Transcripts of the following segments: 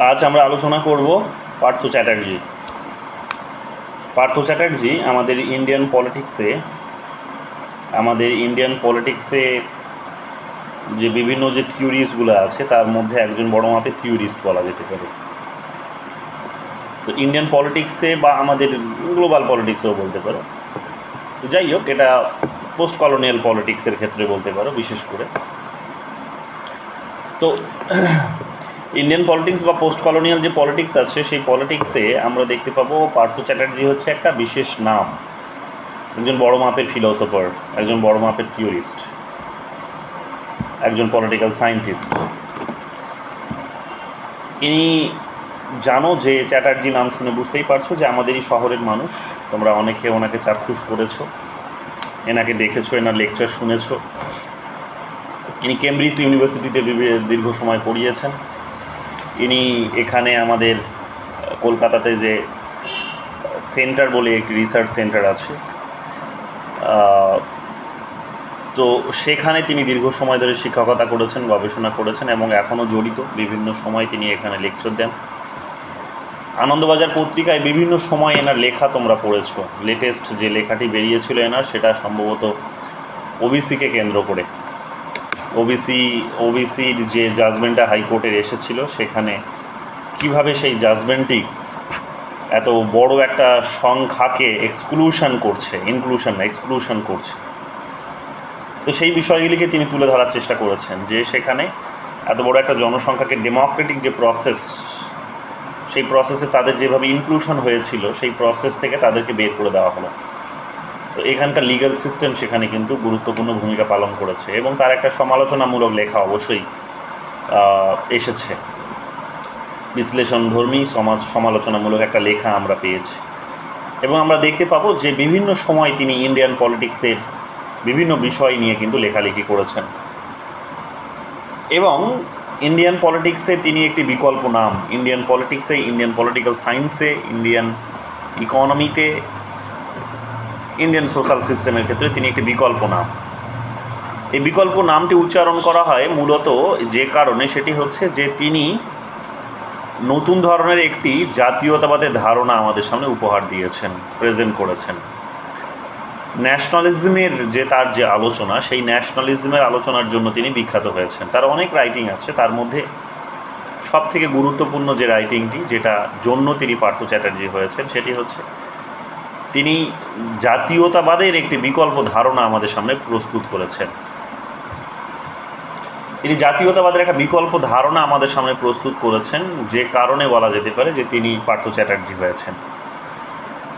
আজ আমরা আলোচনা করব পার্থ চ্যাটার্জি। পার্থ চ্যাটার্জি আমাদের ইন্ডিয়ান পলিটিক্সে যে বিভিন্ন যে থিওরিসগুলো আছে তার মধ্যে একজন বড় মাপের থিওরিস্ট বলা যেতে পারে। তো ইন্ডিয়ান পলিটিক্সে বা আমাদের গ্লোবাল পলিটিক্সেও বলতে পারো। তো যাই হোক, এটা পোস্ট কলোনিয়াল পলিটিক্সের ক্ষেত্রে বলতে পারো বিশেষ করে। তো ইন্ডিয়ান পলিটিক্স বা পোস্ট কলোনিয়াল যে পলিটিক্স আছে সেই পলিটিক্সে আমরা দেখতে পাবো পার্থ চ্যাটার্জি হচ্ছে একটা বিশেষ নাম, একজন বড় মাপের ফিলোসফার, একজন বড় মাপের থিওরিস্ট, একজন পলিটিক্যাল সায়েন্টিস্ট। ইনি জানো যে চ্যাটার্জি নাম শুনে বুঝতেই পারছো যে আমাদেরই শহরের মানুষ। তোমরা অনেকে ওনাকে চাক্ষুষ করেছো, এনাকে দেখেছো, এনার লেকচার শুনেছো। ইনি কেমব্রিজ ইউনিভার্সিটিতে দীর্ঘ সময় পড়িয়েছেন। ইনি এখানে আমাদের কলকাতাতে যে সেন্টার বলে একটি রিসার্চ সেন্টার আছে, তো সেখানে তিনি দীর্ঘ সময় ধরে শিক্ষকতা করেছেন, গবেষণা করেছেন এবং এখনও জড়িত। বিভিন্ন সময় তিনি এখানে লেকচার দেন। আনন্দবাজার পত্রিকায় বিভিন্ন সময় এনার লেখা তোমরা পড়েছো। লেটেস্ট যে লেখাটি বেরিয়েছিল এনার, সেটা সম্ভবত ওবিসিকে কেন্দ্র করে, ওবিসির যে জাজমেন্টটা হাইকোর্টের এসেছিল, সেখানে কিভাবে সেই জাজমেন্টটি এত বড় একটা সংখ্যাকে এক্সক্লুশন করছে, তো সেই বিষয়গুলিকে তিনি তুলে ধরার চেষ্টা করেছেন যে সেখানে এত বড় একটা জনসংখ্যাকে ডেমোক্রেটিক যে প্রসেস, সেই প্রসেসে তাদের যেভাবে ইনক্লুশন হয়েছিল সেই প্রসেস থেকে তাদেরকে বের করে দেওয়া হলো। তো এখানকার লিগ্যাল সিস্টেম সেখানে কিন্তু গুরুত্বপূর্ণ ভূমিকা পালন করেছে এবং তার একটা সমালোচনামূলক লেখা অবশ্যই এসেছে। বিশ্লেষণধর্মী সমালোচনামূলক একটা লেখা আমরা পেয়েছি এবং আমরা দেখতে পাবো যে বিভিন্ন সময় তিনি ইন্ডিয়ান পলিটিক্সের বিভিন্ন বিষয় নিয়ে কিন্তু লেখালেখি করেছেন এবং ইন্ডিয়ান পলিটিক্সে তিনি একটি বিকল্প নাম। ইন্ডিয়ান পলিটিক্সে, ইন্ডিয়ান পলিটিক্যাল সায়েন্সে, ইন্ডিয়ান ইকোনমিতে, ইন্ডিয়ান সোশ্যাল সিস্টেমের ক্ষেত্রে তিনি একটি বিকল্প নাম। এই বিকল্প নামটি উচ্চারণ করা হয় মূলত যে কারণে, সেটি হচ্ছে যে তিনি নতুন ধরনের একটি জাতীয়তাবাদের ধারণা আমাদের সামনে উপহার দিয়েছেন, প্রেজেন্ট করেছেন। ন্যাশনালিজমের যে তার যে আলোচনা, সেই ন্যাশনালিজমের আলোচনার জন্য তিনি বিখ্যাত হয়েছেন। তার অনেক রাইটিং আছে, তার মধ্যে সবথেকে গুরুত্বপূর্ণ যে রাইটিংটি, যেটা জন্য তিনি পার্থ চ্যাটার্জি হয়েছেন, সেটি হচ্ছে তিনি জাতীয়তাবাদের একটি বিকল্প ধারণা আমাদের সামনে প্রস্তুত করেছেন। তিনি জাতীয়তাবাদের একটা বিকল্প ধারণা আমাদের সামনে প্রস্তুত করেছেন, যে কারণে বলা যেতে পারে যে তিনি পার্থ চ্যাটার্জি হয়েছেন।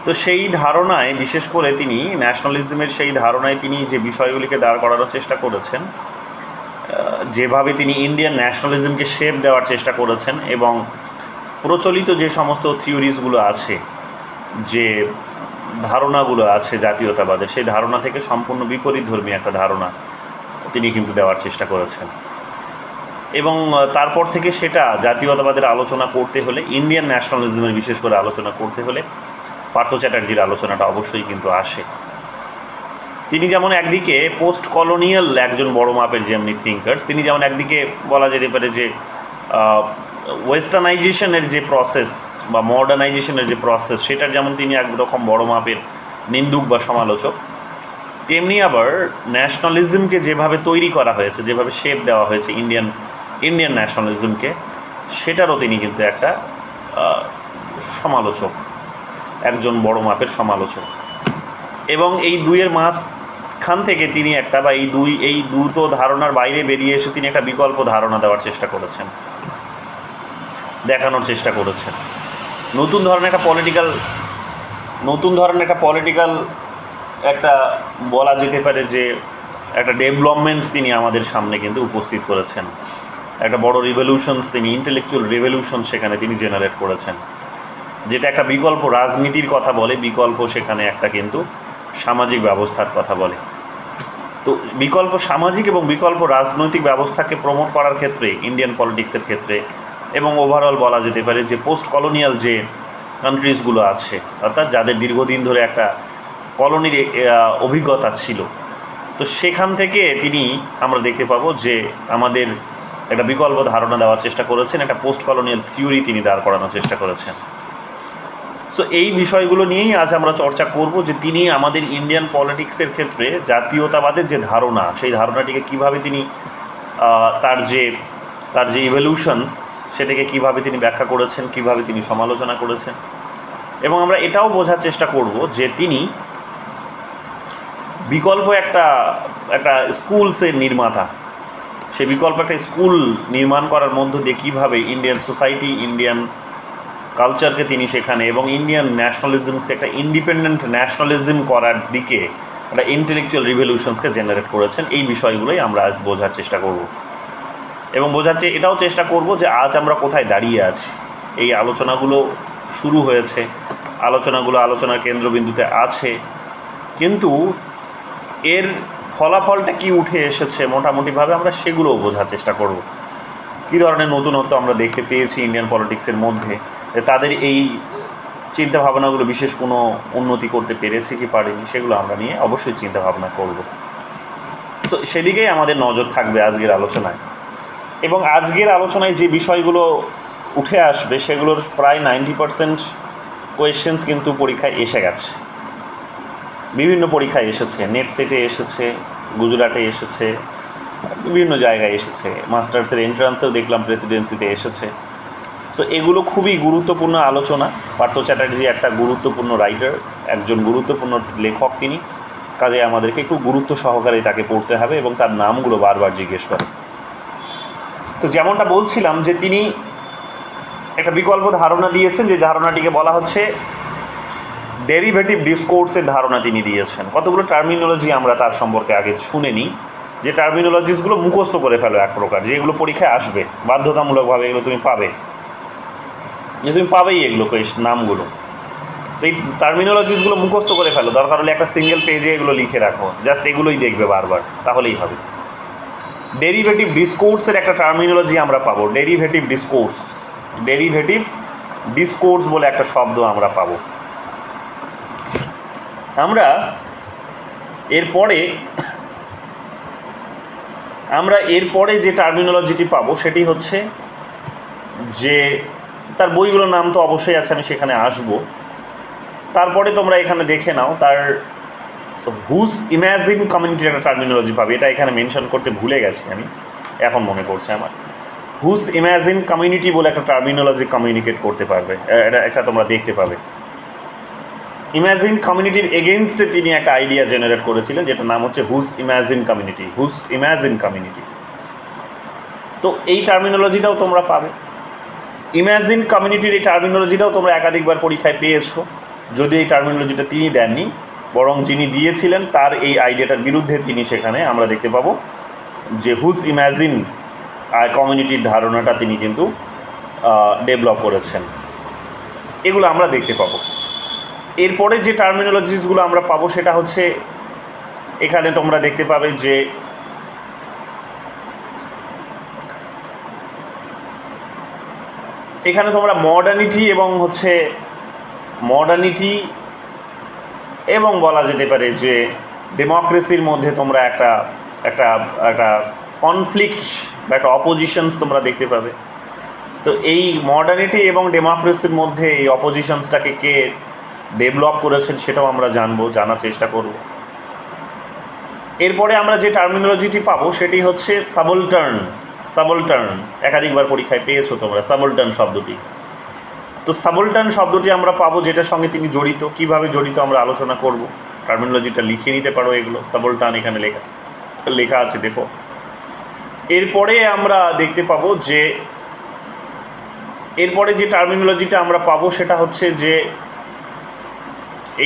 তো সেই ধারণায়, বিশেষ করে তিনি ন্যাশনালিজমের সেই ধারণায় তিনি যে বিষয়গুলিকে দাঁড় করানোর চেষ্টা করেছেন, যেভাবে তিনি ইন্ডিয়ান ন্যাশনালিজমকে শেপ দেওয়ার চেষ্টা করেছেন এবং প্রচলিত যে সমস্ত থিওরিজগুলো আছে, যে ধারণাগুলো আছে জাতীয়তাবাদের, সেই ধারণা থেকে সম্পূর্ণ বিপরীতধর্মী একটা ধারণা তিনি কিন্তু দেওয়ার চেষ্টা করেছেন। এবং তারপর থেকে সেটা জাতীয়তাবাদের আলোচনা করতে হলে, ইন্ডিয়ান ন্যাশনালিজমের বিশেষ করে আলোচনা করতে হলে পার্থ চ্যাটার্জির আলোচনাটা অবশ্যই কিন্তু আসে। তিনি যেমন একদিকে পোস্ট কলোনিয়াল একজন বড় মাপের যেমনি থিঙ্কার্স, তিনি যেমন একদিকে বলা যেতে পারে যে ওয়েস্টার্নাইজেশনের যে প্রসেস বা মডার্নাইজেশনের যে প্রসেস, সেটার যেমন তিনি একরকম বড় মাপের নিন্দুক বা সমালোচক, তেমনি আবার ন্যাশনালিজমকে যেভাবে তৈরি করা হয়েছে, যেভাবে শেপ দেওয়া হয়েছে ইন্ডিয়ান ন্যাশনালিজমকে, সেটারও তিনি কিন্তু একটা সমালোচক, একজন বড় মাপের সমালোচক। এবং এই দুইয়ের মাঝখান থেকে তিনি একটা বা এই দুটো ধারণার বাইরে বেরিয়ে এসে তিনি একটা বিকল্প ধারণা দেওয়ার চেষ্টা করেছেন, দেখানোর চেষ্টা করেছেন। নতুন ধরনের একটা পলিটিক্যাল একটা বলা যেতে পারে যে একটা ডেভেলপমেন্ট তিনি আমাদের সামনে কিন্তু উপস্থিত করেছেন। একটা বড় রিভলিউশনস, তিনি ইন্টেলেকচুয়াল রিভলিউশন সেখানে তিনি জেনারেট করেছেন, যেটা একটা বিকল্প রাজনীতির কথা বলে, বিকল্প সেখানে একটা কিন্তু সামাজিক ব্যবস্থার কথা বলে। তো বিকল্প সামাজিক এবং বিকল্প রাজনৈতিক ব্যবস্থাকে প্রমোট করার ক্ষেত্রে, ইন্ডিয়ান পলিটিক্সের ক্ষেত্রে এবং ওভারঅল বলা যেতে পারে যে পোস্ট কলোনিয়াল যে কান্ট্রিজগুলো আছে, অর্থাৎ যাদের দীর্ঘদিন ধরে একটা কলোনির অভিজ্ঞতা ছিল, তো সেখান থেকে তিনি আমরা দেখতে পাবো যে আমাদের একটা বিকল্প ধারণা দেওয়ার চেষ্টা করেছেন, একটা পোস্ট কলোনিয়াল থিওরি তিনি দাঁড় করানোর চেষ্টা করেছেন। সো এই বিষয়গুলো নিয়েই আজ আমরা চর্চা করব, যে তিনি আমাদের ইন্ডিয়ান পলিটিক্সের ক্ষেত্রে জাতীয়তাবাদের যে ধারণা, সেই ধারণাটিকে কিভাবে তিনি তার যে ইভলিউশনস, সেটাকে কিভাবে তিনি ব্যাখ্যা করেছেন, কিভাবে তিনি সমালোচনা করেছেন। এবং আমরা এটাও বোঝার চেষ্টা করব যে তিনি বিকল্প একটা স্কুলসের নির্মাতা, সে বিকল্প একটা স্কুল নির্মাণ করার মধ্য দিয়ে কীভাবে ইন্ডিয়ান সোসাইটি, ইন্ডিয়ান কালচারকে তিনি সেখানে এবং ইন্ডিয়ান ন্যাশনালিজমসকে একটা ইন্ডিপেন্ডেন্ট ন্যাশনালিজম করার দিকে একটা ইন্টেলেকচুয়াল রিভলিউশনসকে জেনারেট করেছেন। এই বিষয়গুলোই আমরা আজ বোঝার চেষ্টা করব এবং এটাও চেষ্টা করব যে আজ আমরা কোথায় দাঁড়িয়ে আছি। এই আলোচনাগুলো শুরু হয়েছে, আলোচনার কেন্দ্রবিন্দুতে আছে, কিন্তু এর ফলাফলটা কি উঠে এসেছে মোটামুটিভাবে আমরা সেগুলোও বোঝার চেষ্টা করব। কী ধরনের নতুনত্ব আমরা দেখতে পেয়েছি ইন্ডিয়ান পলিটিক্সের মধ্যে, তাদের এই চিন্তাভাবনাগুলো বিশেষ কোনো উন্নতি করতে পেরেছে কি পারেনি, সেগুলো আমরা নিয়ে অবশ্যই চিন্তাভাবনা করব। সো সেদিকেই আমাদের নজর থাকবে আজকের আলোচনায়। এবং আজকের আলোচনায় যে বিষয়গুলো উঠে আসবে সেগুলোর প্রায় 90% কোয়েশ্চেন্স কিন্তু পরীক্ষায় এসে গেছে, বিভিন্ন পরীক্ষায় এসেছে, নেট সেটে এসেছে, গুজরাটে এসেছে, বিভিন্ন জায়গায় এসেছে, মাস্টার্সের এন্ট্রান্সেও দেখলাম প্রেসিডেন্সিতে এসেছে। সো এগুলো খুবই গুরুত্বপূর্ণ আলোচনা। পার্থ চ্যাটার্জি একটা গুরুত্বপূর্ণ রাইটার, একজন গুরুত্বপূর্ণ লেখক তিনি, কাজে আমাদেরকে একটু গুরুত্ব সহকারে তাকে পড়তে হবে এবং তার নামগুলো বারবার জিজ্ঞেস করে। তো যেমনটা বলছিলাম যে তিনি একটা বিকল্প ধারণা দিয়েছেন, যে ধারণাটিকে বলা হচ্ছে ডেরিভেটিভ ডিসকোর্সের ধারণা তিনি দিয়েছেন। কতগুলো টার্মিনোলজি আমরা তার সম্পর্কে আগে শুনে নিই, যে টার্মিনোলজিসগুলো মুখস্থ করে ফেলো এক প্রকার, যে এগুলো পরীক্ষায় আসবে বাধ্যতামূলকভাবে, এগুলো তুমি পাবেই এগুলো নামগুলো। তো এই টার্মিনোলজিসগুলো মুখস্থ করে ফেলো, দরকার হলে একটা সিঙ্গেল পেজে এগুলো লিখে রাখো, জাস্ট এগুলোই দেখবে বারবার, তাহলেই হবে। ডেরিভেটিভ ডিসকোর্সের একটা টার্মিনোলজি আমরা পাবো, ডেরিভেটিভ ডিসকোর্স বলে একটা শব্দ আমরা পাবো। আমরা এরপরে যে টার্মিনোলজিটি পাবো সেটি হচ্ছে, যে তার বইগুলোর নাম তো অবশ্যই আছে, আমি সেখানে আসব। তারপরে তোমরা এখানে দেখে নাও, তার হুজ ইম্যাজিন কমিউনিটির একটা টার্মিনোলজি পাবে। এটা এখানে মেনশন করতে ভুলে গেছি আমি, এখন মনে পড়ছে আমার। হুজ ইম্যাজিন কমিউনিটি বলে একটা টার্মিনোলজি কমিউনিকেট করতে পারবে, এটা একটা তোমরা দেখতে পাবে। ইম্যাজিন কমিউনিটির এগেনস্টে তিনি একটা আইডিয়া জেনারেট করেছিলেন, যেটার নাম হচ্ছে হুজ ইম্যাজিন কমিউনিটি। তো এই টার্মিনোলজিটাও তোমরা পাবে। ইম্যাজিন কমিউনিটির এই টার্মিনোলজিটাও তোমরা একাধিকবার পরীক্ষায় পেয়েছো, যদিও এই টার্মিনোলজিটা তিনি দেননি, বরং যিনি দিয়েছিলেন তার এই আইডিয়াটার বিরুদ্ধে তিনি সেখানে আমরা দেখতে পাবো যে হুজ ইম্যাজিন কমিউনিটির ধারণাটা তিনি কিন্তু ডেভেলপ করেছেন। এগুলো আমরা দেখতে পাবো। এরপরে যে টার্মিনোলজিসগুলো আমরা পাবো সেটা হচ্ছে, এখানে তোমরা দেখতে পাবে যে এখানে তোমরা মডার্নিটি এবং বলা যেতে পারে যে ডেমোক্রেসির মধ্যে তোমরা একটা কনফ্লিক্ট বা একটা অপোজিশনস তোমরা দেখতে পাবে। তো এই মডার্নিটি এবং ডেমোক্রেসির মধ্যে এই অপোজিশনসটাকে কে ডেভেলপ করেছেন সেটাও আমরা জানার চেষ্টা করব। এরপরে আমরা যে টার্মিনোলজিটি পাবো সেটি হচ্ছে সাবলটার্ন। একাধিকবার পরীক্ষায় পেয়েছো তোমরা সাবলটার্ন শব্দটি। তো সাবলটার্ন শব্দটি আমরা পাবো, যেটার সঙ্গে তিনি জড়িত। কিভাবে জড়িত আমরা আলোচনা করব। টার্মিনোলজিটা লিখে নিতে পারো, এগুলো সাবলটার্ন এখানে লেখা আছে, দেখো। এরপরে আমরা দেখতে পাবো যে এরপরে যে টার্মিনোলজিটা আমরা পাবো সেটা হচ্ছে যে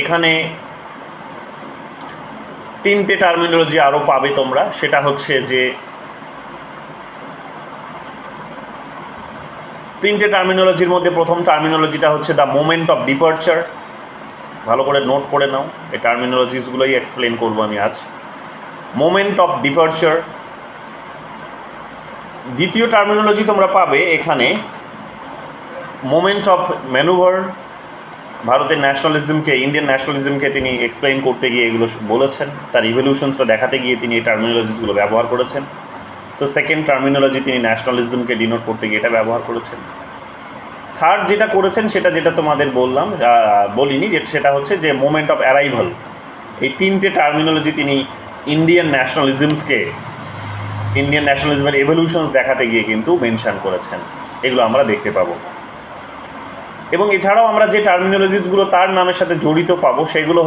এখানে তিনটে টার্মিনোলজি আরও পাবে তোমরা। সেটা হচ্ছে যে তিনটে টার্মিনোলজির মধ্যে প্রথম টার্মিনোলজিটা হচ্ছে দ্য মোমেন্ট অফ ডিপারচার। ভালো করে নোট করে নাও, এই টার্মিনোলজিসগুলোই এক্সপ্লেন করবো আমি আজ। Moment of departure. দ্বিতীয় টার্মিনোলজি তোমরা পাবে এখানে মোমেন্ট অফ ম্যানুভার। ভারতের ইন্ডিয়ান ন্যাশনালিজমকে তিনি এক্সপ্লেইন করতে গিয়ে এগুলো বলেছেন, তার ইভলিউশনসটা দেখাতে গিয়ে তিনি এই টার্মিনোলজিসগুলো ব্যবহার করেছেন। তো তো সেকেন্ড টার্মিনোলজি তিনি ন্যাশনালিজমকে ডিনোট করতে গিয়ে এটা ব্যবহার করেছেন। থার্ড যেটা করেছেন যেটা তোমাদের বললাম, বলিনি, সেটা হচ্ছে যে মোমেন্ট অফ অ্যারাইভাল। এই তিনটে টার্মিনোলজি তিনি ইন্ডিয়ান ন্যাশনালিজমের এভলিউশনস দেখাতে গিয়ে কিন্তু মেনশন করেছেন। এগুলো আমরা দেখতে পাবো। এবং এছাড়াও আমরা যে টার্মিনোলজিসগুলো তার নামের সাথে জড়িত পাবো সেগুলো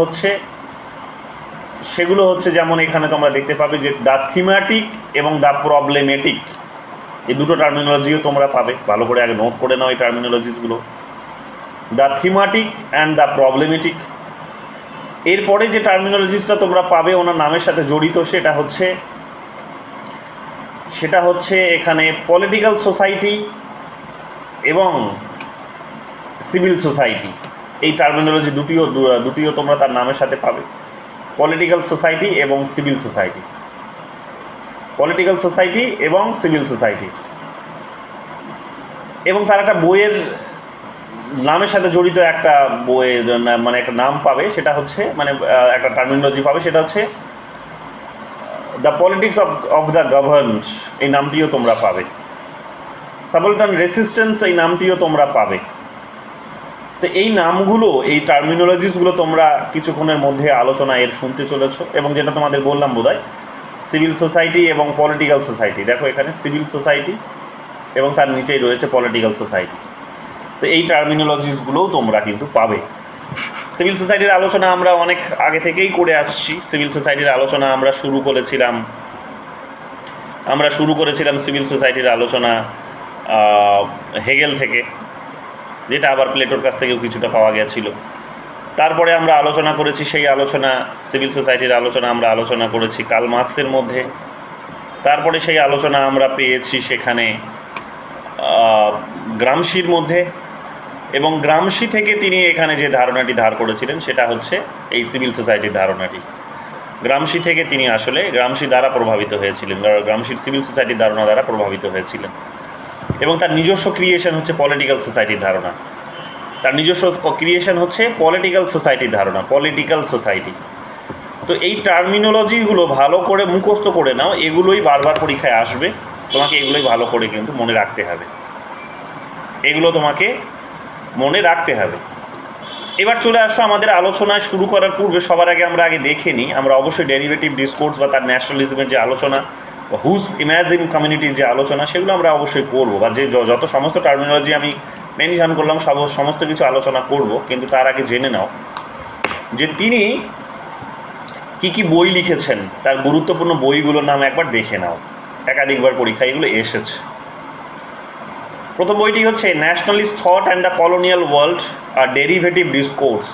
হচ্ছে যেমন এখানে তোমরা দেখতে পাবে যে দ্য থিম্যাটিক এবং দ্য প্রবলেমেটিক, এই দুটো টার্মিনোলজিও তোমরা পাবে। ভালো করে আগে নোট করে নাও এই টার্মিনোলজিসগুলো, the thematic and the problematic. এরপরে যে টার্মিনোলজিসটা তোমরা পাবে ওনার নামের সাথে জড়িত সেটা হচ্ছে এখানে পলিটিক্যাল সোসাইটি এবং সিভিল সোসাইটি। এই টার্মিনোলজি দুটিও তোমরা তার নামের সাথে পাবে, পলিটিক্যাল সোসাইটি এবং সিভিল সোসাইটি। পলিটিক্যাল সোসাইটি এবং সিভিল সোসাইটি। এবং তার একটা বইয়ের নামের সাথে জড়িত একটা বইয়ের মানে একটা নাম পাবে, সেটা হচ্ছে একটা টার্মিনোলজি পাবে, সেটা হচ্ছে the politics of the governed, এই নামটিও তোমরা পাবে। সাবলটান রেসিস্ট্যান্স, এই নামটিও তোমরা পাবে। তো এই নামগুলো, এই টার্মিনোলজিসগুলো তোমরা কিছুক্ষণের মধ্যে আলোচনা এর শুনতে চলেছো। এবং যেটা তোমাদের বললাম বোধহয়, সিভিল সোসাইটি এবং পলিটিক্যাল সোসাইটি, দেখো এখানে সিভিল সোসাইটি এবং তার নিচেই রয়েছে পলিটিক্যাল সোসাইটি। তো এই টার্মিনোলজিসগুলোও তোমরা কিন্তু পাবে। সিভিল সোসাইটির আলোচনা আমরা অনেক আগে থেকেই করে আসছি। সিভিল সোসাইটির আলোচনা আমরা শুরু করেছিলাম সিভিল সোসাইটির আলোচনা হেগেল থেকে, যেটা আবার প্লেটোর কাছ থেকেও কিছুটা পাওয়া গেছিল। তারপরে আমরা আলোচনা করেছি সিভিল সোসাইটির আলোচনা আমরা আলোচনা করেছি কার্ল মার্কসের মধ্যে। তারপরে সেই আলোচনা আমরা পেয়েছি সেখানে গ্রামশির মধ্যে। এবং গ্রামশি থেকে তিনি এখানে যে ধারণাটি ধার করেছিলেন সেটা হচ্ছে এই সিভিল সোসাইটির ধারণাটি। গ্রামশি থেকে তিনি আসলে গ্রামশি দ্বারা প্রভাবিত হয়েছিলেন, গ্রামশির সিভিল সোসাইটির ধারণা দ্বারা প্রভাবিত হয়েছিলেন। এবং তার নিজস্ব ক্রিয়েশন হচ্ছে পলিটিক্যাল সোসাইটির ধারণা। তার নিজস্ব ক্রিয়েশন হচ্ছে পলিটিক্যাল সোসাইটির ধারণা, পলিটিক্যাল সোসাইটি। তো এই টার্মিনোলজিগুলো ভালো করে মুখস্থ করে নাও, এগুলোই বারবার পরীক্ষায় আসবে, তোমাকে এগুলোই ভালো করে কিন্তু মনে রাখতে হবে, এগুলো তোমাকে মনে রাখতে হবে। এবার চলে আসো আমাদের আলোচনা শুরু করার পূর্বে সবার আগে আমরা দেখে নিই, আমরা অবশ্যই ডেরিভেটিভ ডিসকোর্স বা তার ন্যাশনালিজমের যে আলোচনা, হুজ ইমাজিন কমিউনিটির যে আলোচনা, সেগুলো আমরা অবশ্যই করব, বা যে যত সমস্ত টার্মিনোলজি আমি মেনশন করলাম সমস্ত কিছু আলোচনা করব। কিন্তু তার আগে জেনে নাও যে তিনি কি বই লিখেছেন, তার গুরুত্বপূর্ণ বইগুলোর নাম একবার দেখে নাও, একাধিকবার পরীক্ষায় এগুলো এসেছে। প্রথম বইটি হচ্ছে nationalist thought and the colonial world, আর ডেরিভেটিভ ডিসকোর্স,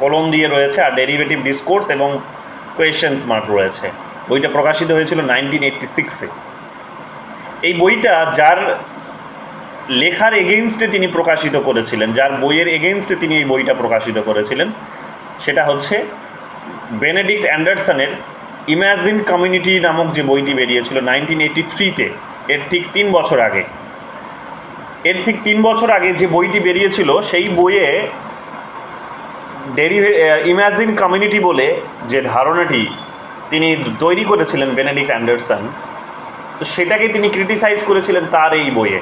কলম দিয়ে রয়েছে, আর ডেরিভেটিভ ডিসকোর্স এবং কোয়েশ্চেন্স মার্ক রয়েছে। বইটা প্রকাশিত হয়েছিল 1986-এ। এই বইটা যার লেখার এগেইনস্টে তিনি প্রকাশিত করেছিলেন, যার বইয়ের এগেইনস্টে তিনি এই বইটা প্রকাশিত করেছিলেন, সেটা হচ্ছে বেনেডিক্ট অ্যান্ডারসনের ইমাজিন কমিউনিটি নামক যে বইটি বেরিয়েছিল 1983-তে, এর ঠিক 3 বছর আগে যে বইটি বেরিয়েছিল, সেই বইয়ে ইমাজিন কমিউনিটি বলে যে ধারণাটি তিনি তৈরি করেছিলেন বেনেডিক্ট অ্যান্ডারসন, তো সেটাকে তিনি ক্রিটিসাইজ করেছিলেন তার এই বইয়ে,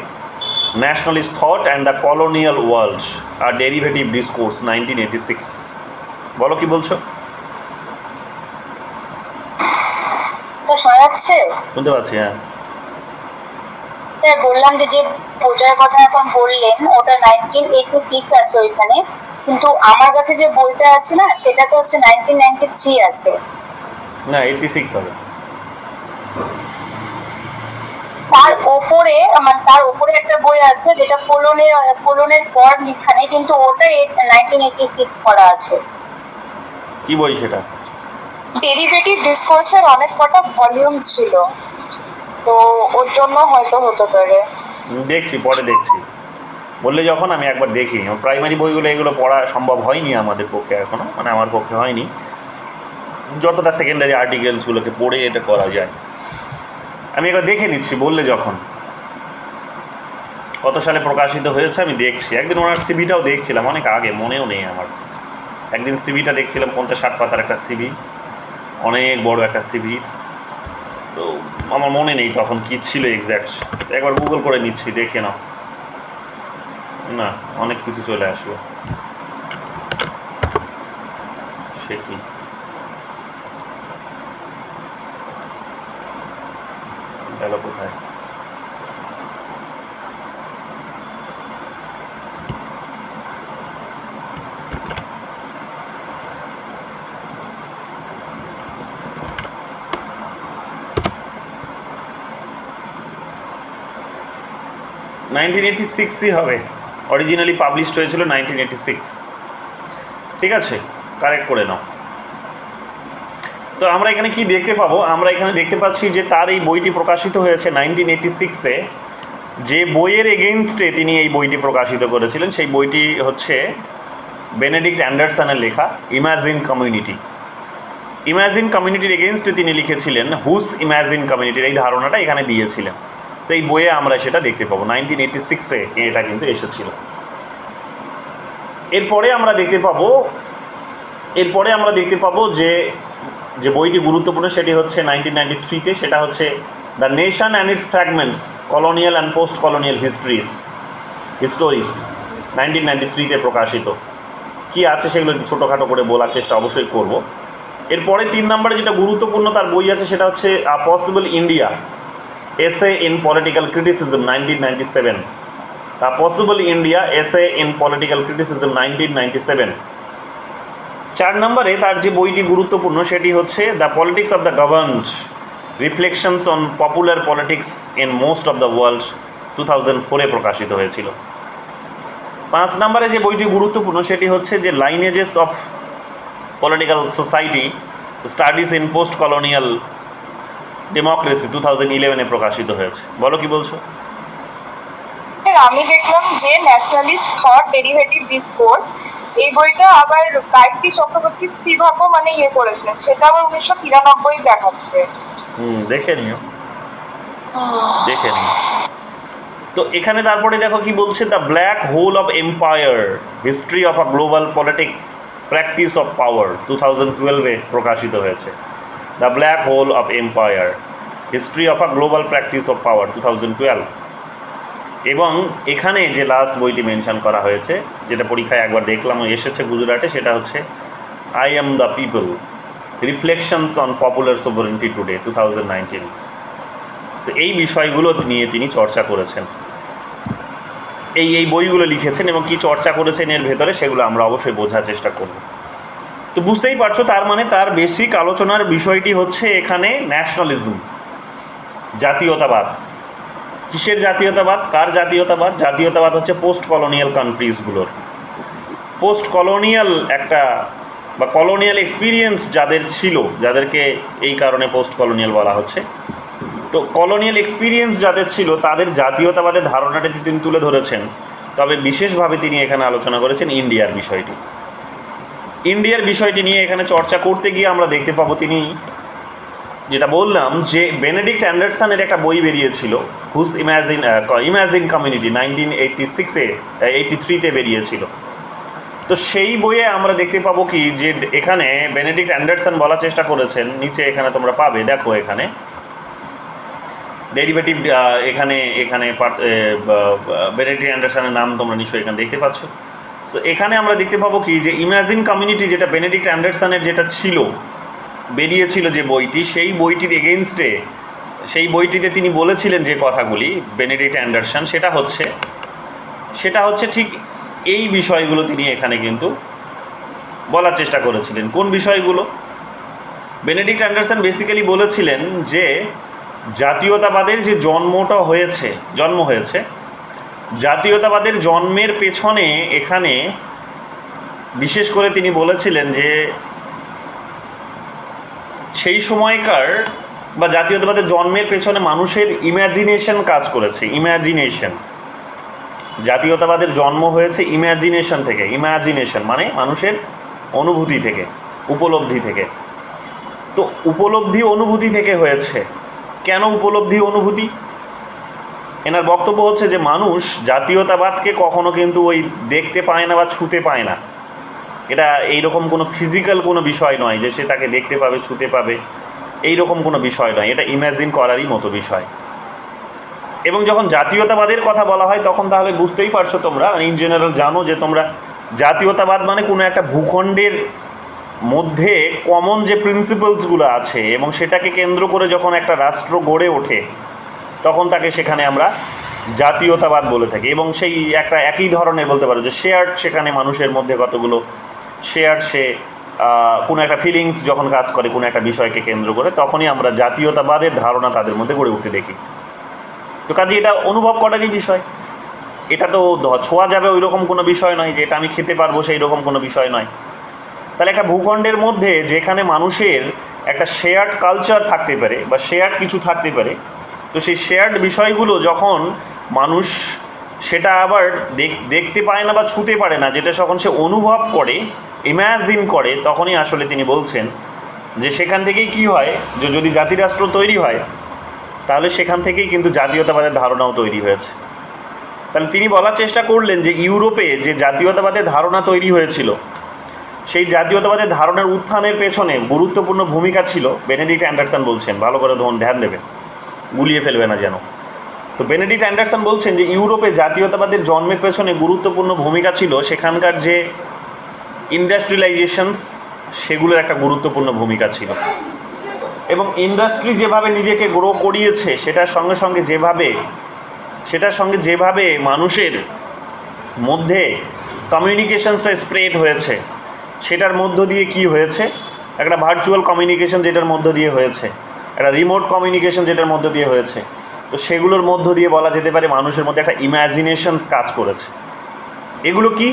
nationalist thought and the colonial world, আর ডেরিভেটিভ ডিসকোর্স 1986। বলো কি বলছো? শুনতে পাচ্ছি, হ্যাঁ। বললাম যে বইটার কথা এখন বললেন ওটা 1986 আছে ওইখানে, কিন্তু আমার কাছে যে বইটা আছে না সেটা তো হচ্ছে 1993 আছে। না, 86 হবে। তার উপরে একটা বই আছে যেটা কোলনের পর লেখা নেই, কিন্তু ওটা 1986 করা আছে। কি বই সেটা? ডেরিভেটিভ ডিসকোর্সের অনেক কটা ভলিউম ছিল, তো ওর জন্য হয়তো হতে পারে। পরে দেখছি বললে যখন আমি একবার দেখি। প্রাইমারি বইগুলো এগুলো পড়া সম্ভব হয়নি আমাদের পক্ষে এখনও, আমার পক্ষে হয়নি। যতটা সেকেন্ডারি আর্টিকেলসগুলোকে পড়ে এটা করা যায়, আমি একবার দেখে নিচ্ছি বললে যখন। কত সালে প্রকাশিত হয়েছে আমি দেখছি। একদিন ওনার সিভিটাও দেখছিলাম, অনেক আগে, মনেও নেই আমার। একদিন সিভিটা দেখছিলাম, 50-60 পাতার একটা সিভি, অনেক বড় একটা সিভি। তো আমার মনে নেই তখন কি ছিল এক্স্যাক্ট, একবার গুগল করে নিচ্ছি, দেখে নাও। না, অনেক কিছু চলে আসবে। সে কি গেল কোথায়? নাইনটিন 86ই হবে, অরিজিনালি পাবলিশড হয়েছিল 1986। ঠিক আছে, কারেক্ট করে নাও। তো আমরা এখানে কি দেখতে পাবো? আমরা এখানে দেখতে পাচ্ছি যে তার এই বইটি প্রকাশিত হয়েছে 1986-এ। যে বইয়ের এগেনস্টে তিনি এই বইটি প্রকাশিত করেছিলেন সেই বইটি হচ্ছে বেনেডিক্ট অ্যান্ডারসনের লেখা ইমাজিন কমিউনিটি। ইমাজিন কমিউনিটির এগেনস্টে তিনি লিখেছিলেন হুস ইমাজিন কমিউনিটির এই ধারণাটা এখানে দিয়েছিলেন। সেই বইয়ে আমরা সেটা দেখতে পাবো 1986-এ এটা কিন্তু এসেছিল। এরপরে আমরা দেখতে পাবো যে যে বইটি গুরুত্বপূর্ণ সেটি হচ্ছে 1993-তে, সেটা হচ্ছে the nation and its fragments, colonial and post colonial histories 1993-তে প্রকাশিত। কি আছে সেগুলো একটু ছোটোখাটো করে বলার চেষ্টা অবশ্যই করব। এরপরে 3 নম্বরে যেটা গুরুত্বপূর্ণ তার বই আছে সেটা হচ্ছে a possible India, essay in political criticism 1997। A possible India, essay in political criticism 1997। 4 নম্বরে তার যে বইটি গুরুত্বপূর্ণ সেটি হচ্ছে the politics of the governed, reflections on popular politics in most of the world 2004-এ প্রকাশিত হয়েছিল। 5 নম্বরে যে বইটি গুরুত্বপূর্ণ সেটি হচ্ছে যে lineages of political society, studies in post colonial democracy 2011-এ প্রকাশিত হয়েছে। বলো কি বলছো? আমি দেখলাম যে ন্যাশনালিস্ট থট ডেরিভেটিভ ডিসকোর্স, এই বইটা আবার গায়ত্রী চক্রবর্তী শ্রীভাগ্য মানে করেছিলেন, সেটা আবার 1993 দেখাচ্ছে। দেখে নিও। তো এখানে তারপরে দেখো কি বলছে, the black hole of empire, history of a global politics, practice of power 2012-এ প্রকাশিত হয়েছে। The black hole of empire, history of a global practice of power 2012। এবং এখানে যে লাস্ট বইটি মেনশন করা হয়েছে, যেটা পরীক্ষায় একবার দেখলাম এসেছে গুজরাটে, সেটা হচ্ছে I am the people, reflections on popular sovereignty today 2019। তো এই বিষয়গুলো নিয়ে তিনি চর্চা করেছেন, এই বইগুলো লিখেছেন এবং কি চর্চা করেছেন এর ভেতরে সেগুলো আমরা অবশ্যই বোঝার চেষ্টা করব। তো বুঝতেই পারছো, তার মানে তার বেসিক আলোচনার বিষয়টি হচ্ছে এখানে ন্যাশনালিজম, জাতীয়তাবাদ। কিসের জাতীয়তাবাদ? কার জাতীয়তাবাদ? জাতীয়তাবাদ হচ্ছে পোস্ট কলোনিয়াল কান্ট্রিজগুলোর, পোস্ট কলোনিয়াল একটা বা কলোনিয়াল এক্সপিরিয়েন্স যাদের ছিল, যাদেরকে এই কারণে পোস্ট কলোনিয়াল বলা হচ্ছে। তো কলোনিয়াল এক্সপিরিয়েন্স যাদের ছিল তাদের জাতীয়তাবাদের ধারণাটি তিনি তুলে ধরেছেন। তবে বিশেষভাবে তিনি এখানে আলোচনা করেছেন ইন্ডিয়ার বিষয়টি। ইন্ডিয়ার বিষয়টি নিয়ে এখানে চর্চা করতে গিয়ে আমরা দেখতে পাবো তিনি যেটা বললাম যে বেনেডিক্ট অ্যান্ডারসনের একটা বই বেরিয়েছিল হুস ইমাজিন কমিউনিটি 1983-তে বেরিয়েছিল। তো সেই বইয়ে আমরা দেখতে পাবো কি যে এখানে বেনেডিক্ট অ্যান্ডারসন বলার চেষ্টা করেছেন, নিচে এখানে তোমরা পাবে, দেখো এখানে ডেরিভেটিভ, এখানে বেনেডিক্ট অ্যান্ডারসনের নাম তোমরা নিশ্চয়ই এখানে দেখতে পাচ্ছ। সো এখানে আমরা দেখতে পাবো কি যে ইমাজিন কমিউনিটি যেটা বেনেডিক্ট অ্যান্ডারসনের যেটা ছিল, বেরিয়েছিল যে বইটি, সেই বইটির এগেনস্টে, সেই বইটিতে তিনি বলেছিলেন যে কথাগুলি বেনেডিক্ট অ্যান্ডারসন, সেটা হচ্ছে ঠিক এই বিষয়গুলো তিনি এখানে কিন্তু বলার চেষ্টা করেছিলেন। কোন বিষয়গুলো? বেনেডিক্ট অ্যান্ডারসন বেসিক্যালি বলেছিলেন যে জাতীয়তাবাদের যে জন্ম হয়েছে, জাতীয়তাবাদের জন্মের পেছনে এখানে বিশেষ করে তিনি বলেছিলেন যে সেই সময়কার বা জাতীয়তাবাদের জন্মের পেছনে মানুষের ইম্যাজিনেশন কাজ করেছে। জাতীয়তাবাদের জন্ম হয়েছে ইম্যাজিনেশন থেকে। ইম্যাজিনেশন মানে মানুষের অনুভূতি থেকে, উপলব্ধি থেকে। তো উপলব্ধি অনুভূতি থেকে হয়েছে। কেন উপলব্ধি অনুভূতি? এনার বক্তব্য হচ্ছে যে মানুষ জাতীয়তাবাদকে কখনো কিন্তু ওই দেখতে পায় না বা ছুঁতে পায় না। এটা এইরকম কোনো ফিজিক্যাল কোনো বিষয় নয় যে সে তাকে দেখতে পাবে, ছুঁতে পাবে, এইরকম কোনো বিষয় নয়, এটা ইমাজিন করারই মতো বিষয়। এবং যখন জাতীয়তাবাদের কথা বলা হয় তখন তাহলে বুঝতেই পারছো তোমরা, ইন জেনারেল জানো যে তোমরা জাতীয়তাবাদ মানে কোনো একটা ভূখণ্ডের মধ্যে কমন যে প্রিন্সিপালসগুলো আছে এবং সেটাকে কেন্দ্র করে যখন একটা রাষ্ট্র গড়ে ওঠে তখন তাকে সেখানে আমরা জাতীয়তাবাদ বলে থাকি। এবং সেই একটা একই ধরনের বলতে পারো যে শেয়ার্ড, সেখানে মানুষের মধ্যে কতগুলো শেয়ার্ড, সে কোনো একটা ফিলিংস যখন কাজ করে কোনো একটা বিষয়কে কেন্দ্র করে, তখনই আমরা জাতীয়তাবাদের ধারণা তাদের মধ্যে গড়ে উঠতে দেখি। তো কাজে এটা অনুভব করারই বিষয়, এটা তো ছোঁয়া যাবে ওই রকম কোনো বিষয় নয়, যে এটা আমি খেতে পারবো সেই রকম কোনো বিষয় নয়। তাহলে একটা ভূখণ্ডের মধ্যে যেখানে মানুষের একটা শেয়ার্ড কালচার থাকতে পারে বা শেয়ার্ড কিছু থাকতে পারে, তো সেই শেয়ার্ড বিষয়গুলো যখন মানুষ সেটা আবার দেখতে পায় না বা ছুঁতে পারে না, যেটা যখন সে অনুভব করে, ইম্যাজিন করে, তখনই আসলে তিনি বলছেন যে সেখান থেকেই কি হয়, যে যদি জাতিরাষ্ট্র তৈরি হয় তাহলে সেখান থেকেই কিন্তু জাতীয়তাবাদের ধারণাও তৈরি হয়েছে। তাহলে তিনি বলার চেষ্টা করলেন যে ইউরোপে যে জাতীয়তাবাদের ধারণা তৈরি হয়েছিল, সেই জাতীয়তাবাদের ধারণার উত্থানের পেছনে গুরুত্বপূর্ণ ভূমিকা ছিল, বেনেডিক্ট অ্যান্ডারসন বলছেন, ভালো করে ধ্যান দেবেন, গুলিয়ে ফেলবে না যেন। তো বেনেডিক্ট অ্যান্ডারসন বলছেন যে ইউরোপে জাতীয়তাবাদের জন্মের পেছনে গুরুত্বপূর্ণ ভূমিকা ছিল সেখানকার যে ইন্ডাস্ট্রিয়ালাইজেশনস, সেগুলোর একটা গুরুত্বপূর্ণ ভূমিকা ছিল। এবং ইন্ডাস্ট্রি যেভাবে নিজেকে গ্রো করিয়েছে, সেটার সঙ্গে যেভাবে মানুষের মধ্যে কমিউনিকেশনসটা স্প্রেড হয়েছে, সেটার মধ্য দিয়ে কি হয়েছে, একটা ভার্চুয়াল কমিউনিকেশন যেটার মধ্য দিয়ে হয়েছে, একটা রিমোট কমিউনিকেশন যেটার মধ্য দিয়ে হয়েছে, তো সেগুলোর মধ্য দিয়ে বলা যেতে পারে মানুষের মধ্যে একটা ইম্যাজিনেশনস কাজ করেছে। এগুলো কি?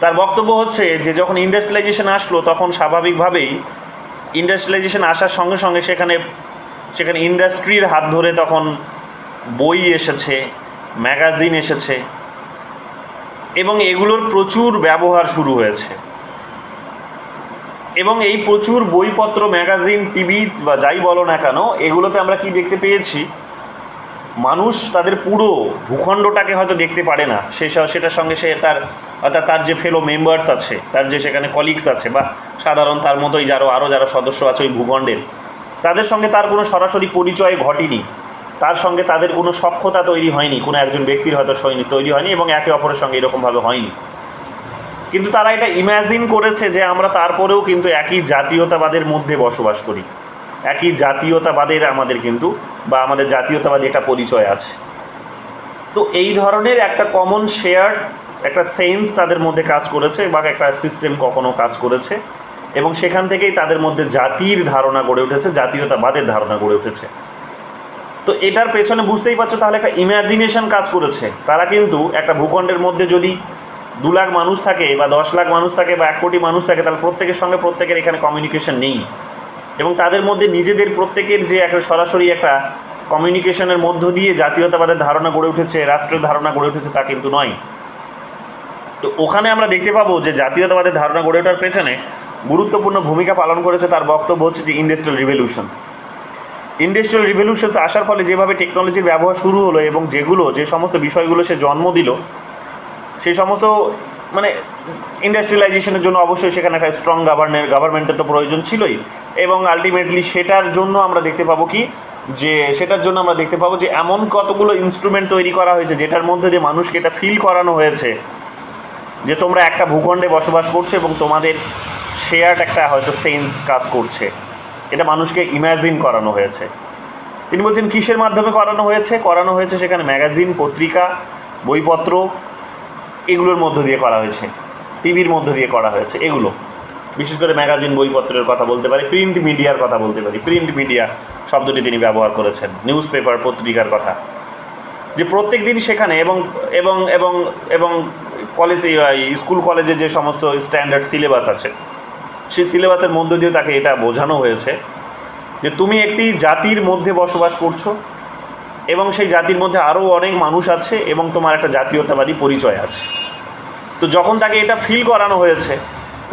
তার বক্তব্য হচ্ছে যে যখন ইন্ডাস্ট্রিয়ালাইজেশন আসলো তখন স্বাভাবিকভাবেই ইন্ডাস্ট্রিয়ালাইজেশন আসার সঙ্গে সঙ্গে সেখানে ইন্ডাস্ট্রির হাত ধরে তখন বই এসেছে, ম্যাগাজিন এসেছে, এবং এগুলোর প্রচুর ব্যবহার শুরু হয়েছে। এবং এই প্রচুর বইপত্র, ম্যাগাজিন, টিভি বা যাই বলো না কেন, এগুলোতে আমরা কি দেখতে পেয়েছি, মানুষ তাদের পুরো ভূখণ্ডটাকে হয়তো দেখতে পারে না, সেটার সঙ্গে সে তার যে ফেলো মেম্বার্স আছে, তার যে সেখানে কলিগস আছে, বা সাধারণ তার মতোই আরও যারা সদস্য আছে ওই ভূখণ্ডের, তাদের সঙ্গে তার কোনো সরাসরি পরিচয় ঘটেনি, তার সঙ্গে তাদের কোনো সখ্যতা তৈরি হয়নি, কোনো একজন ব্যক্তির হয়তো তৈরি হয়নি, এবং একে অপরের সঙ্গে এরকমভাবে হয়নি। কিন্তু তারা এটা ইম্যাজিন করেছে যে আমরা তারপরেও কিন্তু একই জাতীয়তাবাদের মধ্যে বসবাস করি, একই জাতীয়তাবাদের আমাদের কিন্তু, বা আমাদের জাতীয়তাবাদী একটা পরিচয় আছে। তো এই ধরনের একটা কমন শেয়ার্ড একটা সেন্স তাদের মধ্যে কাজ করেছে, বা একটা সিস্টেম কখনো কাজ করেছে, এবং সেখান থেকেই তাদের মধ্যে জাতির ধারণা গড়ে উঠেছে, জাতীয়তাবাদের ধারণা গড়ে উঠেছে। তো এটার পেছনে বুঝতেই পারছো তাহলে একটা ইম্যাজিনেশন কাজ করেছে। তারা কিন্তু একটা ভূখণ্ডের মধ্যে যদি 2 লাখ মানুষ থাকে বা 10 লাখ মানুষ থাকে বা 1 কোটি মানুষ থাকে, তাহলে প্রত্যেকের সঙ্গে প্রত্যেকের এখানে কমিউনিকেশন নেই, এবং তাদের মধ্যে নিজেদের প্রত্যেকের যে একটা সরাসরি একটা কমিউনিকেশনের মধ্য দিয়ে জাতীয়তাবাদের ধারণা গড়ে উঠেছে, রাষ্ট্রের ধারণা গড়ে উঠেছে, তা কিন্তু নয়। তো ওখানে আমরা দেখতে পাবো যে জাতীয়তাবাদের ধারণা গড়ে ওঠার পেছনে গুরুত্বপূর্ণ ভূমিকা পালন করেছে, তার বক্তব্য হচ্ছে যে ইন্ডাস্ট্রিয়াল রিভলিউশনস আসার ফলে যেভাবে টেকনোলজির ব্যবহার শুরু হলো, এবং যে সমস্ত বিষয়গুলো সে জন্ম দিল, সেই সমস্ত মানে ইন্ডাস্ট্রিয়ালাইজেশনের জন্য অবশ্যই সেখানে একটা স্ট্রং গভর্নমেন্টের তো প্রয়োজন ছিলই, এবং আলটিমেটলি সেটার জন্য আমরা দেখতে পাবো যে এমন কতগুলো ইনস্ট্রুমেন্ট তৈরি করা হয়েছে যেটার মধ্যে দিয়ে মানুষকে এটা ফিল করানো হয়েছে যে তোমরা একটা ভূখণ্ডে বসবাস করছো এবং তোমাদের শেয়ার্ড একটা হয়তো সেন্স কাজ করছে, এটা মানুষকে ইম্যাজিন করানো হয়েছে। তিনি বলছেন কিসের মাধ্যমে করানো হয়েছে সেখানে ম্যাগাজিন, পত্রিকা, বইপত্র, এগুলোর মধ্য দিয়ে করা হয়েছে, টিভির মধ্য দিয়ে করা হয়েছে। এগুলো বিশেষ করে ম্যাগাজিন, বইপত্রের কথা বলতে পারি, প্রিন্ট মিডিয়ার কথা বলতে পারি, প্রিন্ট মিডিয়া শব্দটি তিনি ব্যবহার করেছেন, নিউজ পেপার, পত্রিকার কথা, যে প্রত্যেক দিন সেখানে এবং কলেজে, স্কুল কলেজে যে সমস্ত স্ট্যান্ডার্ড সিলেবাস আছে, সেই সিলেবাসের মধ্য দিয়ে তাকে এটা বোঝানো হয়েছে যে তুমি একটি জাতির মধ্যে বসবাস করছো, এবং সেই জাতির মধ্যে আরও অনেক মানুষ আছে, এবং তোমার একটা জাতীয়তাবাদী পরিচয় আছে। তো যখন তাকে এটা ফিল করানো হয়েছে,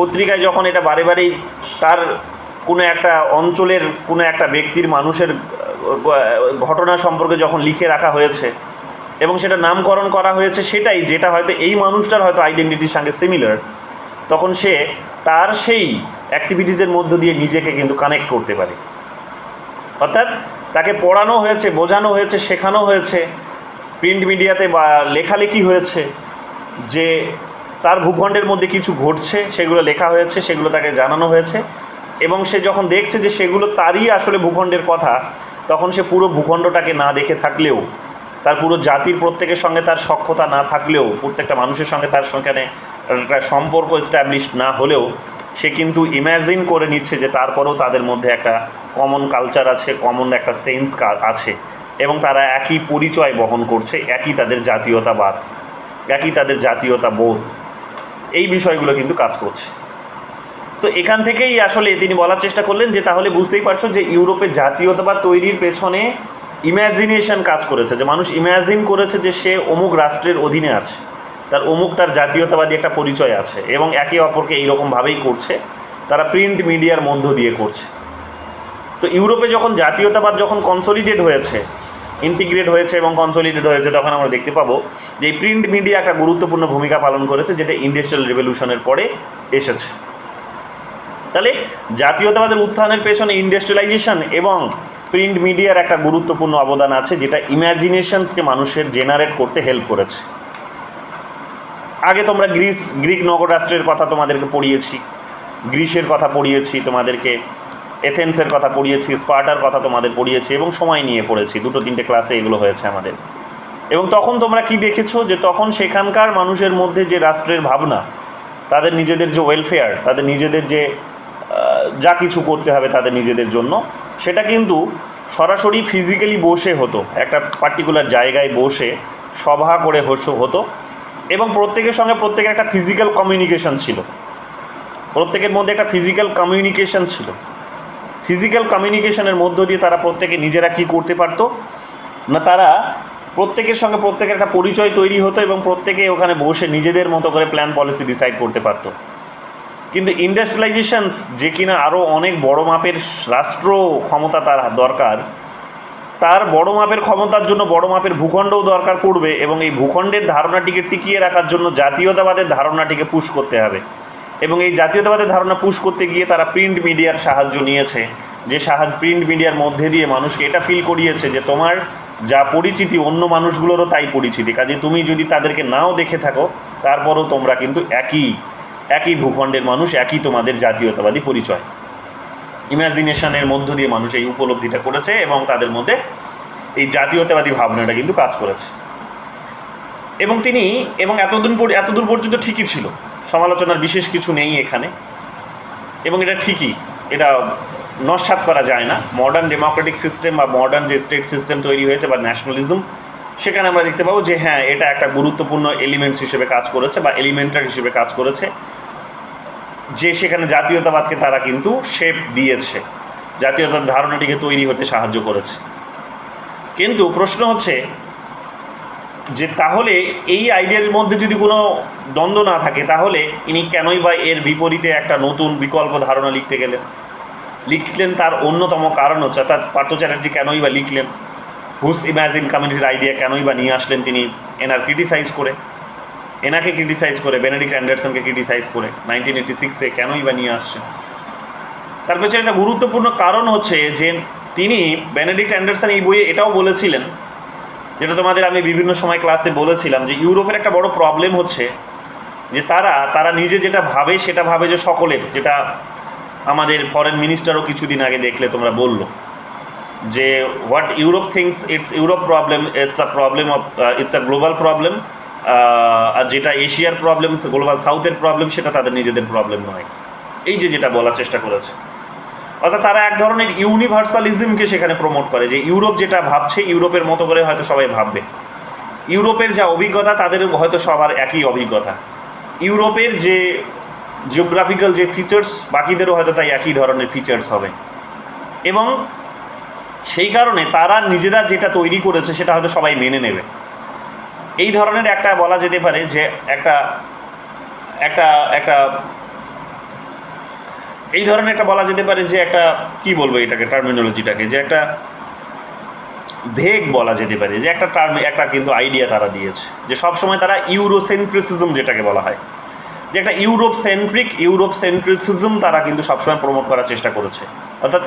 পত্রিকায় যখন এটা বারে বারেই তার কোনো একটা অঞ্চলের কোনো একটা ব্যক্তির, মানুষের ঘটনা সম্পর্কে যখন লিখে রাখা হয়েছে, এবং সেটা নামকরণ করা হয়েছে সেটাই, যেটা হয়তো এই মানুষটার হয়তো আইডেন্টিটির সঙ্গে সিমিলার, তখন সে তার সেই অ্যাক্টিভিটিসের মধ্য দিয়ে নিজেকে কিন্তু কানেক্ট করতে পারে। অর্থাৎ তাকে পড়ানো হয়েছে, বোঝানো হয়েছে, শেখানো হয়েছে, প্রিন্ট মিডিয়াতে বা লেখালেখি হয়েছে যে তার ভূখণ্ডের মধ্যে কিছু ঘটছে, সেগুলো লেখা হয়েছে, সেগুলো তাকে জানানো হয়েছে, এবং সে যখন দেখছে যে সেগুলো তারই আসলে ভূখণ্ডের কথা, তখন সে পুরো ভূখণ্ডটাকে না দেখে থাকলেও, তার পুরো জাতির প্রত্যেকের সঙ্গে তার সখ্যতা না থাকলেও, প্রত্যেকটা মানুষের সঙ্গে তার সেখানে একটা সম্পর্ক এস্টাবলিশ না হলেও, সে কিন্তু ইম্যাজিন করে নিচ্ছে যে তারপরেও তাদের মধ্যে একটা কমন কালচার আছে, কমন একটা সেন্স আছে, এবং তারা একই পরিচয় বহন করছে, একই তাদের জাতীয়তাবাদ, একই তাদের জাতীয়তাবোধ, এই বিষয়গুলো কিন্তু কাজ করছে। তো এখান থেকেই আসলে তিনি বলার চেষ্টা করলেন যে তাহলে বুঝতেই পারছো যে ইউরোপে জাতীয়তাবাদ তৈরির পেছনে ইম্যাজিনেশন কাজ করেছে, যে মানুষ ইম্যাজিন করেছে যে সে অমুক রাষ্ট্রের অধীনে আছে, তার অমুক তার জাতীয়তাবাদী একটা পরিচয় আছে, এবং একে অপরকে এইরকমভাবেই করছে, তারা প্রিন্ট মিডিয়ার মধ্য দিয়ে করছে। তো ইউরোপে যখন জাতীয়তাবাদ যখন কনসলিডেট হয়েছে, ইন্টিগ্রেট হয়েছে এবং কনসলিডেট হয়েছে, তখন আমরা দেখতে পাবো যে এই প্রিন্ট মিডিয়া একটা গুরুত্বপূর্ণ ভূমিকা পালন করেছে, যেটা ইন্ডাস্ট্রিয়াল রেভলিউশনের পরে এসেছে। তাহলে জাতীয়তাবাদের উত্থানের পেছনে ইন্ডাস্ট্রিয়ালাইজেশন এবং প্রিন্ট মিডিয়ার একটা গুরুত্বপূর্ণ অবদান আছে, যেটা ইম্যাজিনেশনসকে মানুষের জেনারেট করতে হেল্প করেছে। আগে তোমরা গ্রিক নগর রাষ্ট্রের কথা তোমাদেরকে পড়িয়েছি, গ্রিসের কথা পড়িয়েছি তোমাদেরকে, এথেন্সের কথা পড়িয়েছি, স্পার্টার কথা তোমাদের পড়িয়েছি, এবং সময় নিয়ে পড়েছি, 2-3টে ক্লাসে এগুলো হয়েছে আমাদের। এবং তখন তোমরা কি দেখেছো যে তখন সেখানকার মানুষের মধ্যে যে রাষ্ট্রের ভাবনা, তাদের নিজেদের যে ওয়েলফেয়ার, তাদের নিজেদের যে যা কিছু করতে হবে তাদের নিজেদের জন্য, সেটা কিন্তু সরাসরি ফিজিক্যালি বসে হতো, একটা পার্টিকুলার জায়গায় বসে সভা করে হতো, এবং প্রত্যেকের সঙ্গে প্রত্যেকের একটা ফিজিক্যাল কমিউনিকেশন ছিল, প্রত্যেকের মধ্যে একটা ফিজিক্যাল কমিউনিকেশন ছিল। ফিজিক্যাল কমিউনিকেশনের মধ্য দিয়ে তারা প্রত্যেকে নিজেরা কি করতে পারতো না, তারা প্রত্যেকের সঙ্গে প্রত্যেকের একটা পরিচয় তৈরি হতো, এবং প্রত্যেকে ওখানে বসে নিজেদের মতো করে প্ল্যান পলিসি ডিসাইড করতে পারতো। কিন্তু ইন্ডাস্ট্রিয়ালাইজেশনস, যে কিনা আরও অনেক বড় মাপের রাষ্ট্র ক্ষমতা তার দরকার, তার বড় মাপের ক্ষমতার জন্য বড় মাপের ভূখণ্ডও দরকার পড়বে, এবং এই ভূখণ্ডের ধারণাটিকে টিকিয়ে রাখার জন্য জাতীয়তাবাদের ধারণাটিকে পুশ করতে হবে। এবং এই জাতীয়তাবাদের ধারণা পুশ করতে গিয়ে তারা প্রিন্ট মিডিয়ার সাহায্য নিয়েছে, যে প্রিন্ট মিডিয়ার মধ্যে দিয়ে মানুষকে এটা ফিল করিয়েছে যে তোমার যা পরিচিতি অন্য মানুষগুলোরও তাই পরিচিতি, কাজে তুমি যদি তাদেরকে নাও দেখে থাকো তারপরেও তোমরা কিন্তু একই ভূখণ্ডের মানুষ, একই তোমাদের জাতীয়তাবাদী পরিচয়। ইমাজিনেশনের মধ্য দিয়ে মানুষ এই উপলব্ধিটা করেছে, এবং তাদের মধ্যে এই জাতীয়তাবাদী ভাবনাটা কিন্তু কাজ করেছে। এবং তিনি এতদূর পর্যন্ত ঠিকই ছিল, সমালোচনার বিশেষ কিছু নেই এখানে, এবং এটা ঠিকই, এটা নস্যাৎ করা যায় না। মডার্ন ডেমোক্রেটিক সিস্টেম বা মডার্ন যে স্টেট সিস্টেম তৈরি হয়েছে বা ন্যাশনালিজম, সেখানে আমরা দেখতে পাবো যে হ্যাঁ, এটা একটা গুরুত্বপূর্ণ এলিমেন্টস হিসেবে কাজ করেছে বা এলিমেন্টার হিসেবে কাজ করেছে, যে সেখানে জাতীয়তাবাদকে তারা কিন্তু শেপ দিয়েছে, জাতীয়তাবাদ ধারণাটিকে তৈরি হতে সাহায্য করেছে। কিন্তু প্রশ্ন হচ্ছে যে তাহলে এই আইডিয়ার মধ্যে যদি কোনো দ্বন্দ্ব না থাকে, তাহলে ইনি কেনই বা এর বিপরীতে একটা নতুন বিকল্প ধারণা লিখলেন? তার অন্যতম কারণ হচ্ছে, অর্থাৎ পার্থ চ্যাটার্জি কেনই বা লিখলেন, হুস ইম্যাজিন কমিউনিটির আইডিয়া কেনই বা নিয়ে আসলেন তিনি এনাকে ক্রিটিসাইজ করে বেনেডিক্ট অ্যান্ডারসনকে ক্রিটিসাইজ করে 1986-এ কেনই বা নিয়ে আসছেন? তার পেছনে একটা গুরুত্বপূর্ণ কারণ হচ্ছে যে তিনি বেনেডিক্ট অ্যান্ডারসন এই বইয়ে এটাও বলেছিলেন, যেটা তোমাদের আমি বিভিন্ন সময় ক্লাসে বলেছিলাম, যে ইউরোপের একটা বড় প্রবলেম হচ্ছে যে তারা নিজে যেটা ভাবে সেটা ভাবে যে সকলের, যেটা আমাদের ফরেন মিনিস্টারও কিছুদিন আগে দেখলে তোমরা বললো যে what Europe thinks it's Europe problem, it's a global problem, আর যেটা এশিয়ার প্রবলেম, গ্লোবাল সাউথের প্রবলেম, সেটা তাদের নিজেদের প্রবলেম নয়। এই যেটা বলার চেষ্টা করেছে, অর্থাৎ তারা এক ধরনের ইউনিভার্সালিজমকে সেখানে প্রমোট করে, যে ইউরোপ যেটা ভাবছে ইউরোপের মতো করে হয়তো সবাই ভাববে, ইউরোপের যা অভিজ্ঞতা তাদের হয়তো সবার একই অভিজ্ঞতা, ইউরোপের যে জিওগ্রাফিক্যাল যে ফিচার্স বাকিদেরও হয়তো তাই একই ধরনের ফিচার্স হবে, এবং সেই কারণে তারা নিজেরা যেটা তৈরি করেছে সেটা হয়তো সবাই মেনে নেবে। এই ধরনের একটা বলা যেতে পারে যে এই ধরনের একটা বলা যেতে পারে যে একটা কি বলবো এটাকে, টার্মিনোলজিটাকে, যে একটা ভেগ বলা যেতে পারে, যে একটা কিন্তু আইডিয়া তারা দিয়েছে, যে সবসময় তারা ইউরোসেন্ট্রিসিজম যেটাকে বলা হয়, যে একটা ইউরোপ সেন্ট্রিসিজম তারা কিন্তু সবসময় প্রমোট করার চেষ্টা করেছে। অর্থাৎ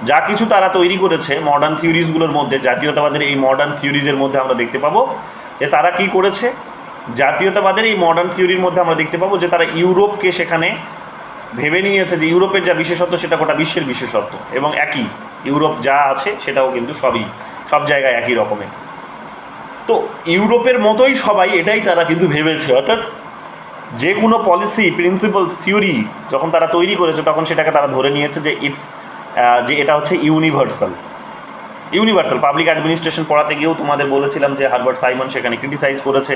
যা কিছু তারা তৈরি করেছে মডার্ন থিওরিজগুলোর মধ্যে, জাতীয়তাবাদের এই মডার্ন থিওরিজের মধ্যে আমরা দেখতে পাবো যে তারা কি করেছে। জাতীয়তাবাদের এই মডার্ন থিওরির মধ্যে আমরা দেখতে পাবো যে তারা ইউরোপকে সেখানে ভেবে নিয়েছে যে ইউরোপের যা বিশেষত্ব সেটা গোটা বিশ্বের বিশেষত্ব, এবং একই ইউরোপ যা আছে সেটাও কিন্তু সব জায়গায় একই রকমের। তো ইউরোপের মতোই সবাই এটাই তারা কিন্তু ভেবেছে, অর্থাৎ যে কোনো পলিসি, প্রিন্সিপালস, থিওরি যখন তারা তৈরি করেছে তখন সেটাকে তারা ধরে নিয়েছে যে এটা হচ্ছে ইউনিভার্সাল। পাবলিক অ্যাডমিনিস্ট্রেশন পড়াতে গিয়েও তোমাদের বলেছিলাম যে হারবার্ট সাইমন সেখানে ক্রিটিসাইজ করেছে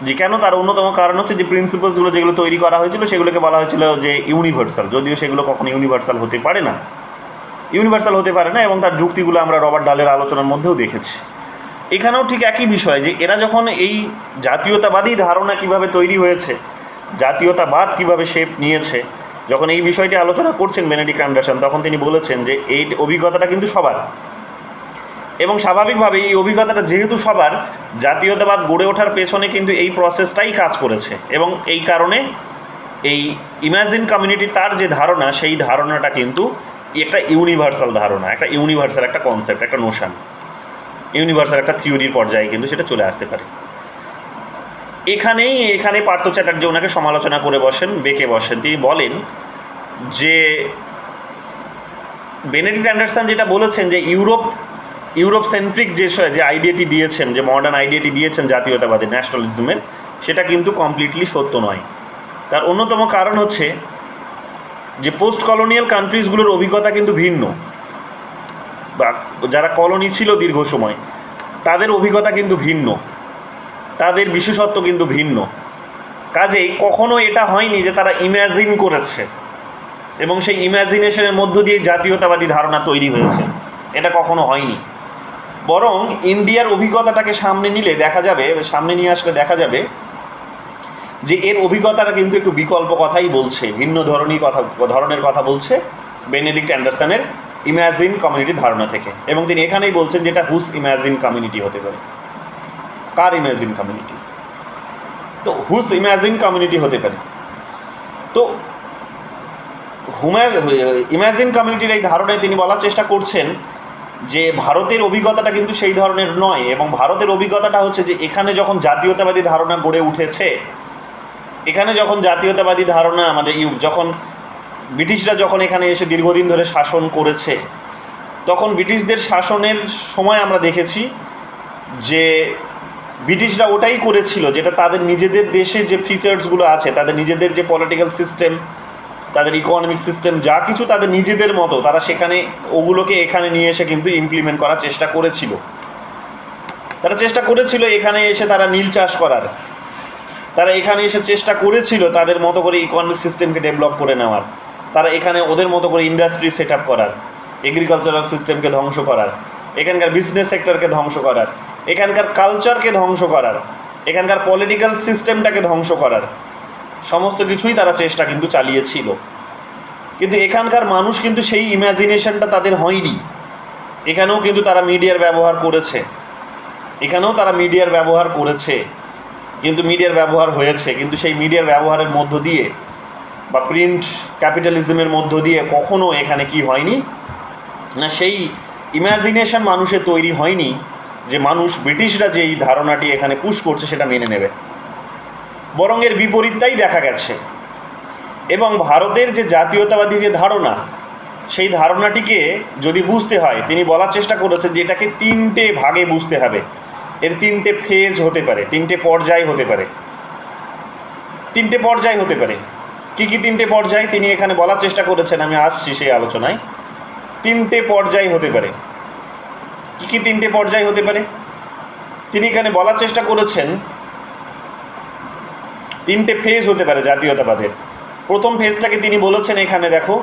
যে কেন, তার অন্যতম কারণ হচ্ছে যে প্রিন্সিপালসগুলো যেগুলো তৈরি করা হয়েছিল সেগুলোকে বলা হয়েছিল যে ইউনিভার্সাল, যদিও সেগুলো কখনো ইউনিভার্সাল হতে পারে না, এবং তার যুক্তিগুলো আমরা রবার্ট ডালের আলোচনার মধ্যেও দেখেছি। এখানেও ঠিক একই বিষয় যে এরা যখন এই জাতীয়তাবাদী ধারণা কিভাবে তৈরি হয়েছে, জাতীয়তাবাদ কিভাবে শেপ নিয়েছে, যখন এই বিষয়টি আলোচনা করছেন বেনেডিক্ট অ্যান্ডারসন, তখন তিনি বলেছেন যে এই অভিজ্ঞতাটা কিন্তু সবার, এবং স্বাভাবিকভাবে এই অভিজ্ঞতাটা যেহেতু সবার, জাতীয়তাবাদ গড়ে ওঠার পেছনে কিন্তু এই প্রসেসটাই কাজ করেছে, এবং এই কারণে এই ইমাজিন কমিউনিটি তার যে ধারণা, সেই ধারণাটা কিন্তু একটা ইউনিভার্সাল ধারণা, একটা ইউনিভার্সাল একটা কনসেপ্ট, একটা নোশন, ইউনিভার্সাল একটা থিওরির পর্যায়ে কিন্তু সেটা চলে আসতে পারে। এখানে পার্থ চ্যাটার্জি ওনাকে সমালোচনা করে বেঁকে বসেন। তিনি বলেন যে বেনেডিক্ট অ্যান্ডারসন যেটা বলেছেন যে ইউরোপ সেন্ট্রিক যে আইডিয়াটি দিয়েছেন, যে মডার্ন আইডিয়াটি দিয়েছেন জাতীয়তাবাদী ন্যাশনালিজমের, সেটা কিন্তু কমপ্লিটলি সত্য নয়। তার অন্যতম কারণ হচ্ছে যে পোস্ট কলোনিয়াল কান্ট্রিজগুলোর অভিজ্ঞতা কিন্তু ভিন্ন, বা যারা কলোনি ছিল দীর্ঘ সময় তাদের অভিজ্ঞতা কিন্তু ভিন্ন, তাদের বিশেষত্ব কিন্তু ভিন্ন। কাজেই কখনো এটা হয়নি যে তারা ইম্যাজিন করেছে এবং সেই ইম্যাজিনেশনের মধ্য দিয়ে জাতীয়তাবাদী ধারণা তৈরি হয়েছে, এটা কখনো হয়নি। বরং ইন্ডিয়ার অভিজ্ঞতাটাকে সামনে নিয়ে আসলে দেখা যাবে যে এর অভিজ্ঞতাটা কিন্তু একটু বিকল্প কথাই বলছে, ভিন্ন ধরনের কথা বলছে বেনেডিক্ট অ্যান্ডারসনের ইম্যাজিন কমিউনিটির ধারণা থেকে। এবং তিনি এখানেই বলছেন যেটা হুস ইম্যাজিন কমিউনিটি হতে পারে। কার ইম্যাজিন কমিউনিটি? তো হুস ইম্যাজিন কমিউনিটি হতে পারে। তো ইম্যাজিন কমিউনিটির এই ধারণায় তিনি বলার চেষ্টা করছেন যে ভারতের অভিজ্ঞতাটা কিন্তু সেই ধরনের নয়, এবং ভারতের অভিজ্ঞতাটা হচ্ছে যে এখানে যখন জাতীয়তাবাদী ধারণা গড়ে উঠেছে, এখানে যখন জাতীয়তাবাদী ধারণা যখন ব্রিটিশরা যখন এখানে এসে দীর্ঘদিন ধরে শাসন করেছে, তখন ব্রিটিশদের শাসনের সময় আমরা দেখেছি যে ব্রিটিশরা ওটাই করেছিল যেটা তাদের নিজেদের দেশে যে ফিচার্সগুলো আছে, তাদের নিজেদের যে পলিটিক্যাল সিস্টেম, তাদের ইকোনমিক সিস্টেম, যা কিছু তাদের নিজেদের মতো, তারা ওগুলোকে এখানে নিয়ে এসে কিন্তু ইমপ্লিমেন্ট করার চেষ্টা করেছিল। এখানে এসে তারা নীল চাষ করার, তারা এখানে এসে চেষ্টা করেছিল তাদের মতো করে ইকোনমিক সিস্টেমকে ডেভেলপ করে নেওয়ার, তারা এখানে ওদের মতো করে ইন্ডাস্ট্রি সেট আপ করার, এগ্রিকালচারাল সিস্টেমকে ধ্বংস করার, এখানকার বিজনেস সেক্টরকে ধ্বংস করার, এখানকার কালচারকে ধ্বংস করার, এখানকার পলিটিক্যাল সিস্টেমটাকে ধ্বংস করার, সমস্ত কিছুই তারা চেষ্টা কিন্তু চালিয়েছিল। কিন্তু এখানকার মানুষ কিন্তু সেই ইমাজিনেশনটা তাদের হয়নি। এখানেও কিন্তু তারা মিডিয়ার ব্যবহার করেছে, কিন্তু মিডিয়ার ব্যবহার হয়েছে, কিন্তু সেই মিডিয়ার ব্যবহারের মধ্য দিয়ে বা প্রিন্ট ক্যাপিটালিজমের মধ্য দিয়ে কখনো এখানে কি হয়নি না, সেই ইমাজিনেশন মানুষের তৈরি হয়নি যে মানুষ ব্রিটিশরা যেই ধারণাটি এখানে পুশ করছে সেটা মেনে নেবে। বরং এর বিপরীতটাই দেখা গেছে। এবং ভারতের যে জাতীয়তাবাদী যে ধারণা, সেই ধারণাটিকে যদি বুঝতে হয়, তিনি বলার চেষ্টা করেছেন যে এটাকে 3টে ভাগে বুঝতে হবে, এর 3টে ফেজ হতে পারে, 3টে পর্যায় হতে পারে। কি 3টে পর্যায় তিনি এখানে বলার চেষ্টা করেছেন, আমি আসছি সেই আলোচনায়। 3টে পর্যায় হতে পারে। কি 3টে পর্যায় হতে পারে তিনি এখানে বলার চেষ্টা করেছেন, 3টে ফেজ হতে পারে জাতীয়তাবাদের। প্রথম ফেজটাকে তিনি বলেছেন এখানে, দেখো,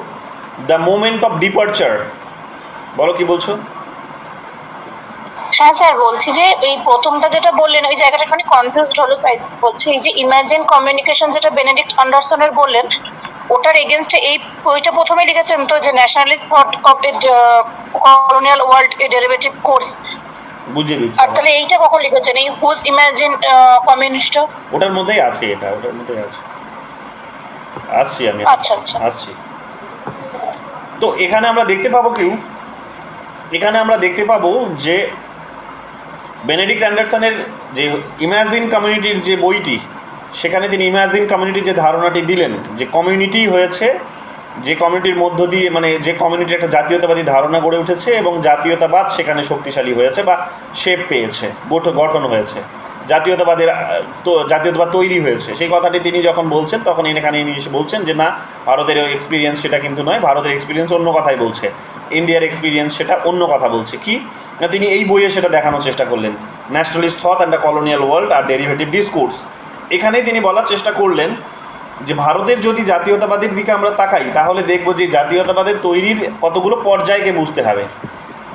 দ্য মোমেন্ট অফ ডিপারচার। বলো কি বলছো? হ্যাঁ স্যার, বলছি যে এই প্রথমটা যেটা বললেন ওই জায়গাটা একটু কনফিউজড হলো, তাই বলছি এই যে ইমাজিন কমিউনিকেশন যেটা বেনেডিক্ট অ্যান্ডারসনের বললেন, ওটার এগেইনস্টে ওইটা প্রথমে লিখেছেন তো যে nationalist thought of A colonial world A derivative course, বুঝিয়ে দিচ্ছি। আর তাহলে এইটা কখন লিখেছেন এই হুজ ইমাজিন কমিউনিস্টটা? ওটার মধ্যেই আছে, ওটার মধ্যেই আছে। আসছি। তো এখানে আমরা দেখতে পাবো যে বেনেডিক্ট অ্যান্ডারসনের যে ইমাজিন কমিউনিটির যে বইটি, সেখানে তিনি ইমাজিন কমিউনিটির যে ধারণাটি দিলেন, যে কমিউনিটি হয়েছে, যে কমিউনিটির মধ্য দিয়ে মানে যে কমিউনিটির একটা জাতীয়তাবাদী ধারণা গড়ে উঠেছে এবং জাতীয়তাবাদ সেখানে শক্তিশালী হয়েছে বা শেপ পেয়েছে, গঠন হয়েছে, জাতীয়তাবাদ তৈরি হয়েছে, সেই কথাটি তিনি যখন বলছেন তখন এখানে এসে বলছেন যে না, ভারতের এক্সপিরিয়েন্স সেটা কিন্তু নয়, ভারতের এক্সপিরিয়েন্স অন্য কথাই বলছে, ইন্ডিয়ার এক্সপিরিয়েন্স সেটা অন্য কথা বলছে। কি না, তিনি এই বইয়ে সেটা দেখানোর চেষ্টা করলেন, nationalist thought and the colonial world আর ডেরিভেটিভ ডিসকোর্স। এখানেই তিনি বলার চেষ্টা করলেন যে ভারতের যদি জাতীয়তাবাদের দিকে আমরা তাকাই তাহলে দেখব যে জাতীয়তাবাদের তৈরির কতগুলো পর্যায়কে বুঝতে হবে,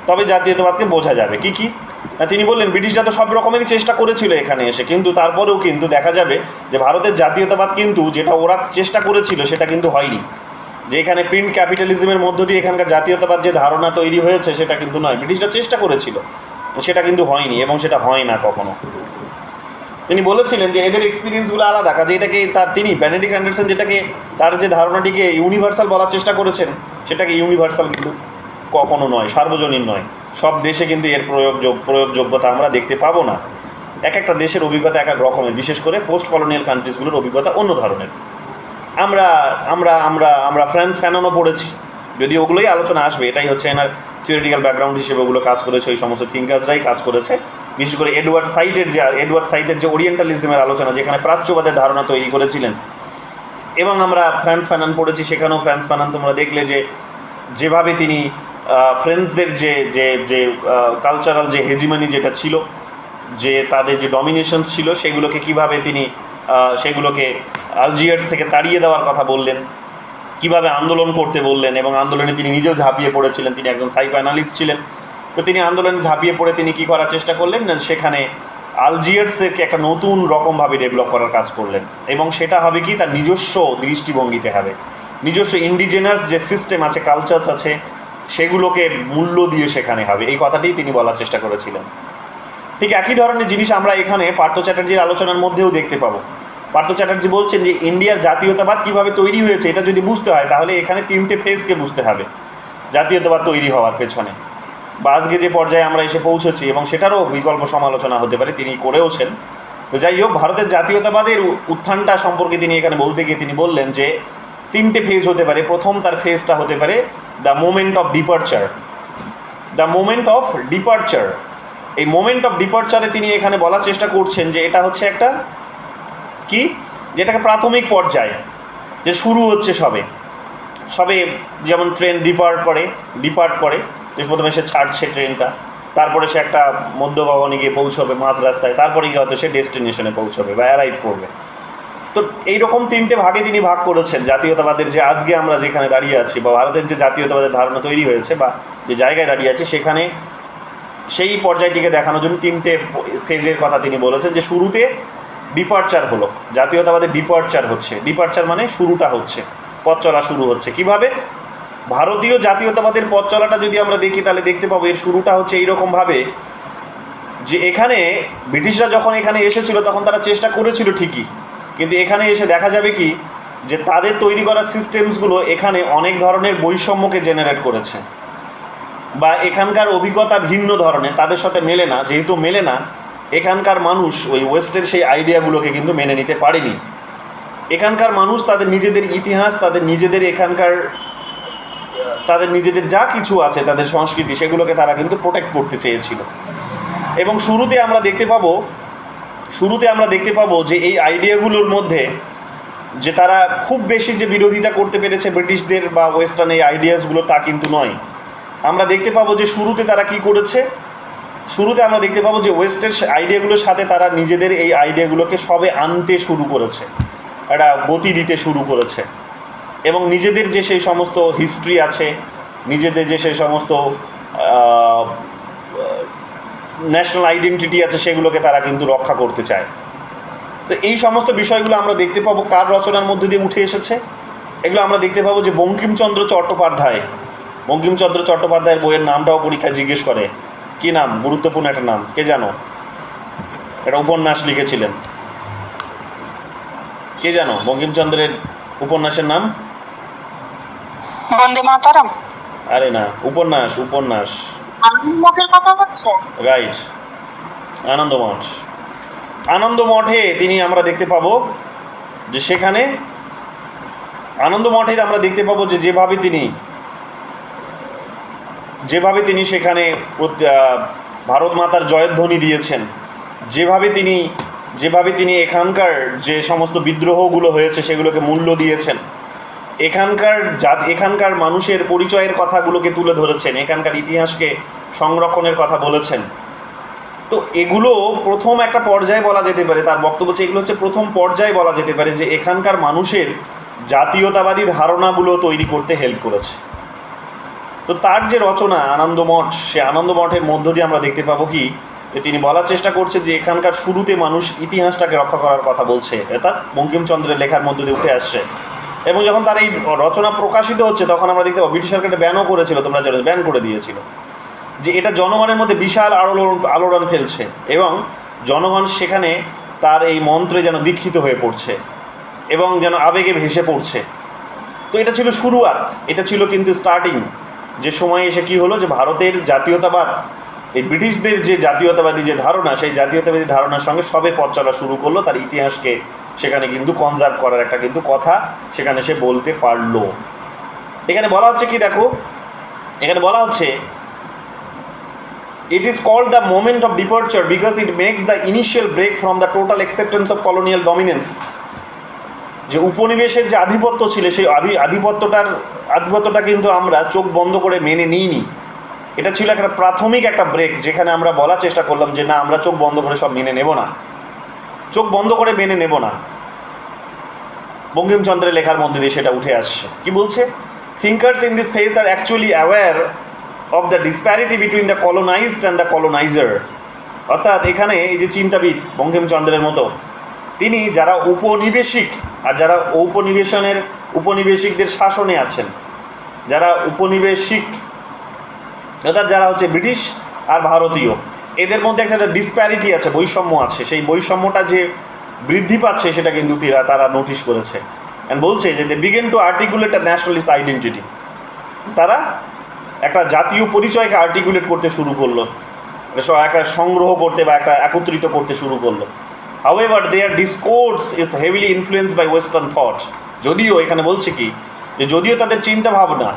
তবে জাতীয়তাবাদকে বোঝা যাবে। কি না, তিনি বললেন ব্রিটিশরা তো সব রকমেরই চেষ্টা করেছিল এখানে এসে, কিন্তু তারপরেও কিন্তু দেখা যাবে যে ভারতের জাতীয়তাবাদ কিন্তু যেটা ওরা চেষ্টা করেছিল সেটা কিন্তু হয়নি, যে এখানে প্রিন্ট ক্যাপিটালিজমের মধ্য দিয়ে এখানকার জাতীয়তাবাদ যে ধারণা তৈরি হয়েছে সেটা কিন্তু নয়, ব্রিটিশরা চেষ্টা করেছিল, সেটা কিন্তু হয়নি এবং সেটা হয় না কখনো। তিনি বলেছিলেন যে এদের এক্সপিরিয়েন্সগুলো আলাদা, কাজে এটাকে তিনি বেনেডিক্ট অ্যান্ডারসন যেটাকে তার যে ধারণাটিকে ইউনিভার্সাল বলার চেষ্টা করেছেন, সেটাকে ইউনিভার্সাল কিন্তু কখনো নয়, সার্বজনীন নয়। সব দেশে কিন্তু এর প্রয়োগযোগ্যতা আমরা দেখতে পাবো না। এক একটা দেশের অভিজ্ঞতা এক এক রকমের, বিশেষ করে পোস্ট কলোনিয়াল কান্ট্রিজগুলোর অভিজ্ঞতা অন্য ধরনের। আমরা আমরা আমরা আমরা ফ্রান্স ফ্যাননও পড়েছি, যদি ওগুলোই আলোচনা আসবে, এটাই হচ্ছে এনার থিওরিটিক্যাল ব্যাকগ্রাউন্ড হিসেবে ওগুলো কাজ করেছে, ওই সমস্ত থিঙ্কার্সরাই কাজ করেছে। বিশেষ করে এডওয়ার্ড সাইডের যে ওরিয়েন্টালিজমের আলোচনা, যেখানে প্রাচ্যবাদের ধারণা তৈরি করেছিলেন, এবং আমরা ফ্রান্স ফ্যানন পড়েছি, সেখানেও ফ্রান্স ফ্যানন তোমরা দেখলে যে যেভাবে তিনি ফ্রেঞ্চদের যে কালচারাল যে হেজিমানি যেটা ছিল, যে তাদের যে ডমিনেশন ছিল, সেগুলোকে কিভাবে তিনি সেগুলোকে আলজিয়ার্স থেকে তাড়িয়ে দেওয়ার কথা বললেন, কিভাবে আন্দোলন করতে বললেন, এবং আন্দোলনে তিনি নিজেও ঝাঁপিয়ে পড়েছিলেন। তিনি একজন সাইকোঅ্যানালিস্ট ছিলেন, তো তিনি আন্দোলনে ঝাঁপিয়ে পড়ে তিনি কী করার চেষ্টা করলেন না, সেখানে আলজিয়ার্সকে একটা নতুন রকমভাবে ডেভেলপ করার কাজ করলেন, এবং সেটা হবে কি তার নিজস্ব দৃষ্টিভঙ্গিতে হবে, নিজস্ব ইন্ডিজেনাস যে সিস্টেম আছে, কালচারস আছে, সেগুলোকে মূল্য দিয়ে সেখানে হবে, এই কথাটিই তিনি বলার চেষ্টা করেছিলেন। ঠিক একই ধরনের জিনিস আমরা এখানে পার্থ চ্যাটার্জির আলোচনার মধ্যেও দেখতে পাবো। পার্থ চ্যাটার্জি বলছেন যে ইন্ডিয়ার জাতীয়তাবাদ কীভাবে তৈরি হয়েছে এটা যদি বুঝতে হয় তাহলে এখানে 3টে ফেজকে বুঝতে হবে জাতীয়তাবাদ তৈরি হওয়ার পেছনে, বা আজকে যে পর্যায়ে আমরা এসে পৌঁছেছি, এবং সেটারও বিকল্প সমালোচনা হতে পারে, তিনি করেওছেন। তো যাই হোক, ভারতের জাতীয়তাবাদের উত্থানটা সম্পর্কে তিনি এখানে বলতে গিয়ে তিনি বললেন যে 3টে ফেজ হতে পারে। প্রথম তার ফেজটা হতে পারে দ্য মোমেন্ট অফ ডিপারচার। এই মোমেন্ট অফ ডিপারচারে তিনি এখানে বলার চেষ্টা করছেন যে এটা হচ্ছে একটা কি, যেটাকে প্রাথমিক পর্যায়, যে শুরু হচ্ছে সবে যেমন ট্রেন ডিপার্ট করে যে প্রথমে সে ছাড়ছে ট্রেনটা, তারপরে সে একটা মধ্য গগনে গিয়ে পৌঁছবে মাঝ রাস্তায়, তারপরে গিয়ে হয়তো সে ডেস্টিনেশনে পৌঁছবে বা অ্যারাইভ করবে। তো এইরকম 3টে ভাগে তিনি ভাগ করেছেন জাতীয়তাবাদের, যে আজকে আমরা যেখানে দাঁড়িয়ে আছি বা ভারতের যে জাতীয়তাবাদের ধারণা তৈরি হয়েছে বা যে জায়গায় দাঁড়িয়ে আছে, সেখানে সেই পর্যায়টিকে দেখানোর জন্য 3টে ফেজের কথা তিনি বলেছেন। যে শুরুতে ডিপারচার হলো, জাতীয়তাবাদের ডিপারচার মানে শুরুটা হচ্ছে, পথ চলা শুরু হচ্ছে। কিভাবে? ভারতীয় জাতীয়তাবাদের পথ চলাটা যদি আমরা দেখি তাহলে দেখতে পাবো এর শুরুটা হচ্ছে এইরকমভাবে যে এখানে ব্রিটিশরা যখন এখানে এসেছিল তখন তারা চেষ্টা করেছিল ঠিকই, কিন্তু এখানে এসে দেখা যাবে কি যে তাদের তৈরি করা সিস্টেমসগুলো এখানে অনেক ধরনের বৈষম্যকে জেনারেট করেছে, বা এখানকার অভিজ্ঞতা ভিন্ন ধরনের, তাদের সাথে মেলে না। যেহেতু মেলে না, এখানকার মানুষ ওই ওয়েস্টের সেই আইডিয়াগুলোকে কিন্তু মেনে নিতে পারেনি। এখানকার মানুষ তাদের নিজেদের ইতিহাস, তাদের নিজেদের যা কিছু আছে, তাদের সংস্কৃতি, সেগুলোকে তারা কিন্তু প্রোটেক্ট করতে চেয়েছিল। এবং শুরুতে আমরা দেখতে পাবো যে এই আইডিয়াগুলোর মধ্যে যে তারা খুব বেশি যে বিরোধিতা করতে পেরেছে ব্রিটিশদের বা ওয়েস্টার্ন এই আইডিয়াসগুলো, তা কিন্তু নয়। আমরা দেখতে পাবো যে শুরুতে তারা কি করেছে, শুরুতে আমরা দেখতে পাবো যে ওয়েস্টের আইডিয়াগুলোর সাথে তারা নিজেদের এই আইডিয়াগুলোকে সবে আনতে শুরু করেছে, একটা গতি দিতে শুরু করেছে, এবং নিজেদের যে সেই সমস্ত হিস্ট্রি আছে, নিজেদের যে সেই সমস্ত ন্যাশনাল আইডেন্টিটি আছে, সেগুলোকে তারা কিন্তু রক্ষা করতে চায়। তো এই সমস্ত বিষয়গুলো আমরা দেখতে পাবো কার রচনার মধ্যে দিয়ে উঠে এসেছে। এগুলো আমরা দেখতে পাবো যে বঙ্কিমচন্দ্র চট্টোপাধ্যায়ের বইয়ের নামটাও পরীক্ষায় জিজ্ঞেস করে, কি নাম, গুরুত্বপূর্ণ একটা নাম, কে জানো? একটা উপন্যাস লিখেছিলেন, কে জানো বঙ্কিমচন্দ্রের উপন্যাসের নাম? বন্দে মাতরম। আরে না, উপন্যাস উপন্যাস। আনন্দমঠের কথা বলছে? রাইট, আনন্দমঠ। আনন্দমঠে তিনি আমরা দেখতে পাবো যে সেখানে আনন্দমঠে আমরা দেখতে পাবো যে যেভাবে তিনি সেখানে ভারত মাতার জয়ধ্বনি দিয়েছেন, যেভাবে তিনি এখানকার যে সমস্ত বিদ্রোহগুলো হয়েছে সেগুলোকে মূল্য দিয়েছেন, এখানকার মানুষের পরিচয়ের কথাগুলোকে তুলে ধরেছেন, এখানকার ইতিহাসকে সংরক্ষণের কথা বলেছেন। তো এগুলো প্রথম একটা পর্যায়ে বলা যেতে পারে, তার বক্তব্য হচ্ছে এগুলো হচ্ছে প্রথম পর্যায়ে বলা যেতে পারে যে এখানকার মানুষের জাতীয়তাবাদী ধারণাগুলো তৈরি করতে হেল্প করেছে। তো তার যে রচনা আনন্দমঠ, সে আনন্দমঠের মধ্য দিয়ে আমরা দেখতে পাবো কি যে তিনি বলার চেষ্টা করছে যে এখানকার শুরুতে মানুষ ইতিহাসটাকে রক্ষা করার কথা বলছে, অর্থাৎ বঙ্কিমচন্দ্রের লেখার মধ্য দিয়ে উঠে আসছে। এবং যখন তার এই রচনা প্রকাশিত হচ্ছে তখন আমরা দেখতে পাবো ব্রিটিশ সরকার এটা ব্যানও করেছিল, তোমরা জানো, ব্যান করে দিয়েছিল, যে এটা জনগণের মধ্যে বিশাল আলোড়ন ফেলছে এবং জনগণ সেখানে তার এই মন্ত্রে যেন দীক্ষিত হয়ে পড়ছে এবং যেন আবেগে ভেসে পড়ছে। তো এটা ছিল শুরুয়াত, এটা ছিল কিন্তু স্টার্টিং। যে সময় এসে কি হলো যে ভারতের জাতীয়তাবাদ, এই ব্রিটিশদের যে জাতীয়তাবাদী যে ধারণা, সেই জাতীয়তাবাদী ধারণার সঙ্গে সবে পথ চলা শুরু করলো, তার ইতিহাসকে সেখানে কিন্তু কনজার্ভ করার একটা কিন্তু কথা সেখানে সে বলতে পারলো। এখানে বলা হচ্ছে কি, দেখো এখানে বলা হচ্ছে it is called the moment of departure because it makes the initial break from the total acceptance of colonial dominance। যে উপনিবেশের যে আধিপত্য ছিল সেই আধিপত্যটা কিন্তু আমরা চোখ বন্ধ করে মেনে নিইনি। এটা ছিল একটা প্রাথমিক একটা ব্রেক, যেখানে আমরা বলার চেষ্টা করলাম যে না, আমরা চোখ বন্ধ করে সব মেনে নেব না, চোখ বন্ধ করে মেনে নেব না। বঙ্কিমচন্দ্রের লেখার মধ্যে দিয়ে সেটা উঠে আসছে। কি বলছে? thinkers in this phase are actually aware of the disparity between the colonized and the colonizer। অর্থাৎ এখানে এই যে চিন্তাবিদ বঙ্কিমচন্দ্রের মতো, তিনি যারা উপনিবেশিক আর যারা উপনিবেশিকদের শাসনে আছেন, যারা উপনিবেশিক অর্থাৎ যারা হচ্ছে ব্রিটিশ আর ভারতীয়, এদের মধ্যে একটা ডিসপ্যারিটি আছে, বৈষম্য আছে। সেই বৈষম্যটা যে বৃদ্ধি পাচ্ছে সেটা কিন্তু তারা নোটিশ করেছে অ্যান্ড বলছে যে they begin to articulate a nationalist identity. তারা একটা জাতীয় পরিচয়কে আর্টিকুলেট করতে শুরু করলো, একটা সংগ্রহ করতে বা একটা একত্রিত করতে শুরু করলো। However their discourse is heavily influenced by western thought. যদিও এখানে বলছে কি যে যদিও তাদের চিন্তা ভাবনা,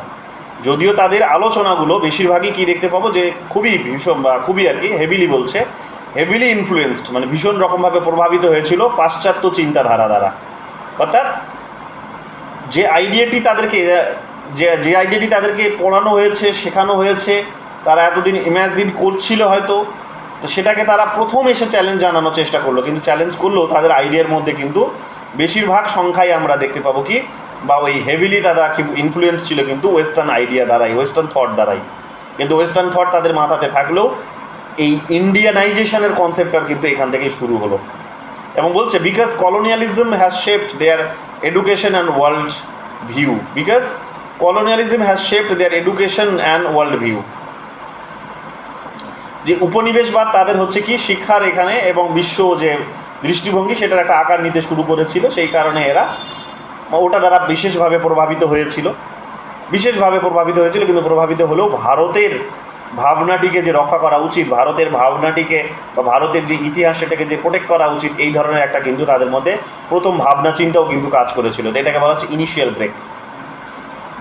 যদিও তাদের আলোচনাগুলো বেশিরভাগই কি দেখতে পাবো যে খুবই ভীষণ বা খুবই আর কি হেভিলি বলছে, হেভিলি ইনফ্লুয়েন্সড মানে ভীষণ রকমভাবে প্রভাবিত হয়েছিল পাশ্চাত্য চিন্তাধারা দ্বারা। অর্থাৎ যে আইডিয়াটি তাদেরকে পড়ানো হয়েছে, শেখানো হয়েছে, তারা এতদিন ইম্যাজিন করছিল হয়তো, তো সেটাকে তারা প্রথম এসে চ্যালেঞ্জ জানানোর চেষ্টা করলো। কিন্তু চ্যালেঞ্জ করলেও তাদের আইডিয়ার মধ্যে কিন্তু বেশিরভাগ সংখ্যায় আমরা দেখতে পাবো কি, বা ওই হেভিলি তারা কি ইনফ্লুয়েন্স ছিল কিন্তু ওয়েস্টার্ন আইডিয়া দ্বারাই, ওয়েস্টার্ন থট দ্বারাই। কিন্তু ওয়েস্টার্ন থট তাদের মাথাতে থাকলেও এই ইন্ডিয়ানাইজেশনের কনসেপ্টটা কিন্তু এখান থেকেই শুরু হলো। এবং বলছে because colonialism has shaped there education and world view, because colonialism has shaped their education and world view। যে উপনিবেশবাদ তাদের হচ্ছে কি শিক্ষার এখানে এবং বিশ্ব যে দৃষ্টিভঙ্গি সেটার একটা আকার নিতে শুরু করেছিল, সেই কারণে এরা ওটা দ্বারা বিশেষভাবে প্রভাবিত হয়েছিল। কিন্তু প্রভাবিত হলেও ভারতের ভাবনাটিকে যে রক্ষা করা উচিত, ভারতের ভাবনাটিকে বা ভারতের যে ইতিহাস সেটাকে যে প্রোটেক্ট করা উচিত, এই ধরনের একটা কিন্তু তাদের মধ্যে প্রথম ভাবনা চিন্তাও কিন্তু কাজ করেছিল। তো এটাকে বলা হচ্ছে initial break.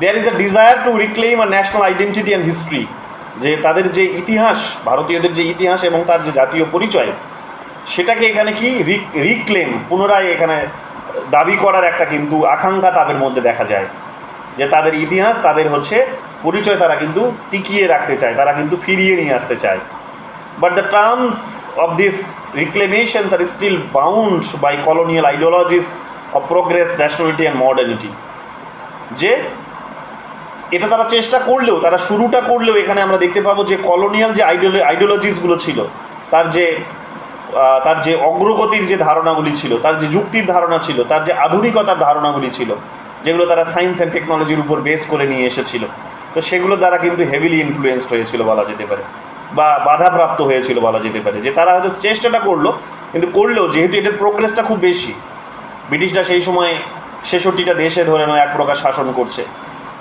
There is a desire to reclaim a national identity and history. যে তাদের যে ইতিহাস, ভারতীয়দের যে ইতিহাস এবং তার যে জাতীয় পরিচয়, সেটাকে এখানে কি রিক্লেম, পুনরায় এখানে দাবি করার একটা কিন্তু আকাঙ্ক্ষা তাদের মধ্যে দেখা যায়। যে তাদের ইতিহাস, তাদের হচ্ছে পরিচয় তারা কিন্তু টিকিয়ে রাখতে চায়, তারা কিন্তু ফিরিয়ে নিয়ে আসতে চায়। But the terms of this reclamations are still bound by colonial ideologies of progress, nationality and modernity. যে এটা তারা চেষ্টা করলেও, তারা শুরুটা করলেও এখানে আমরা দেখতে পাবো যে কলোনিয়াল যে আইডিওলজিসগুলো ছিল, তার যে অগ্রগতির যে ধারণাগুলি ছিল, তার যে যুক্তির ধারণা ছিল, তার যে আধুনিকতার ধারণাগুলি ছিল, যেগুলো তারা সায়েন্স অ্যান্ড টেকনোলজির উপর বেস করে নিয়ে এসেছিল, তো সেগুলো দ্বারা কিন্তু হেভিলি ইনফ্লুয়েন্সড হয়েছিল বলা যেতে পারে, বা বাধাপ্রাপ্ত হয়েছিল বলা যেতে পারে। যে তারা হয়তো চেষ্টাটা করলো, কিন্তু করলেও যেহেতু এটার প্রোগ্রেসটা খুব বেশি, ব্রিটিশরা সেই সময় ৬৬টা দেশে ধরে নয় এক প্রকার শাসন করছে,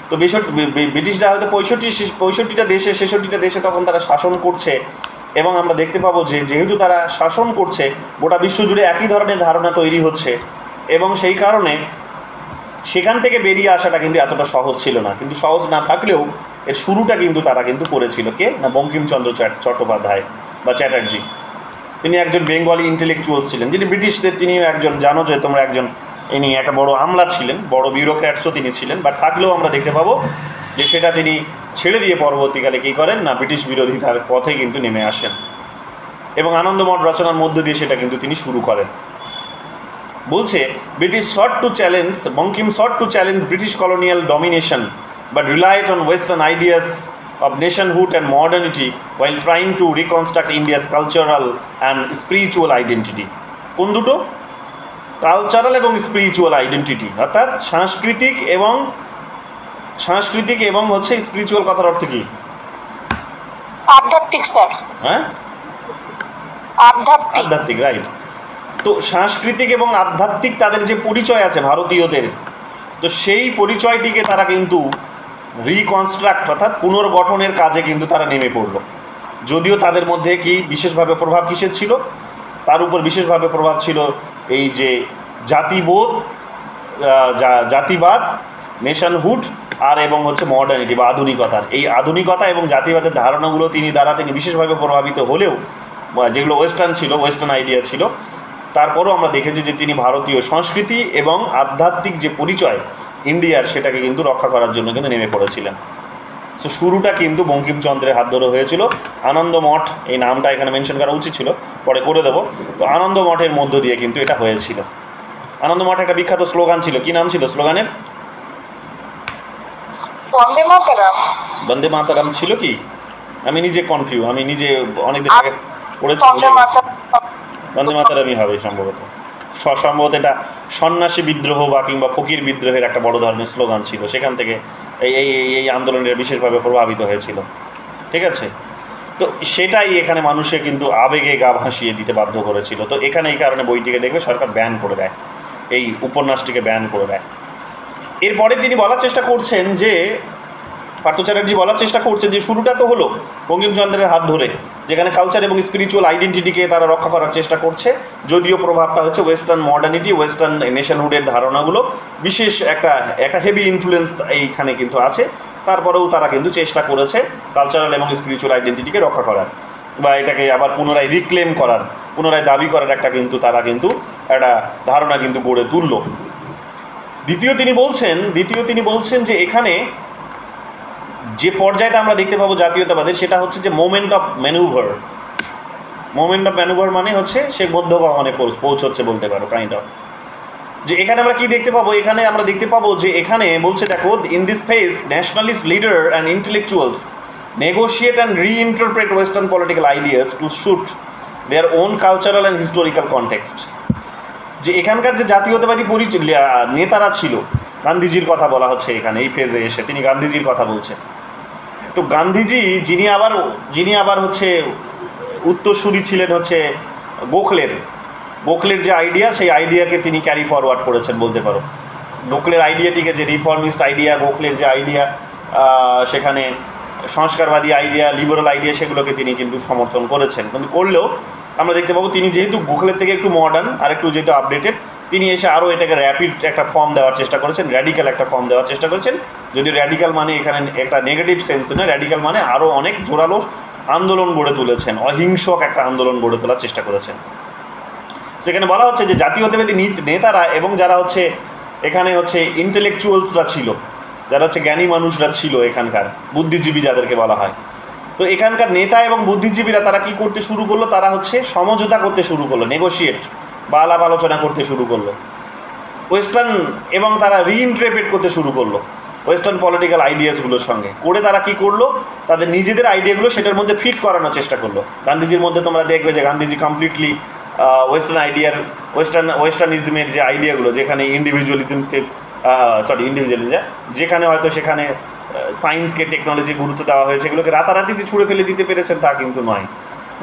তো ব্রিটিশরা হয়তো 65টা দেশে 66টা দেশে তখন তারা শাসন করছে, এবং আমরা দেখতে পাবো যে যেহেতু তারা শাসন করছে গোটা বিশ্বজুড়ে একই ধরনের ধারণা তৈরি হচ্ছে, এবং সেই কারণে সেখান থেকে বেরিয়ে আসাটা কিন্তু এতটা সহজ ছিল না। কিন্তু সহজ না থাকলেও এর শুরুটা কিন্তু তারা কিন্তু করেছিল, কে না, বঙ্কিমচন্দ্র চট্টোপাধ্যায় বা চ্যাটার্জি। তিনি একজন বেঙ্গলি ইন্টেলেকচুয়াল ছিলেন, যিনি ব্রিটিশদের, তিনিও একজন, জানো যে তোমরা, একজন ইনি একটা বড় আমলা ছিলেন, বড় বিউরোক্র্যাটসও তিনি ছিলেন, বাট থাকলেও আমরা দেখতে পাবো যে সেটা তিনি ছেড়ে দিয়ে পরবর্তীকালে কী করেন না, ব্রিটিশ বিরোধিতার পথে কিন্তু নেমে আসেন, এবং আনন্দমঠ রচনার মধ্য দিয়ে সেটা কিন্তু তিনি শুরু করেন। বলছে British sought to challenge, Bankim sought to challenge British colonial domination but relied on Western ideas of nationhood and modernity while trying to reconstruct India's cultural and spiritual identity. কোন দুটো? কালচারাল এবং স্পিরিচুয়াল আইডেন্টিটি, অর্থাৎ সাংস্কৃতিক এবং হচ্ছে spiritual কথার অর্থ কি? আধ্যাত্মিক স্যার। হ্যাঁ, আধ্যাত্মিক, রাইট। তো সাংস্কৃতিক এবং আধ্যাত্মিক তাদের যে পরিচয় আছে ভারতীয়দের, তো সেই পরিচয়টিকে তারা কিন্তু রিকনস্ট্রাক্ট অর্থাৎ পুনর্গঠনের কাজে কিন্তু তারা নেমে পড়লো। যদিও তাদের মধ্যে কি বিশেষভাবে প্রভাব কিসের ছিল? তার উপর বিশেষভাবে প্রভাব ছিল এই যে জাতিবোধ, জাতিবাদ, নেশনহুড, আর এবং হচ্ছে মডার্নিটি বা আধুনিকতার, এই আধুনিকতা এবং জাতিবাদের ধারণাগুলো তিনি বিশেষভাবে প্রভাবিত হলেও, যেগুলো ওয়েস্টার্ন ছিল, ওয়েস্টার্ন আইডিয়া ছিল, তারপরও আমরা দেখেছি যে তিনি ভারতীয় সংস্কৃতি এবং আধ্যাত্মিক যে পরিচয় ইন্ডিয়ার, সেটাকে কিন্তু রক্ষা করার জন্য কিন্তু নেমে পড়েছিলেন। তো শুরুটা কিন্তু বঙ্কিমচন্দ্রের হাত ধরে হয়েছিল। আনন্দমঠ, এই নামটা এখানে মেনশন করা উচিত ছিল, পরে করে দেবো। তো আনন্দমঠের মধ্য দিয়ে কিন্তু এটা হয়েছিল। আনন্দমঠ একটা বিখ্যাত স্লোগান ছিল, কি নাম ছিল স্লোগানের? বন্দে মাতরম। বন্দে মাতরম ছিল কি? আমি নিজে কনফিউজ, আমি নিজে অনেকদিন আগে পড়েছি। বন্দে মাতরমই হবে সম্ভবত। এটা সন্ন্যাসী বিদ্রোহ বা কিংবা ফকির বিদ্রোহের একটা বড় ধরনের স্লোগান ছিল, সেখান থেকে এই আন্দোলনের বিশেষভাবে প্রভাবিত হয়েছিল। ঠিক আছে, তো সেটাই এখানে মানুষে কিন্তু আবেগে গা ভাসিয়ে দিতে বাধ্য করেছিল। তো এখানে এই কারণে বইটিকে দেখবে সরকার ব্যান করে দেয়, এই উপন্যাসটিকে ব্যান করে দেয়। এরপরে তিনি বলার চেষ্টা করছেন যে, পার্থ চ্যাটার্জি বলার চেষ্টা করছেন যে শুরুটা তো হলো বঙ্কিমচন্দ্রের হাত ধরে, যেখানে কালচার এবং স্পিরিচুয়াল আইডেন্টিটিকে তারা রক্ষা করার চেষ্টা করছে, যদিও প্রভাবটা হচ্ছে ওয়েস্টার্ন মডার্নিটি, ওয়েস্টার্ন নেশনহুডের ধারণাগুলো বিশেষ একটা হেভি ইনফ্লুয়েন্স এইখানে কিন্তু আছে। তারপরেও তারা কিন্তু চেষ্টা করেছে কালচারাল এবং স্পিরিচুয়াল আইডেন্টিটিকে রক্ষা করার, বা এটাকে আবার পুনরায় রিক্লেম করার, পুনরায় দাবি করার একটা কিন্তু তারা কিন্তু একটা ধারণা কিন্তু গড়ে তুলল। দ্বিতীয় তিনি বলছেন যে এখানে যে পর্যায়টা আমরা দেখতে পাবো জাতীয়তাবাদের, সেটা হচ্ছে যে moment of manoeuvre. Moment of manoeuvre মানে হচ্ছে সে মধ্য গগনে পৌঁছচ্ছে বলতে পারো, কাইন্ড অফ। যে এখানে আমরা কি দেখতে পাবো? এখানে আমরা দেখতে পাবো যে এখানে বলছে, দেখো, in this phase nationalist leader and intellectuals negotiate and reinterpret western political ideas to suit their own cultural and historical context. যে এখানকার যে জাতীয়তাবাদী নেতারা ছিল, গান্ধীজির কথা বলা হচ্ছে এখানে এই ফেজে এসে, তিনি গান্ধীজির কথা বলছেন। তো গান্ধীজি যিনি আবার হচ্ছে উত্তরসূরি ছিলেন হচ্ছে গোখলের যে আইডিয়া, সেই আইডিয়াকে তিনি ক্যারি ফরওয়ার্ড করেছেন বলতে পারো। গোখলের আইডিয়াটিকে, যে রিফর্মিস্ট আইডিয়া, গোখলের যে আইডিয়া, সেখানে সংস্কারবাদী আইডিয়া, লিবারাল আইডিয়া, সেগুলোকে তিনি কিন্তু সমর্থন করেছেন। কিন্তু করলেও আমরা দেখতে পাবো তিনি যেহেতু গোখলের থেকে একটু মডার্ন আর একটু যেহেতু আপডেটেড, তিনি এসে আরও এটাকে র্যাপিড একটা ফর্ম দেওয়ার চেষ্টা করেছেন, র্যাডিক্যাল একটা ফর্ম দেওয়ার চেষ্টা করেছেন। যদিও র্যাডিক্যাল মানে এখানে একটা নেগেটিভ সেন্স না, র্যাডিক্যাল মানে আরও অনেক জোরালো আন্দোলন গড়ে তুলেছেন, অহিংসক একটা আন্দোলন গড়ে তোলার চেষ্টা করেছেন। সেখানে বলা হচ্ছে যে জাতীয়তাবাদী নেতারা এবং যারা হচ্ছে এখানে হচ্ছে ইন্টেলেকচুয়ালসরা ছিল, যারা হচ্ছে জ্ঞানী মানুষরা ছিল, এখানকার বুদ্ধিজীবী যাদেরকে বলা হয়, তো এখানকার নেতা এবং বুদ্ধিজীবীরা তারা কি করতে শুরু করলো? তারা হচ্ছে সমঝোতা করতে শুরু করলো, নেগোশিয়েট বা আলাপ আলোচনা করতে শুরু করলো ওয়েস্টার্ন, এবং তারা রিইন্টারপ্রেট করতে শুরু করলো ওয়েস্টার্ন পলিটিক্যাল আইডিয়াসগুলোর সঙ্গে করে। তারা কি করলো? তাদের নিজেদের আইডিয়াগুলো সেটার মধ্যে ফিট করানোর চেষ্টা করলো। গান্ধীজির মধ্যে তোমরা দেখবে যে গান্ধীজি কমপ্লিটলি ওয়েস্টার্নিজমের যে আইডিয়াগুলো, যেখানে যেখানে হয়তো সেখানে সায়েন্সকে, টেকনোলজি গুরুত্ব দেওয়া হয়েছে, এগুলোকে রাতারাতি যে ছুঁড়ে ফেলে দিতে পেরেছেন তা কিন্তু নয়,